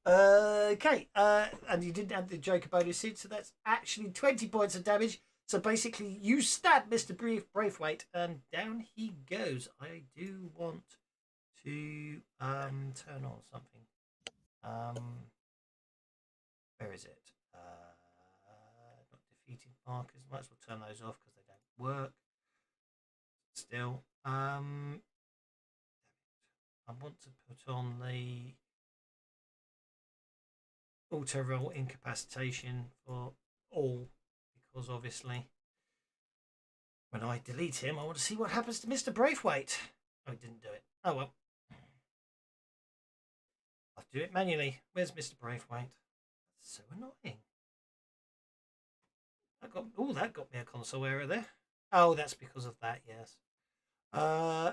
Okay, and you didn't add the Joker bonus in, so that's actually 20 points of damage. So basically, you stab Mr. Braithwaite, and down he goes. I do want to turn on something. Where is it? Not defeating markers. Might as well turn those off because they don't work. Still, I want to put on the auto roll incapacitation for all, because obviously when I delete him I want to see what happens to Mr. Braithwaite. Oh, it didn't do it. Oh well, I'll do it manually. Where's Mr. Braithwaite? That's so annoying. That got me a console error there. Oh, that's because of that. Yes.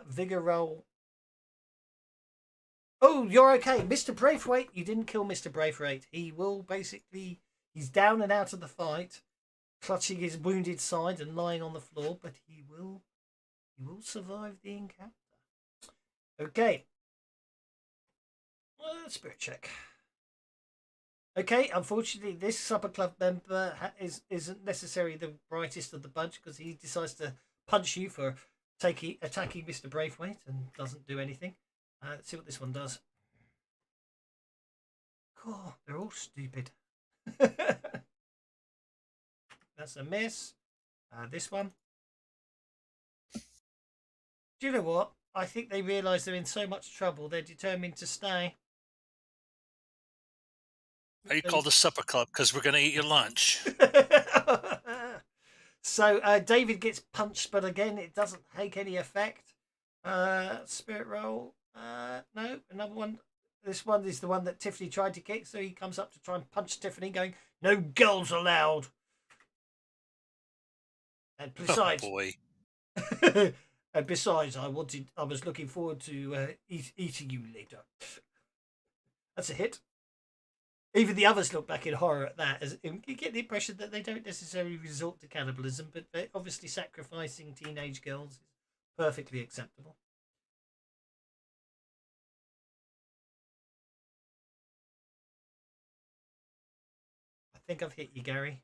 Vigor roll. Oh, you're okay. Mr. Braithwaite, you didn't kill Mr. Braithwaite. He will basically, he's down and out of the fight, clutching his wounded side and lying on the floor, but he will survive the encounter. Okay. Spirit check. Okay, unfortunately, this supper club member isn't necessarily the brightest of the bunch because he decides to punch you for attacking Mr. Braithwaite and doesn't do anything. Let's see what this one does. God, they're all stupid. That's a miss. This one. Do you know what? I think they realise they're in so much trouble, they're determined to stay. Are you called a supper club because we're going to eat your lunch? So David gets punched, but again, it doesn't take any effect. Spirit roll. No, another one. This one is the one that Tiffany tried to kick, so he comes up to try and punch Tiffany, going, "No girls allowed." And besides, Oh boy. and besides, I was looking forward to eating you later. That's a hit. Even the others look back in horror at that. As you get the impression that they don't necessarily resort to cannibalism, but obviously sacrificing teenage girls is perfectly acceptable. I think I've hit you, Gary.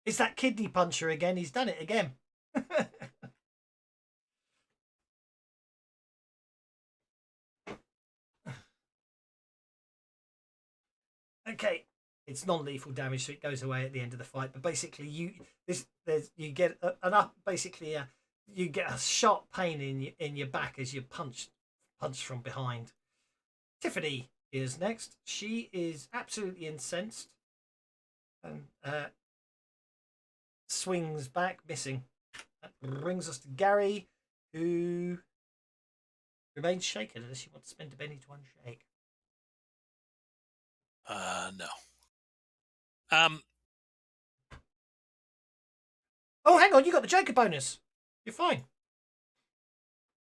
It's that kidney puncher again. He's done it again. Okay, it's non-lethal damage, so it goes away at the end of the fight. But basically, you get you get a sharp pain in your back as you punch from behind. Tiffany is next. She is absolutely incensed and swings back, missing. That brings us to Gary, who remains shaken unless you want to spend a penny to unshake. No. Oh, hang on, you got the Joker bonus. You're fine.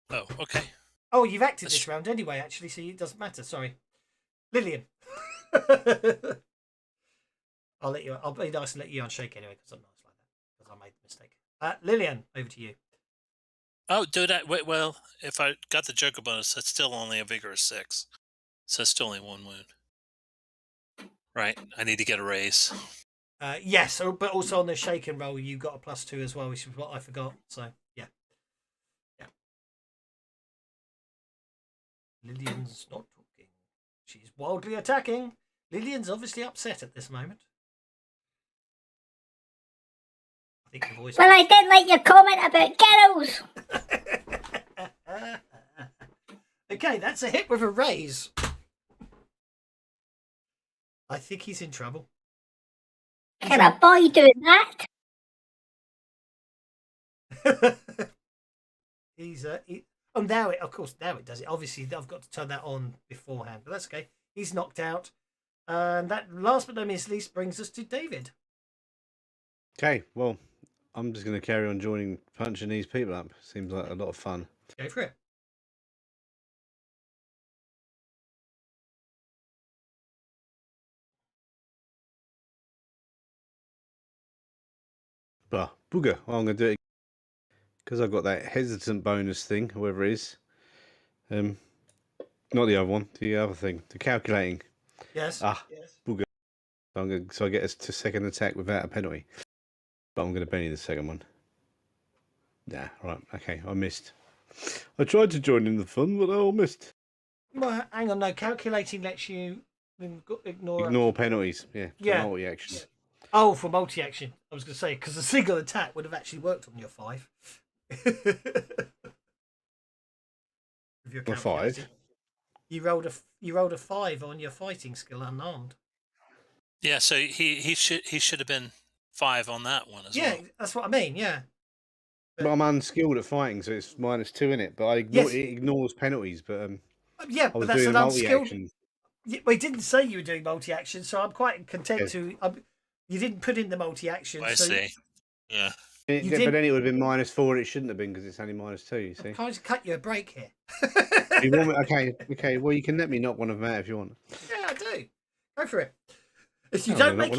Oh, okay. Oh, you've acted That's this round anyway, actually, so it doesn't matter. Sorry. Lillian. I'll be nice and let you unshake anyway, because I'm nice like that. Because I made the mistake. Lillian, over to you. Oh, do that. Wait, well, if I got the Joker bonus, that's still only a vigor of 6. So it's still only 1 wound. Right. I need to get a raise. Yes, but also on the shaken roll, you got a +2 as well, which is what I forgot. So, yeah. Lillian's not talking. She's wildly attacking. Lillian's obviously upset at this moment. I think the voice. Well, I did like your comment about girls. Okay, that's a hit with a raise. I think he's in trouble. Can a boy do that? Now it does it. Obviously, I've got to turn that on beforehand, but that's okay. He's knocked out. And that, last but not least, brings us to David. Okay, well, I'm just going to carry on punching these people up. Seems like a lot of fun. Go for it. But booger, well, I'm going to do it because I've got that hesitant bonus thing, whoever it is. Not the other one, the other thing, the calculating. Yes. Yes. Booger. So I get a second attack without a penalty. But I'm going to penny the second one. Yeah, right. Okay, I missed. I tried to join in the fun, but I all missed. Well, hang on, no. Calculating lets you ignore penalties. Yeah. Multi-action. Oh, for multi-action. I was going to say, because a single attack would have actually worked on your 5. Your 5? You rolled a 5 on your fighting skill unarmed. Yeah, so he should have been 5 on that one as well. Yeah, that's what I mean. Yeah. But I'm unskilled at fighting, so it's -2 in it. But it ignores penalties. But yeah, I was but that's doing an unskilled. multi-action. We didn't say you were doing multi-action, so I'm quite content to. You didn't put in the multi-action. I see. Yeah. But then it would have been -4, and it shouldn't have been because it's only -2. You see. Can I just cut you a break here? You want me? Okay. Well, you can let me knock one of them out if you want. Yeah, I do. Go for it. If you don't make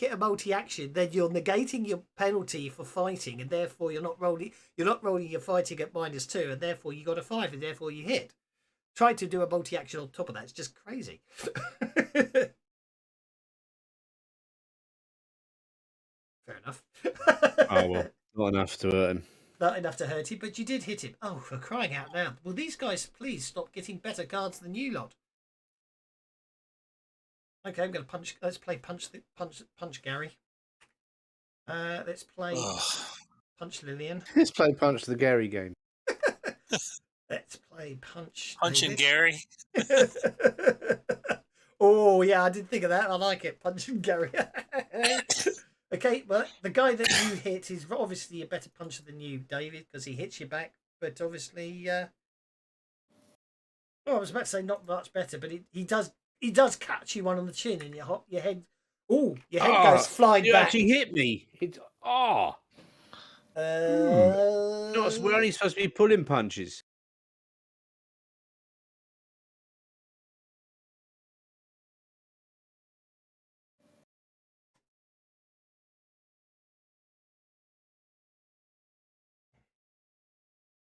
it a multi-action, then you're negating your penalty for fighting, and therefore you're not rolling your fighting at -2, and therefore you got a 5, and therefore you hit. Try to do a multi-action on top of that. It's just crazy. Fair enough. Oh well, not enough to hurt him. not enough to hurt him, but you did hit him. Oh, for crying out loud! Will these guys please stop getting better cards than you lot? Okay, I'm going to punch. Let's play punch Gary. Let's play punch Lillian. Let's play Punch the Gary game. Let's play punch. Punching David. Gary. Oh yeah, I didn't think of that. I like it. Punching Gary. Okay, well, the guy that you hit is obviously a better puncher than you, David, because he hits you back. But obviously, I was about to say not much better, but he does catch you one on the chin, and your head. Oh, your head goes flying You back. actually hit me. We're only supposed to be pulling punches.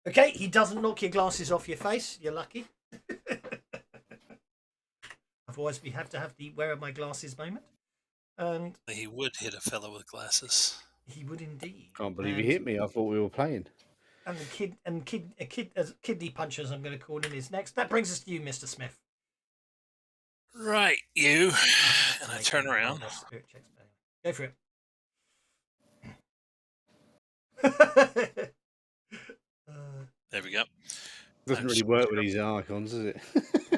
Okay, he doesn't knock your glasses off your face. You're lucky. Otherwise, we have to have the "where are my glasses" moment. And He would hit a fellow with glasses. he would indeed. Can't believe he hit me. I thought we were playing. And kidney punchers, I'm going to call him, is next. That brings us to you, Mr. Smith. Right, you. And I turn around. Go for it. There we go. Doesn't really work with these icons, does it?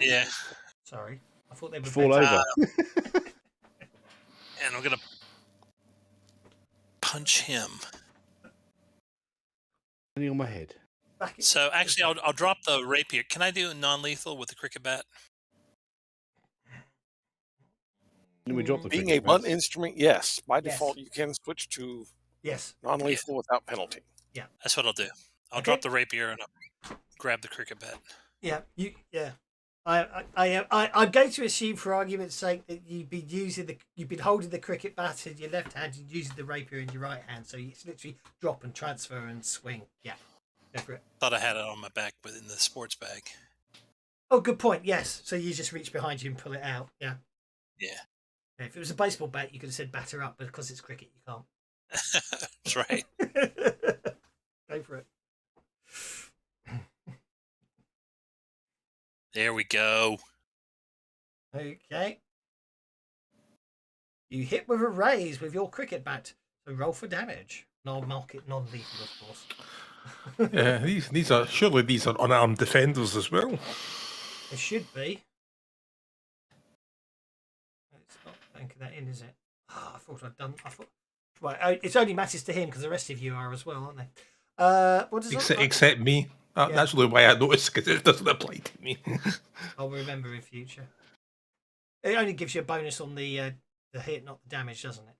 Yeah. Sorry, I thought they would Fall over. And I'm going to punch him. Only on my head. So actually, I'll drop the rapier. Can I do non-lethal with the cricket bat? Then we drop the Being a cricket blunt bats. instrument, yes. By Yes. default, you can switch to Yes. non-lethal without penalty. That's what I'll do. I'll Okay. drop the rapier and I'll grab the cricket bat. Yeah. I'm going to assume, for argument's sake, that you've been holding the cricket bat in your left hand and using the rapier in your right hand. So it's literally drop and transfer and swing. Yeah. Go for it. Thought I had it on my back, but in the sports bag. Oh, good point. Yes. So you just reach behind you and pull it out. Yeah. Yeah. If it was a baseball bat, you could have said batter up, but because it's cricket, you can't. That's right. Go for it. There we go. Okay. You hit with a raise with your cricket bat. So roll for damage. No, mark it non-lethal, of course. Yeah, these are surely these are unarmed defenders as well. It should be. It's not banking that in, is it? Oh, I thought I'd done. Right, it only matters to him because the rest of you are as well, aren't they? What does that look like? Except me. That's really why I noticed, because it doesn't apply to me. I'll remember in future. It only gives you a bonus on the hit, not the damage, doesn't it?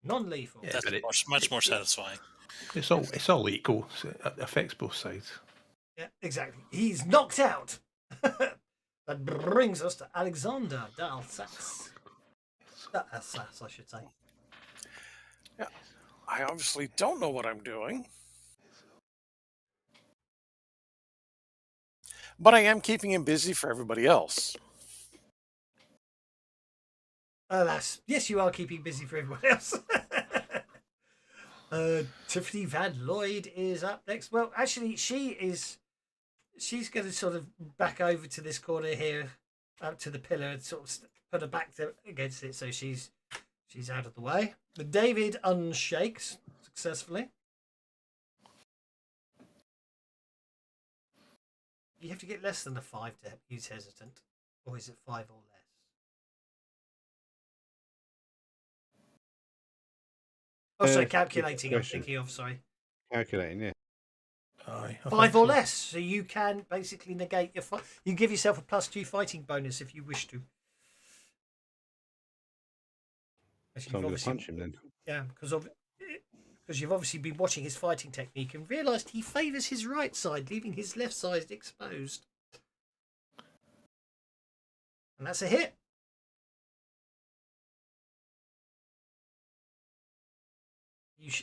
Non-lethal. Yeah, That's but much more satisfying. It's all equal. So it affects both sides. Yeah, exactly. He's knocked out. That brings us to Alexander d'Alsace. D'Alsace, I should say. Yeah. I obviously don't know what I'm doing. But I am keeping him busy for everybody else. Alas, yes, you are keeping busy for everyone else. Tiffany Van Lloyd is up next. Well, actually, she's going to sort of back over to this corner here, up to the pillar, and sort of put her back against it, so she's out of the way. But David unshakes successfully. You have to get less than a 5 to use hesitant, or is it 5 or less? Oh, sorry, calculating. I'm question. thinking of. Sorry, Calculating, yeah. Aye, 5 or less, so you can basically negate your. You give yourself a +2 fighting bonus if you wish to. So I'm going to punch him then. Yeah, because you've obviously been watching his fighting technique and realised he favours his right side, leaving his left side exposed. And that's a hit.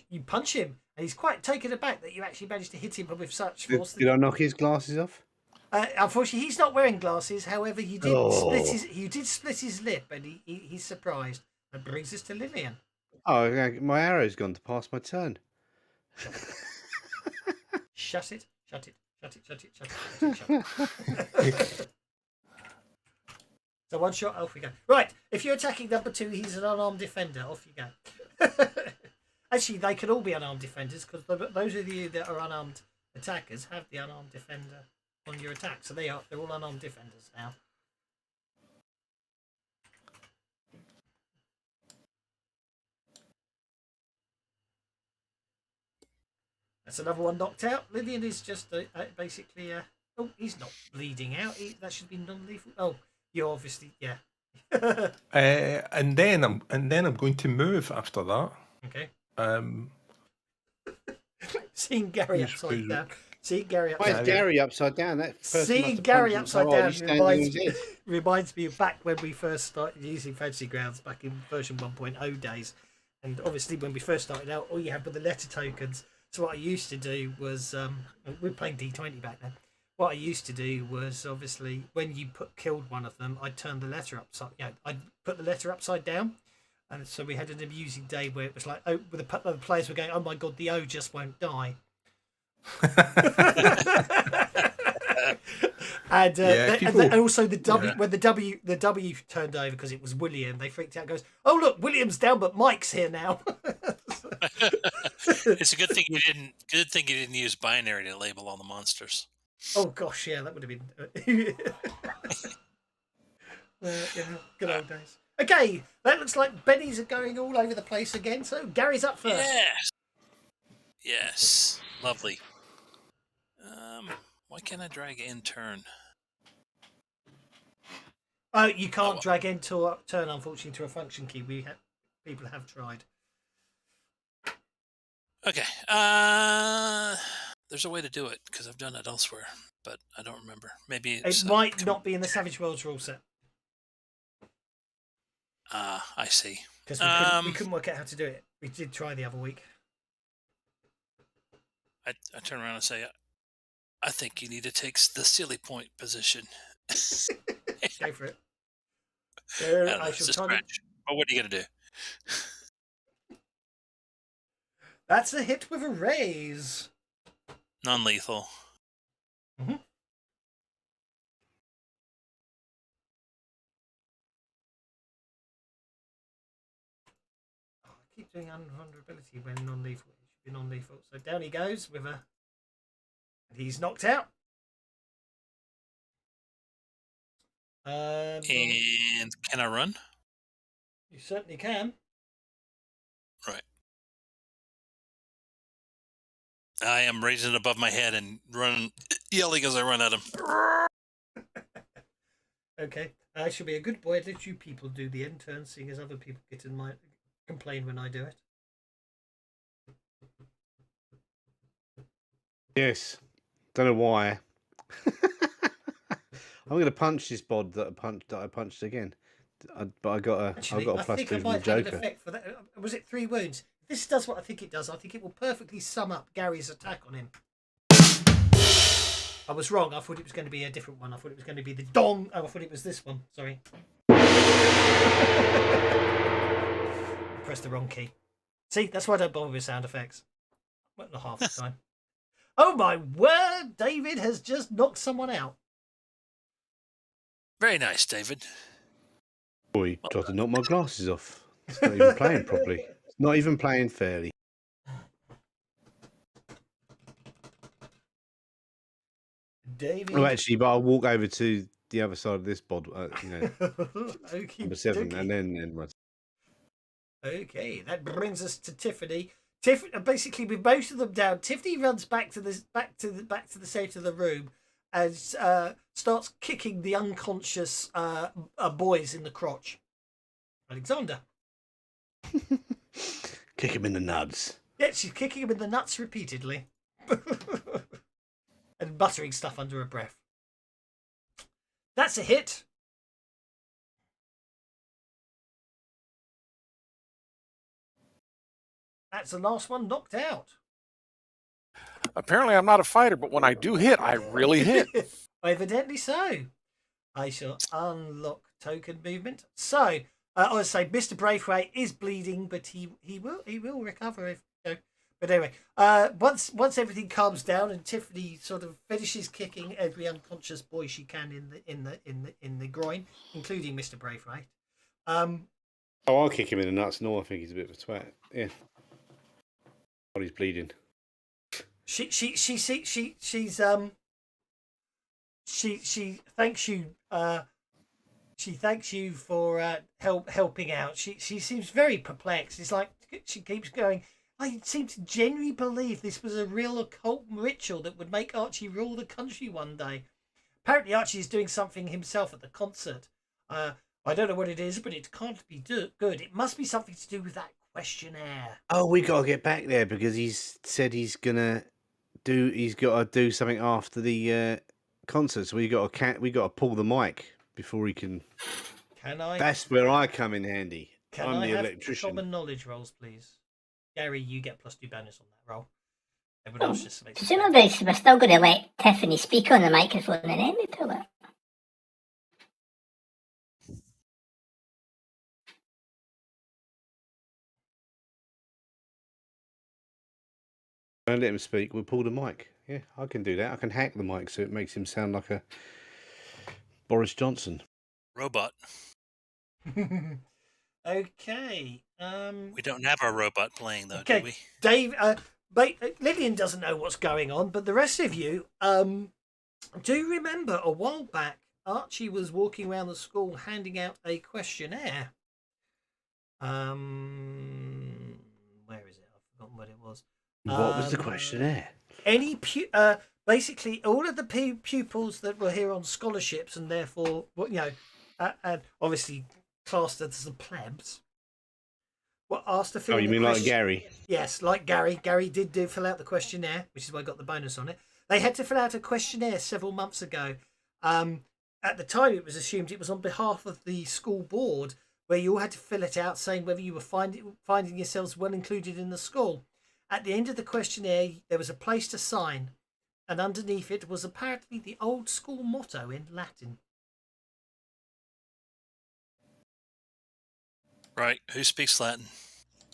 You punch him, and he's quite taken aback that you actually managed to hit him with such force. Did I knock his glasses off? Unfortunately, he's not wearing glasses. However, you did split his lip, and he's surprised. That brings us to Lillian. Oh, my arrow's gone to pass my turn. Shut it. Shut it. Shut it. Shut it. Shut it. Shut it. Shut it. So one shot, off we go. Right, if you're attacking number 2, he's an unarmed defender. Off you go. Actually, they could all be unarmed defenders because those of you that are unarmed attackers have the unarmed defender on your attack. So they're all unarmed defenders now. That's another one knocked out. Lillian is just basically. Oh, he's not bleeding out. That should be non-lethal. Oh, you obviously, yeah. And then I'm going to move after that. Okay. Seeing Seeing Gary upside down. Seeing Gary Why upside is down. Gary upside down? That person Seeing must have Gary punched him upside so hard, down he's standing on his head. reminds me of back when we first started using Fantasy Grounds back in version 1.0 days. And obviously when we first started out, all you had were the letter tokens. So what I used to do was, we were playing D20 back then. What I used to do was obviously when you killed one of them, I'd turn the letter upside. I'd put the letter upside down, and so we had an amusing day where it was like, oh, the players were going, oh my god, the O just won't die. And, and also the W when the W turned over because it was William, they freaked out. Goes, oh look, William's down, but Mike's here now. It's a good thing you didn't use binary to label all the monsters. Oh gosh, yeah, that would have been. Yeah, good old days. Okay, that looks like Benny's are going all over the place again. So Gary's up first. Yes, lovely. Why can't I drag in turn? Oh, you can't drag into a turn, unfortunately, to a function key. People have tried. Okay. There's a way to do it because I've done it elsewhere, but I don't remember. Maybe it might not be in the Savage Worlds rule set. I see. Because we couldn't work out how to do it. We did try the other week. I turn around and say, I think you need to take the silly point position. Go for it. I shall scratch. But what are you going to do? That's a hit with a raise. Non-lethal. Mm-hmm. I keep doing invulnerability when non-lethal. It should be non-lethal. So down he goes with a... And he's knocked out. And can I run? You certainly can. Right. I am raising it above my head and yelling as I run at him. Okay. I shall be a good boy. Let you people do the end turn, seeing as other people complain when I do it. Yes. Don't know why. I'm going to punch this bod that I punched again. But I got a plus 2 from the Joker. Have an effect for that. Was it 3 wounds? If this does what I think it does, I think it will perfectly sum up Gary's attack on him. I was wrong. I thought it was going to be a different one. I thought it was going to be the dong. Oh, I thought it was this one. Sorry. Pressed the wrong key. See, that's why I don't bother with sound effects. Well, not half the time. Oh my word! David has just knocked someone out. Very nice, David. Boy, tried to knock my glasses off. It's not even playing properly. It's not even playing fairly. David. Oh, actually, but I'll walk over to the other side of this bod, Okay, number 7, and then run. Okay, that brings us to Tiffany. Basically, with both of them down, Tiffany runs back to the center of the room and starts kicking the unconscious boys in the crotch. Alexander. Kick him in the nuts. Yeah, she's kicking him in the nuts repeatedly. And muttering stuff under her breath. That's a hit. That's the last one knocked out. Apparently, I'm not a fighter, but when I do hit, I really hit. Evidently so. I shall unlock token movement. So, I would say Mr. Braithwaite is bleeding, but he will recover if. But anyway, once everything calms down and Tiffany sort of finishes kicking every unconscious boy she can in the groin, including Mr. Braithwaite. I'll kick him in the nuts. No, I think he's a bit of a twat. Yeah, while he's bleeding. She thanks you. She thanks you for helping out. She seems very perplexed. It's like she keeps going. I seem to genuinely believe this was a real occult ritual that would make Archie rule the country one day. Apparently, Archie is doing something himself at the concert. I don't know what it is, but it can't be good. It must be something to do with that questionnaire. Oh, we got to get back there because he's said he's got to do something after the concert. So we got to pull the mic before he can. Can I? That's where I come in handy. I'm the have electrician. common knowledge rolls, please? Gary, you get +2 bonus on that roll. Everyone else just makes. Presumably, we're still going to let Tiffany speak on the microphone and then we pull it. Don't let him speak. We'll pull the mic. Yeah, I can do that. I can hack the mic so it makes him sound like a Boris Johnson. Robot. Okay. We don't have our robot playing though, Okay, do we? Dave. Lillian doesn't know what's going on, but the rest of you do remember a while back Archie was walking around the school handing out a questionnaire. Where is it? I've forgotten what it was. What was the questionnaire? Basically all of the pupils that were here on scholarships and therefore, and obviously classed as the plebs, were asked to fill. Oh, you mean like Gary? Yes, like Gary. Gary did fill out the questionnaire, which is why I got the bonus on it. They had to fill out a questionnaire several months ago. At the time, it was assumed it was on behalf of the school board, where you all had to fill it out, saying whether you were finding yourselves well included in the school. At the end of the questionnaire, there was a place to sign, and underneath it was apparently the old school motto in Latin. Right. Who speaks Latin?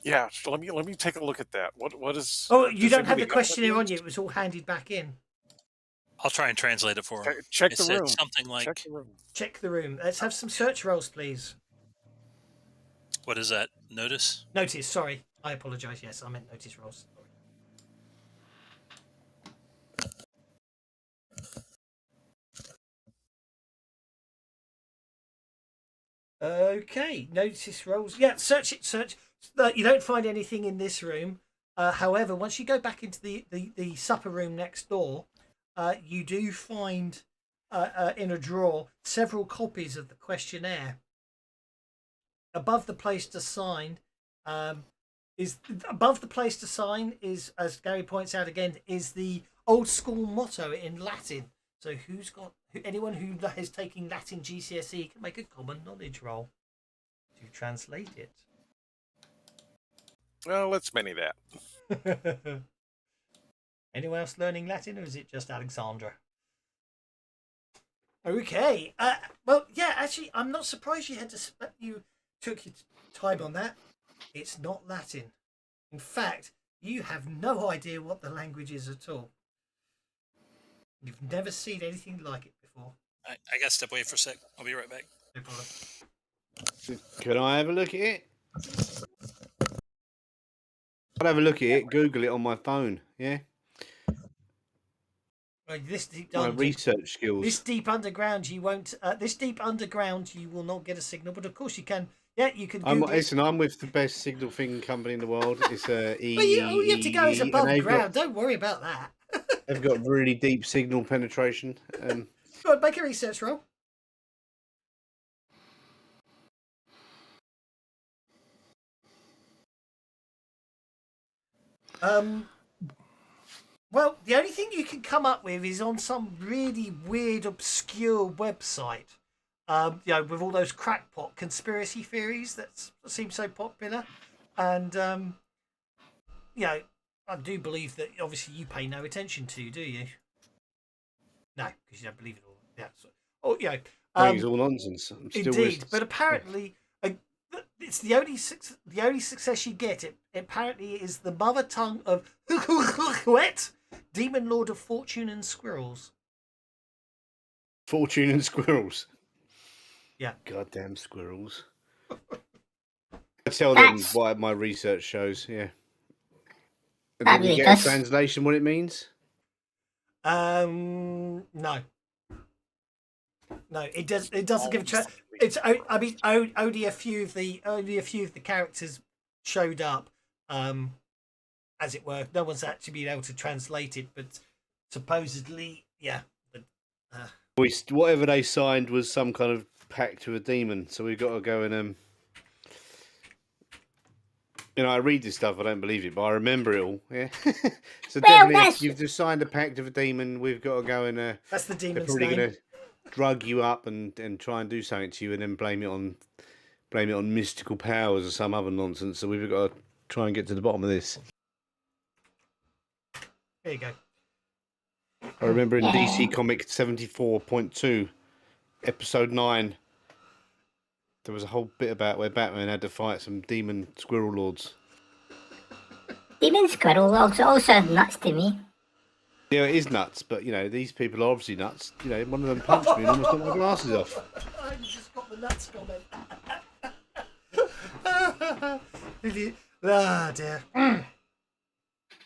Yeah, so let me take a look at that. What is? Oh, you does don't have anybody the know what questionnaire it on is? you. It was all handed back in. I'll try and translate it for him. Check It the said room. something like, Check the room. Check the room. Let's have some search rolls, please. what is that? Notice? Notice, sorry. I apologise. Yes, I meant notice rolls. Okay, notice rolls. Yeah, search it. Search. You don't find anything in this room. However, once you go back into the supper room next door, you do find in a drawer several copies of the questionnaire. Above the place to sign is, as Gary points out again, is the old school motto in Latin. So anyone who is taking Latin GCSE can make a common knowledge roll to translate it. Well, let's many that. Anyone else learning Latin, or is it just Alexandra? Okay. Well, yeah. Actually, I'm not surprised you took your time on that. It's not Latin. In fact, you have no idea what the language is at all. You've never seen anything like it before. I got to step away for a sec. I'll be right back. No problem. Can I have a look at it? I'll have a look at it. Google it on my phone. Yeah. Well, this deep My research skills. This deep underground, you won't. This deep underground, you will not get a signal. But of course, you can. Yeah, you can. Listen, I'm with the best signal thing company in the world. It's E. But all you have to go is above and ground. Don't worry about that. They've got really deep signal penetration. Go on, make a research roll. Well, the only thing you can come up with is on some really weird, obscure website. With all those crackpot conspiracy theories that seem so popular, and I do believe that obviously you pay no attention to, do you? No, because you don't believe it all. Yeah. It's all nonsense. I'm still Indeed, but apparently it's the only success you get. It apparently is the mother tongue of Wet, Demon Lord of Fortune and Squirrels. Fortune and squirrels. Yeah. Goddamn squirrels. I tell them That's- what my research shows. Yeah. And That did you really get does. a translation what it means? No, it does. It doesn't give a It's. I mean, only a few of the characters showed up, as it were. No one's actually been able to translate it, but supposedly, yeah. But, Whatever they signed was some kind of pact with a demon. So we've got to go and I read this stuff, I don't believe it, but I remember it all. Yeah. So Well, definitely, that's- if you've just signed a pact with a demon, we've got to go and that's the they're demon's probably name. going to drug you up and try and do something to you, and then blame it on mystical powers or some other nonsense. So we've got to try and get to the bottom of this. There you go. I remember in Yeah. DC Comic 74.2, episode 9, there was a whole bit about where Batman had to fight some demon squirrel lords. Demon squirrel logs all sound nuts to me. Yeah, it is nuts, but these people are obviously nuts. One of them punched me and almost knocked my glasses off. I just got the nuts comment. Ah, dear.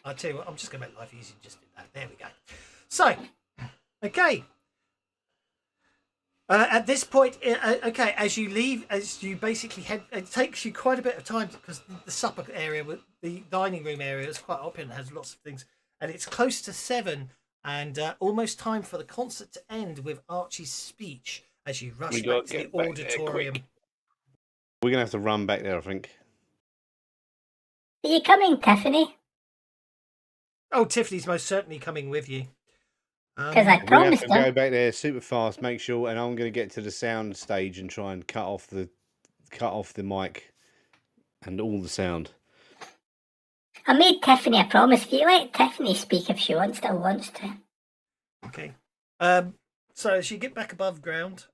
I'll tell you what, I'm just going to make life easy and just do that. There we go. So, okay. At this point, okay, as you leave, as you basically head, it takes you quite a bit of time because the supper area, the dining room area is quite open and has lots of things. And it's close to 7 and almost time for the concert to end with Archie's speech as you rush We back gotta to the get back there auditorium. quick. We're going to have to run back there, I think. Are you coming, Tiffany? Oh, Tiffany's most certainly coming with you. Because I We're going to have promised to go her. back there super fast, make sure, and I'm going to get to the sound stage and try and cut off the mic and all the sound. I made Tiffany a promise. If you let Tiffany speak if she still wants to. Okay. So as you get back above ground,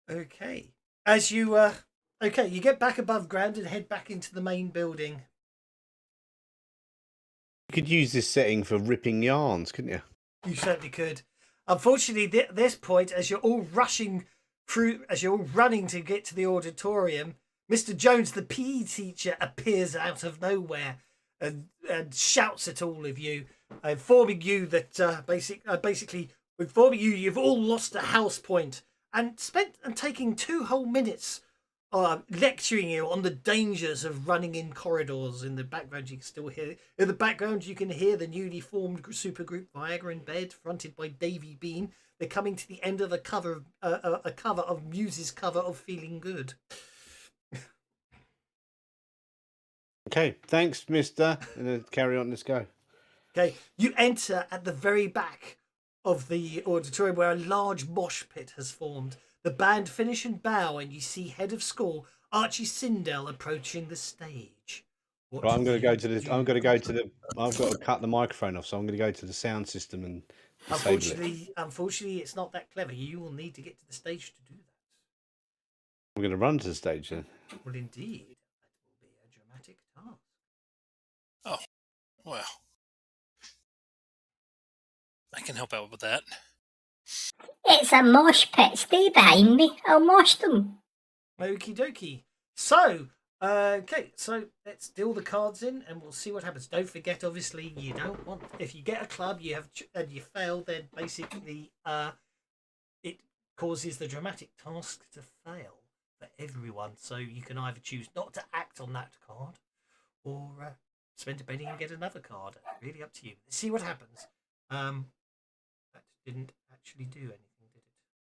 okay. As you you get back above ground and head back into the main building. You could use this setting for ripping yarns, couldn't you? You certainly could. Unfortunately, at this point, as you're all rushing through, as you're all running to get to the auditorium, Mr. Jones, the PE teacher, appears out of nowhere and shouts at all of you, informing you that basically informing you've all lost a house point and taking 2 whole minutes lecturing you on the dangers of running in corridors. In the background, you can still hear. In the background, you can hear the newly formed supergroup Viagra in Bed, fronted by Davy Bean. They're coming to the end of a cover of Muse's cover of Feeling Good. Okay, thanks, mister. And then carry on, let's go. Okay, you enter at the very back of the auditorium where a large mosh pit has formed. The band finish and bow, and you see head of school Archie Sindel approaching the stage. What Right, I'm do going to go you to the. do? I'm going to go to the. I've got to cut the microphone off, so I'm going to go to the sound system and disable it. Unfortunately, it's not that clever. You will need to get to the stage to do that. I'm going to run to the stage then. Well, indeed, that will be a dramatic task. Well, I can help out with that. It's a mosh pit. Stay behind me. I'll mosh them. Okie dokie. So, okay, so let's deal the cards in and we'll see what happens. Don't forget, obviously, you don't want, if you get a club and you fail, then basically it causes the dramatic task to fail for everyone. So you can either choose not to act on that card or spend a penny and get another card. Really up to you. Let's see what happens. That didn't actually do anything, did it?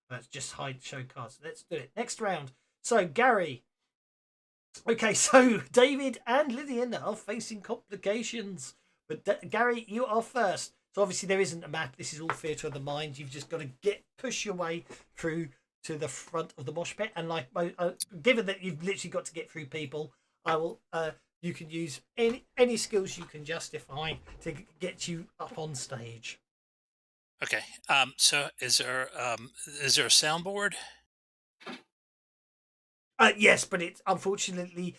That's just show cards. Let's do it. Next round. So, Gary. Okay, so David and Lillian are facing complications. But Gary, you are first. So obviously there isn't a map. This is all theatre of the mind. You've just got to push your way through to the front of the mosh pit. And given that you've literally got to get through people, you can use any skills you can justify to get you up on stage. Okay. So is there a soundboard? Yes, but it's unfortunately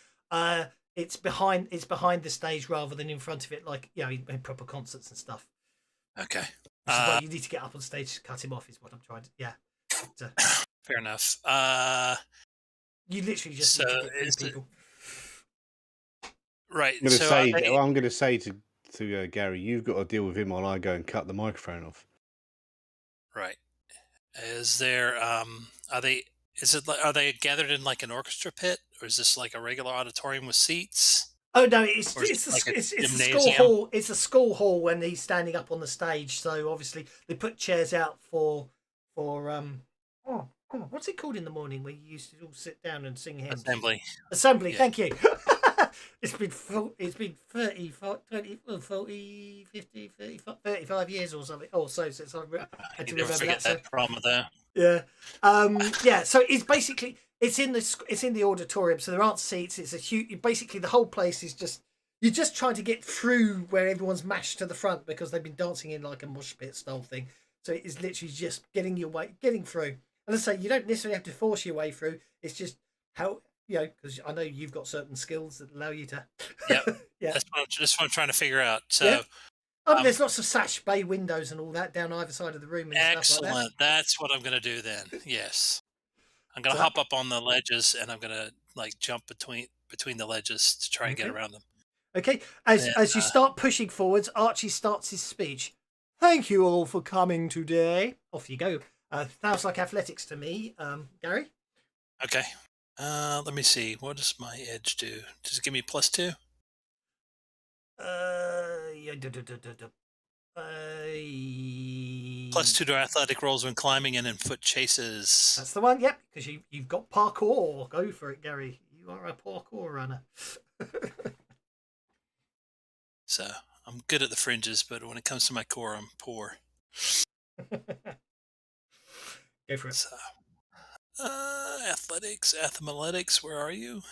it's behind the stage rather than in front of it, like in proper concerts and stuff. Okay. Which is why you need to get up on stage to cut him off. Is what I'm trying to. Yeah. Fair enough. You literally just need to get through people. Right. I'm going to so say, they, I'm going to say to Gary, you've got to deal with him while I go and cut the microphone off. right. Is there? Are they? Is it? Are they gathered in like an orchestra pit, or is this like a regular auditorium with seats? Oh no, it's Or is it like a it's a school gymnasium? hall. It's a school hall when he's standing up on the stage. So obviously they put chairs out for what's it called in the morning where you used to all sit down and sing hymns? Assembly. Yeah. Thank you. It's been 30, 40, 50, 35 years or something. Oh, so since I had to remember that. So. Drama there. Yeah. Yeah. So it's basically it's in the auditorium. So there aren't seats. It's a huge. Basically, the whole place is just you're just trying to get through where everyone's mashed to the front because they've been dancing in like a mosh pit style thing. So it is literally just getting through. And I say you don't necessarily have to force your way through. It's just how because I know you've got certain skills that allow you to. Yep. Yeah. That's what I'm trying to figure out. So. Yeah. Oh, but there's lots of sash bay windows and all that down either side of the room. And Excellent. Stuff like that. That's what I'm going to do then. Yes. I'm going to hop up on the ledges and I'm going to like jump between the ledges to try and get around them. Okay. As you start pushing forwards, Archie starts his speech. Thank you all for coming today. Off you go. Sounds like athletics to me, Gary. Okay. Let me see. What does my edge do? Does it give me +2? Yeah. +2 to athletic rolls when climbing and in foot chases. That's the one. Yep, because you've got parkour. Go for it, Gary. You are a parkour runner. So I'm good at the fringes, but when it comes to my core, I'm poor. Go for it. So, athletics, where are you?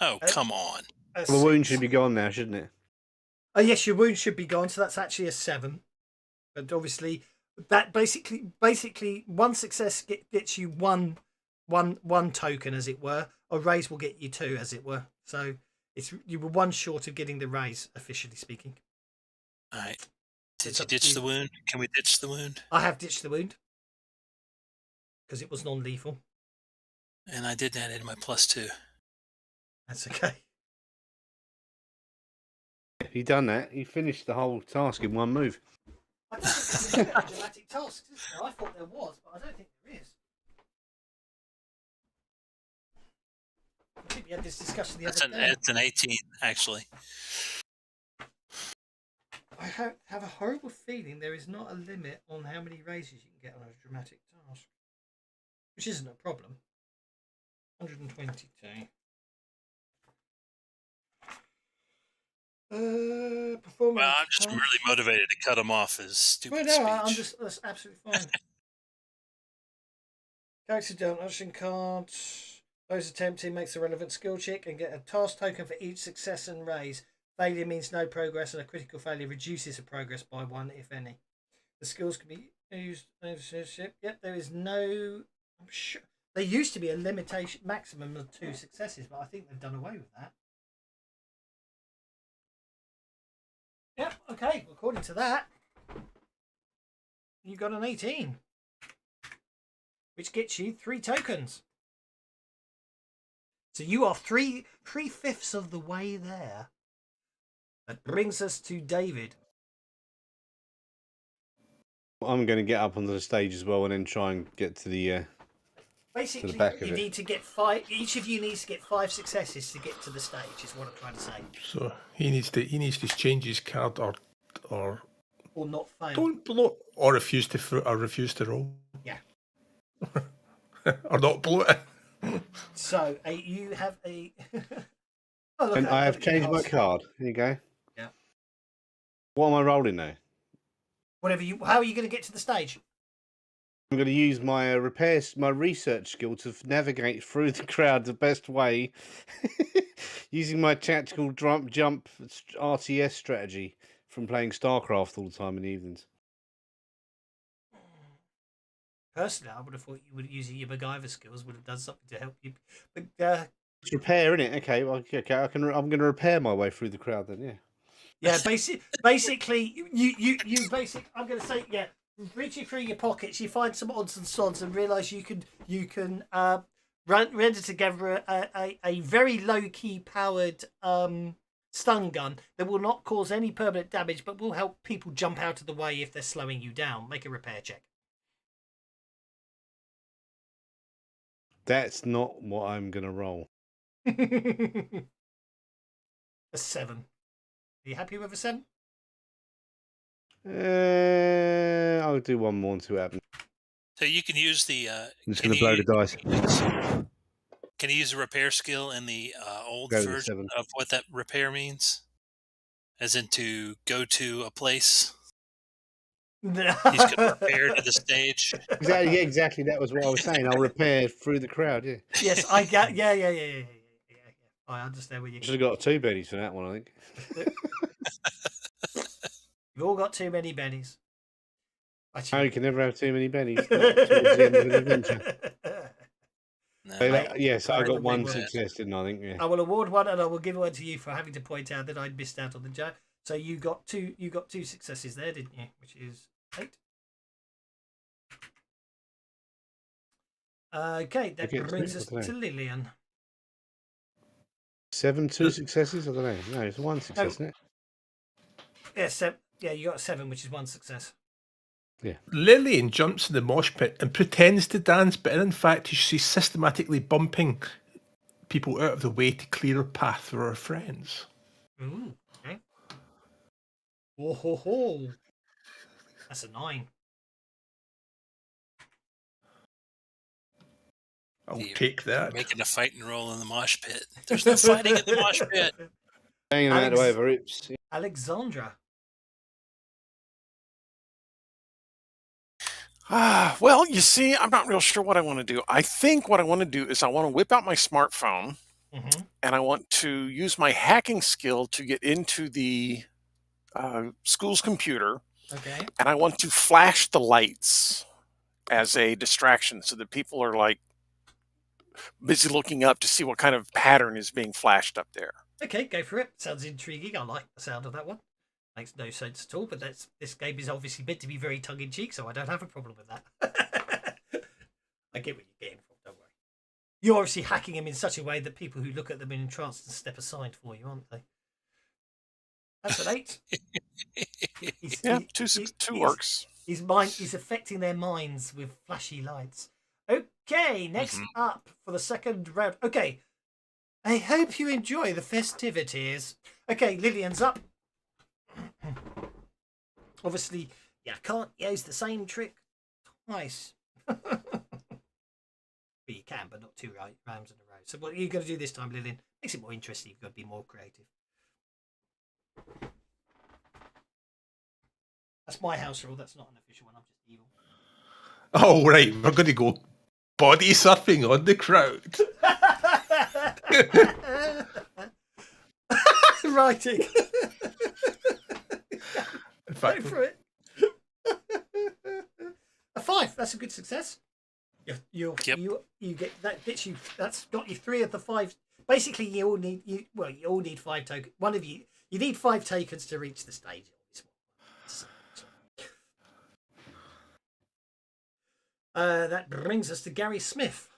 Oh, come on. The wound should be gone now, shouldn't it? Oh, yes, your wound should be gone, so that's actually a 7. But obviously, that basically one success gets you one token, as it were. A raise will get you 2, as it were. So you were 1 short of getting the raise, officially speaking. All right. Did you ditch the wound? Can we ditch the wound? I have ditched the wound because it was non-lethal. And I did add in my +2. That's okay. He done that. He finished the whole task in one move. I don't think there's any dramatic tasks, is there? I thought there was, but I don't think there is. I think we had this discussion the other day. It's an 18, actually. I have a horrible feeling there is not a limit on how many raises you can get on a dramatic task, which isn't a problem. 122. Performance. Well, I'm just really motivated to cut him off his stupid Well, no, speech. that's absolutely fine. Character don't action card. Those attempting makes a relevant skill check and get a task token for each success and raise. Failure means no progress, and a critical failure reduces the progress by 1, if any. The skills can be used. Yep, there is no. I'm sure there used to be a limitation, maximum of 2 successes, but I think they've done away with that. Yep. Okay. According to that, you got an 18, which gets you 3 tokens. So you are 3/5 of the way there. That brings us to David. I'm going to get up onto the stage as well and then try and get to the Basically, back of you it. need to get 5. Each of you needs to get 5 successes to get to the stage. Is what I'm trying to say. So he needs to change his card or not fail. don't blow or refuse to roll. Yeah. Or not blow it. So you have a. Oh, look, And I have changed my card. Here you go. Yeah. What am I rolling now? How are you going to get to the stage? I'm going to use my my research skill to navigate through the crowd the best way, using my tactical jump RTS strategy from playing StarCraft all the time in the evenings. Personally, I would have thought you would using your MacGyver skills would have done something to help you. But It's repair, isn't it? Okay, well, okay. I'm going to repair my way through the crowd then. Yeah. yeah, basically, you basic. I'm going to say, yeah. Reaching through your pockets, you find some odds and sods, and realise you can render together a very low key powered stun gun that will not cause any permanent damage, but will help people jump out of the way if they're slowing you down. Make a repair check. That's not what I'm going to roll. A 7. Are you happy with a 7? I'll do one more and see what happens. So you can use the. I'm just going to blow the dice. Can you use a repair skill in the old Go with the version 7. of what that repair means? As in to go to a place? He's going to repair to the stage. Exactly. Yeah, exactly. That was what I was saying. I'll repair through the crowd. Yeah. Yes, I get. Yeah. I understand where you. Should have got 2 bennies for that one, I think. You've all got too many bennies. Oh, you can never have too many bennies. Not towards the end of an adventure. No, Yes, I got the one big word. success, didn't I think? Yeah. I will award one, and I will give one to you for having to point out that I'd missed out on the joke. So you got 2. You got 2 successes there, didn't you? Which is 8. Okay, that brings us to Lillian. 7, 2 successes? I don't know. No, it's 1 success, isn't it? Yeah, 7. Yeah, you got 7, which is 1 success. Yeah. Lillian jumps in the mosh pit and pretends to dance, but in fact she's systematically bumping people out of the way to clear a path for her friends. Ooh, okay. Oh ho ho! That's a 9. I'll take that. Making a fighting roll in the mosh pit. There's no fighting in the mosh pit. Hanging out the way of her hips. Alexandra. Well, you see, I'm not real sure what I want to do. I think what I want to do is I want to whip out my smartphone and I want to use my hacking skill to get into the school's computer. Okay. And I want to flash the lights as a distraction so that people are like busy looking up to see what kind of pattern is being flashed up there. Okay, go for it. Sounds intriguing. I like the sound of that one. Makes no sense at all, but this game is obviously meant to be very tongue-in-cheek, so I don't have a problem with that. I get what you're getting from, don't worry. You're obviously hacking them in such a way that people who look at them in entranced and step aside for you, aren't they? That's an 8. Two works. He's affecting their minds with flashy lights. Okay, next up for the second round. Okay, I hope you enjoy the festivities. Okay, Lillian's up. Obviously, you can't use the same trick twice. But you can, but not 2 rounds in a row. So what are you going to do this time, Lillian? Makes it more interesting. You've got to be more creative. That's my house rule. That's not an official one. I'm just evil. Oh, right. We're going to go body surfing on the crowd. Writing. In fact, go for it. A 5. That's a good success. You get that gets you. That's got you 3 of the 5. Basically, you all need 5 tokens. One of you need 5 tokens to reach the stage. That brings us to Gary Smith.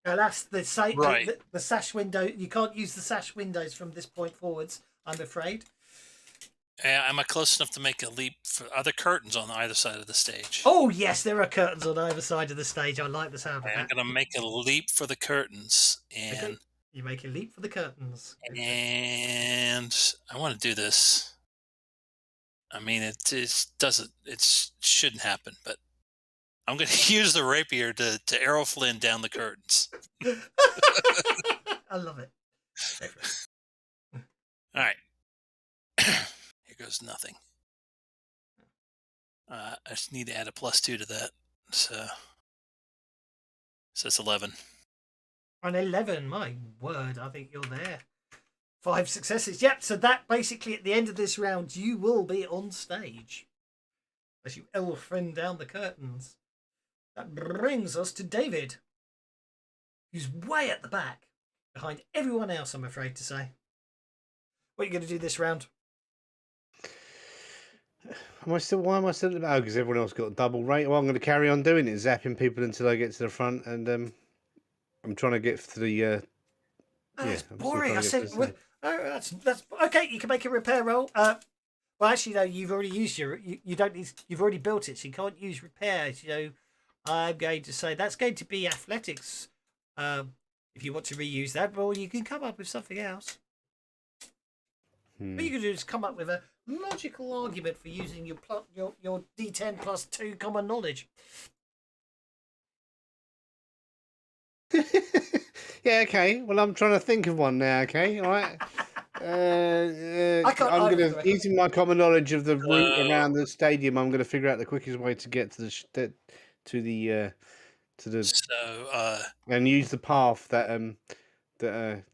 That's the sash window. You can't use the sash windows from this point forwards, I'm afraid. Am I close enough to make a leap? Are there curtains on either side of the stage? Oh, yes, there are curtains on either side of the stage. I like the sound of that. I'm going to make a leap for the curtains. And okay. You make a leap for the curtains. And I want to do this. I mean, it shouldn't happen, but I'm going to use the rapier to arrow Flynn down the curtains. I love it. All right. Here goes nothing. I just need to add a +2 to that. So it's 11. An 11, my word, I think you're there. 5 successes. Yep. So that basically at the end of this round, you will be on stage as you elfin down the curtains. That brings us to David, who's way at the back, behind everyone else, I'm afraid to say. What are you going to do this round? Why am I still? Oh, because everyone else got a double rate. Well, I'm going to carry on doing it, zapping people until I get to the front, and I'm trying to get to the. That's I'm still boring. trying I to get said, to the stage. that's okay. You can make a repair roll. Well, actually, no. You've already used you don't need. You've already built it, so you can't use repairs. I'm going to say that's going to be athletics. If you want to reuse that, well, you can come up with something else. What you can do is come up with a logical argument for using your D10 plus 2 common knowledge. Yeah, okay. Well, I'm trying to think of one now. Okay, all right. I can't. I'm going to using my common knowledge of the route around the stadium. I'm going to figure out the quickest way to get to the and use the path that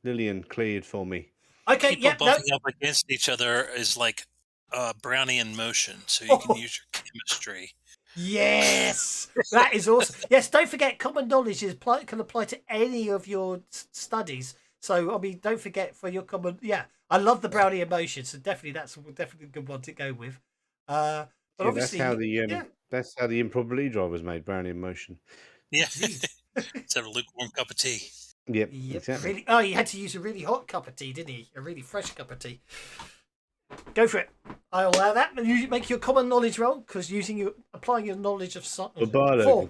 Lillian cleared for me. Okay, people bumping up against each other is like Brownian motion, so you can use your chemistry. Yes, that is awesome. Yes, don't forget, common knowledge can apply to any of your studies. So, I mean, don't forget for your common. Yeah, I love the Brownian motion, so that's definitely a good one to go with. But obviously, that's how the improbability drive was made. Brownian motion. Yeah, instead of a lukewarm cup of tea. Yep, exactly. Really, you had to use a really hot cup of tea, didn't he? A really fresh cup of tea. Go for it. I allow that. You make your common knowledge roll because applying your knowledge of science. 4.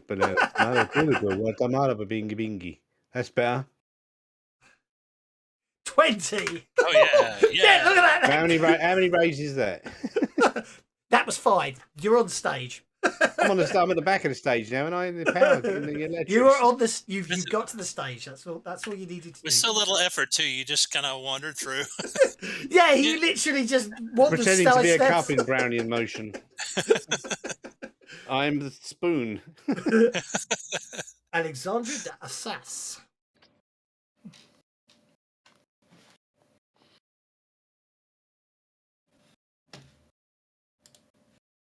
That's better. 20. Oh yeah, yeah. Look at that. How many raises is that? That was 5. You're on stage. I'm at the back of the stage now, and I'm in the power. The you are on this. You've got to the stage. That's all you needed to do. With so little effort too. You just kind of wandered through. Yeah, he literally just wandered pretending to be steps. a cup in Brownian motion. I'm the spoon. Alexandre d'Assas.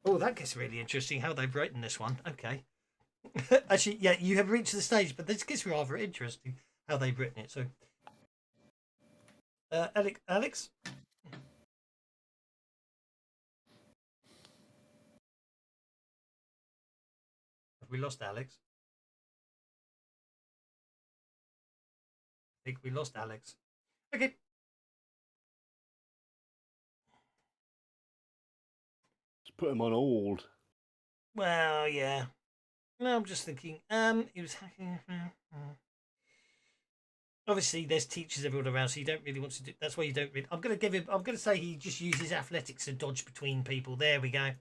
Oh, that gets really interesting how they've written this one. Okay. Actually, yeah, you have reached the stage, but this gets rather interesting how they've written it. So, Alex? Have we lost Alex? I think we lost Alex. Okay. Put him on hold. Well, yeah. No, I'm just thinking. He was hacking. Obviously, there's teachers everywhere around, so you don't really want to do. That's why you don't really. I'm gonna say he just uses athletics to dodge between people. There we go.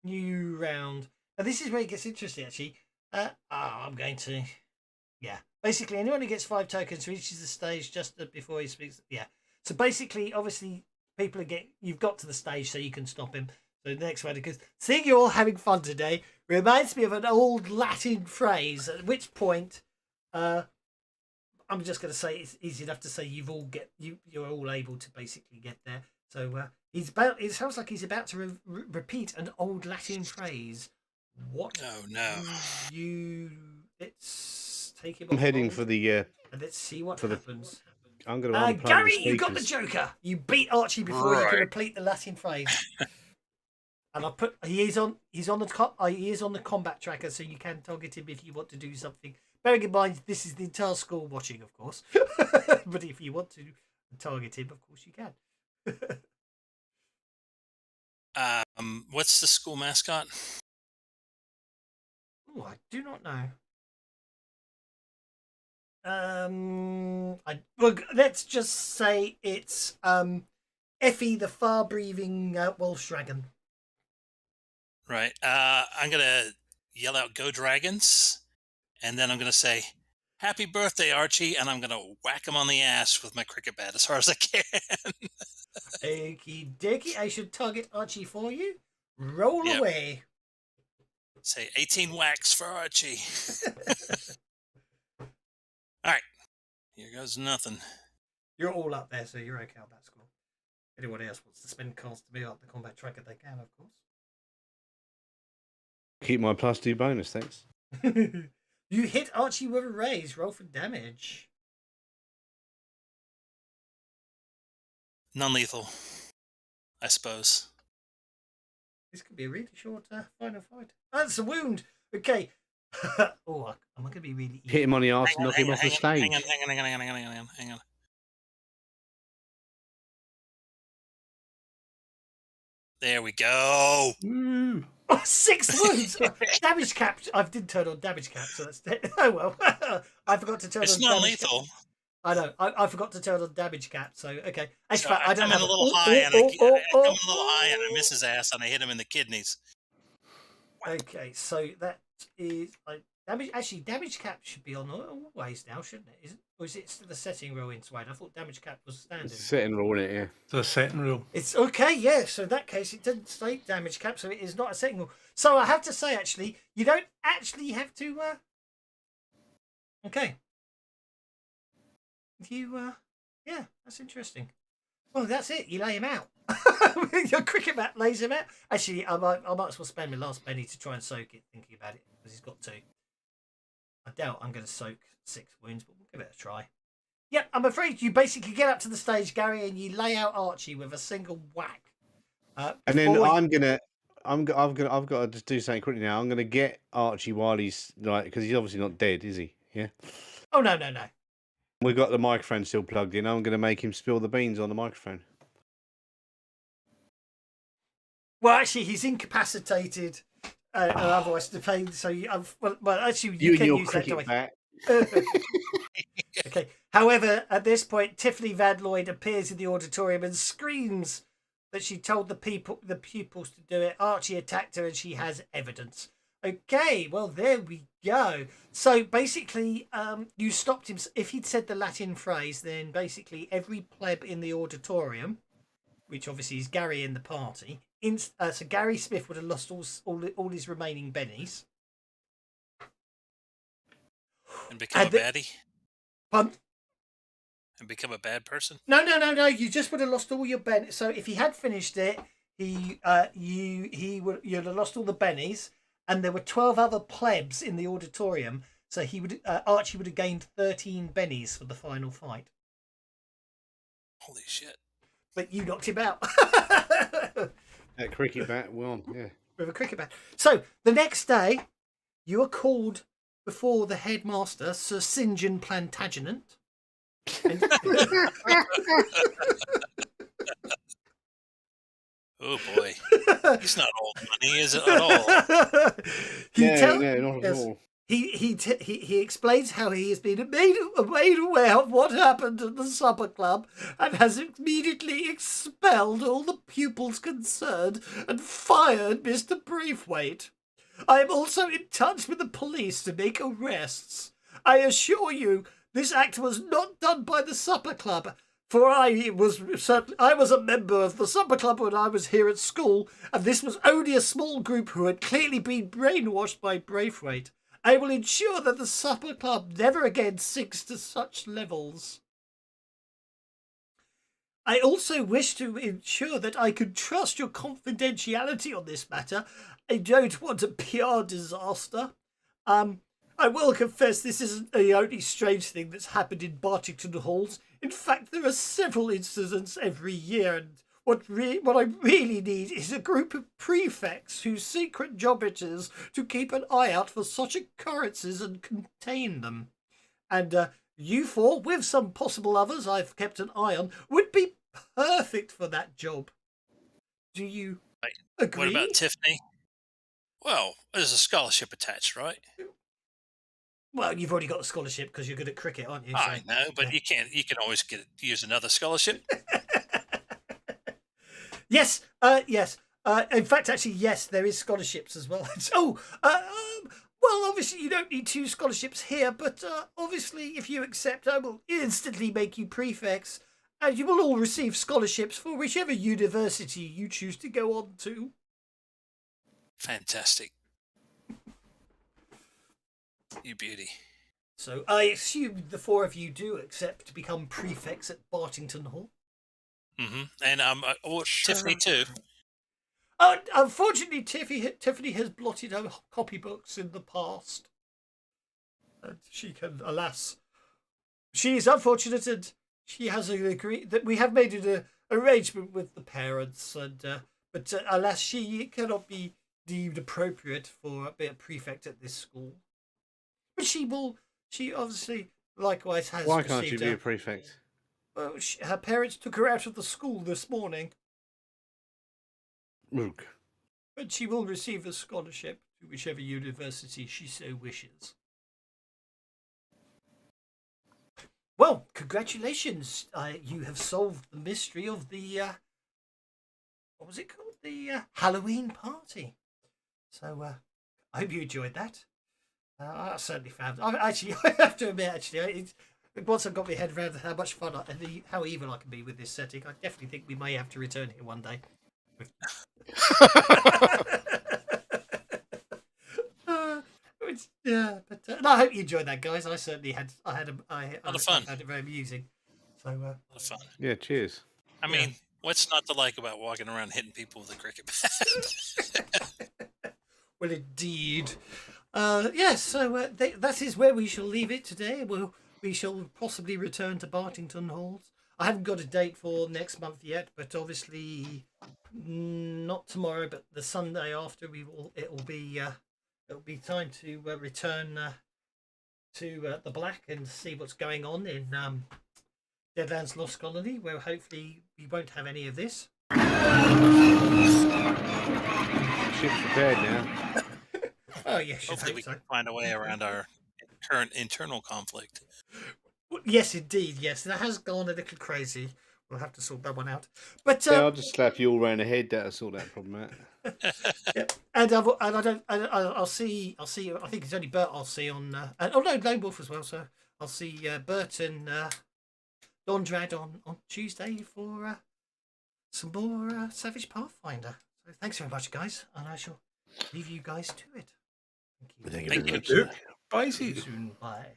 New round. Now this is where it gets interesting, actually. I'm going to. Yeah. Basically, anyone who gets 5 tokens reaches the stage just before he speaks. Yeah. So basically, obviously, you've got to the stage, so you can stop him. So the next one, because seeing you all having fun today reminds me of an old Latin phrase. At which point, I'm just going to say it's easy enough to say you're all able to basically get there. So it sounds like he's about to repeat an old Latin phrase. What? Oh no! Let's take him. I'm heading for the. And let's see what happens. I'm going to. Gary, you got the Joker. You beat Archie before you can repeat the Latin phrase. And he is on the combat tracker, so you can target him if you want to do something. Bearing in mind, this is the entire school watching, of course. But if you want to target him, of course you can. What's the school mascot? Oh, I do not know. Let's just say it's Effie, the far-breathing Welsh dragon. Right. I'm going to yell out, "Go Dragons!" And then I'm going to say, "Happy birthday, Archie!" And I'm going to whack him on the ass with my cricket bat as hard as I can. Okie dokie. I should target Archie for you. Roll away. Say 18 whacks for Archie. All right. Here goes nothing. You're all up there, so you're okay on that score. Anyone else wants to spend cards to be up the combat tracker, they can, of course. Keep my +2 bonus, thanks. You hit Archie with a raise. Roll for damage. Non-lethal, I suppose. This could be a really short final fight. That's a wound. Okay. Oh, am I going to be really easy? Hit him on the arse and knock him off the stage. Hang on. There we go. Woo. Oh, 6 wounds. Damage cap. I did turn on damage cap, so that's oh well. I forgot to turn It's on. not damage lethal. Cap. I know. I forgot to turn on damage cap. So okay. In So fact, I don't come have in a little high, and I miss his ass, and I hit him in the kidneys. Okay, so that is damage. Actually, damage cap should be on always now, shouldn't it? Or is it still the setting rule in Sweden? I thought damage cap was standard. It's a setting rule, isn't it? Yeah. The setting rule. It's okay, yeah. So in that case, it doesn't state damage cap, so it is not a setting rule. So I have to say, actually, you don't actually have to. Okay. Yeah, that's interesting. Well, that's it. You lay him out. Your cricket bat lays him out. Actually, I might as well spend my last penny to try and soak it, thinking about it, because he's got 2. I doubt I'm going to soak 6 wounds, but we'll give it a try. Yeah, I'm afraid you basically get up to the stage, Gary, and you lay out Archie with a single whack. And then I've got to just do something quickly now. I'm gonna get Archie while he's because he's obviously not dead, is he? Yeah. Oh no. We've got the microphone still plugged in. I'm gonna make him spill the beans on the microphone. Well, actually, he's incapacitated, and otherwise the pain. So actually, you can use that. Bat. Okay. However, at this point, Tiffany Van Lloyd appears in the auditorium and screams that she told the pupils to do it. Archie attacked her, and she has evidence. Okay, well, there we go. So basically, you stopped him. If he'd said the Latin phrase, then basically every pleb in the auditorium, which obviously is Gary in the party, so Gary Smith would have lost all his remaining bennies. And become a baddie? Pardon? And become a bad person? No. You just would have lost all your bennies. So if he had finished it, you'd have lost all the bennies, and there were 12 other plebs in the auditorium. So Archie would have gained 13 bennies for the final fight. Holy shit! But you knocked him out. That cricket bat won, yeah. With a cricket bat. So the next day, you are called before the headmaster, Sir St. John Plantagenet. Oh boy, he's not old money, is it at all? No, not at all. He explains how he has been made aware of what happened at the supper club and has immediately expelled all the pupils concerned and fired Mr. Braithwaite. I am also in touch with the police to make arrests. I assure you, this act was not done by the supper club, for I was a member of the supper club when I was here at school, and this was only a small group who had clearly been brainwashed by Braithwaite. I will ensure that the supper club never again sinks to such levels. I also wish to ensure that I can trust your confidentiality on this matter. I don't want a PR disaster. I will confess this isn't the only strange thing that's happened in Bartington Halls. In fact, there are several incidents every year, and what I really need is a group of prefects whose secret job it is to keep an eye out for such occurrences and contain them. And you four, with some possible others I've kept an eye on, would be perfect for that job. Do you agree? What about Tiffany? Well, there's a scholarship attached, right? Well, you've already got a scholarship because you're good at cricket, aren't you? I know, but you can always use another scholarship. Yes. In fact, actually, yes, there is scholarships as well. Well, obviously, you don't need 2 scholarships here, but obviously, if you accept, I will instantly make you prefects, and you will all receive scholarships for whichever university you choose to go on to. Fantastic. You beauty. So I assume the four of you do accept to become prefects at Bartington Hall. And Tiffany too. Unfortunately, Tiffany has blotted her copybooks in the past. And she can, alas, she is unfortunate, and she has agreed that we have made an arrangement with the parents, and but alas, she cannot be deemed appropriate for being a prefect at this school. But she will. She obviously likewise has. Why can't received you be a prefect? Well, her parents took her out of the school this morning, Rook. but she will receive a scholarship to whichever university she so wishes. Well, congratulations! You have solved the mystery of the what was it called? The Halloween party. So I hope you enjoyed that. I certainly found. I have to admit, once I've got my head around how much fun and how evil I can be with this setting, I definitely think we may have to return here one day. Yeah, but and I hope you enjoyed that, guys. I certainly had. I had a lot of fun. I found it very amusing. So A lot of fun. Yeah, cheers. I mean, what's not to like about walking around hitting people with a cricket bat? Well, indeed. Yes, so that is where we shall leave it today. We shall possibly return to Bartington Halls. I haven't got a date for next month yet, but obviously not tomorrow, but the Sunday after. It'll be time to return to the Black and see what's going on in Deadlands Lost Colony, where hopefully we won't have any of this. Ship's prepared now. Oh yes, Hopefully we can find a way around our current internal conflict. Yes, indeed. Yes, that has gone a little crazy. We'll have to sort that one out. But Yeah, I'll just slap you all round the head. That'll sort that problem out. yeah. And I'll see. I think it's only Bert I'll see on. Lone Wolf as well. So I'll see Bert and Dondrad on Tuesday for some more Savage Pathfinder. So thanks very much, guys, and I shall leave you guys to it. Thank you. Thank you very much. Bye, See you see. soon. Bye.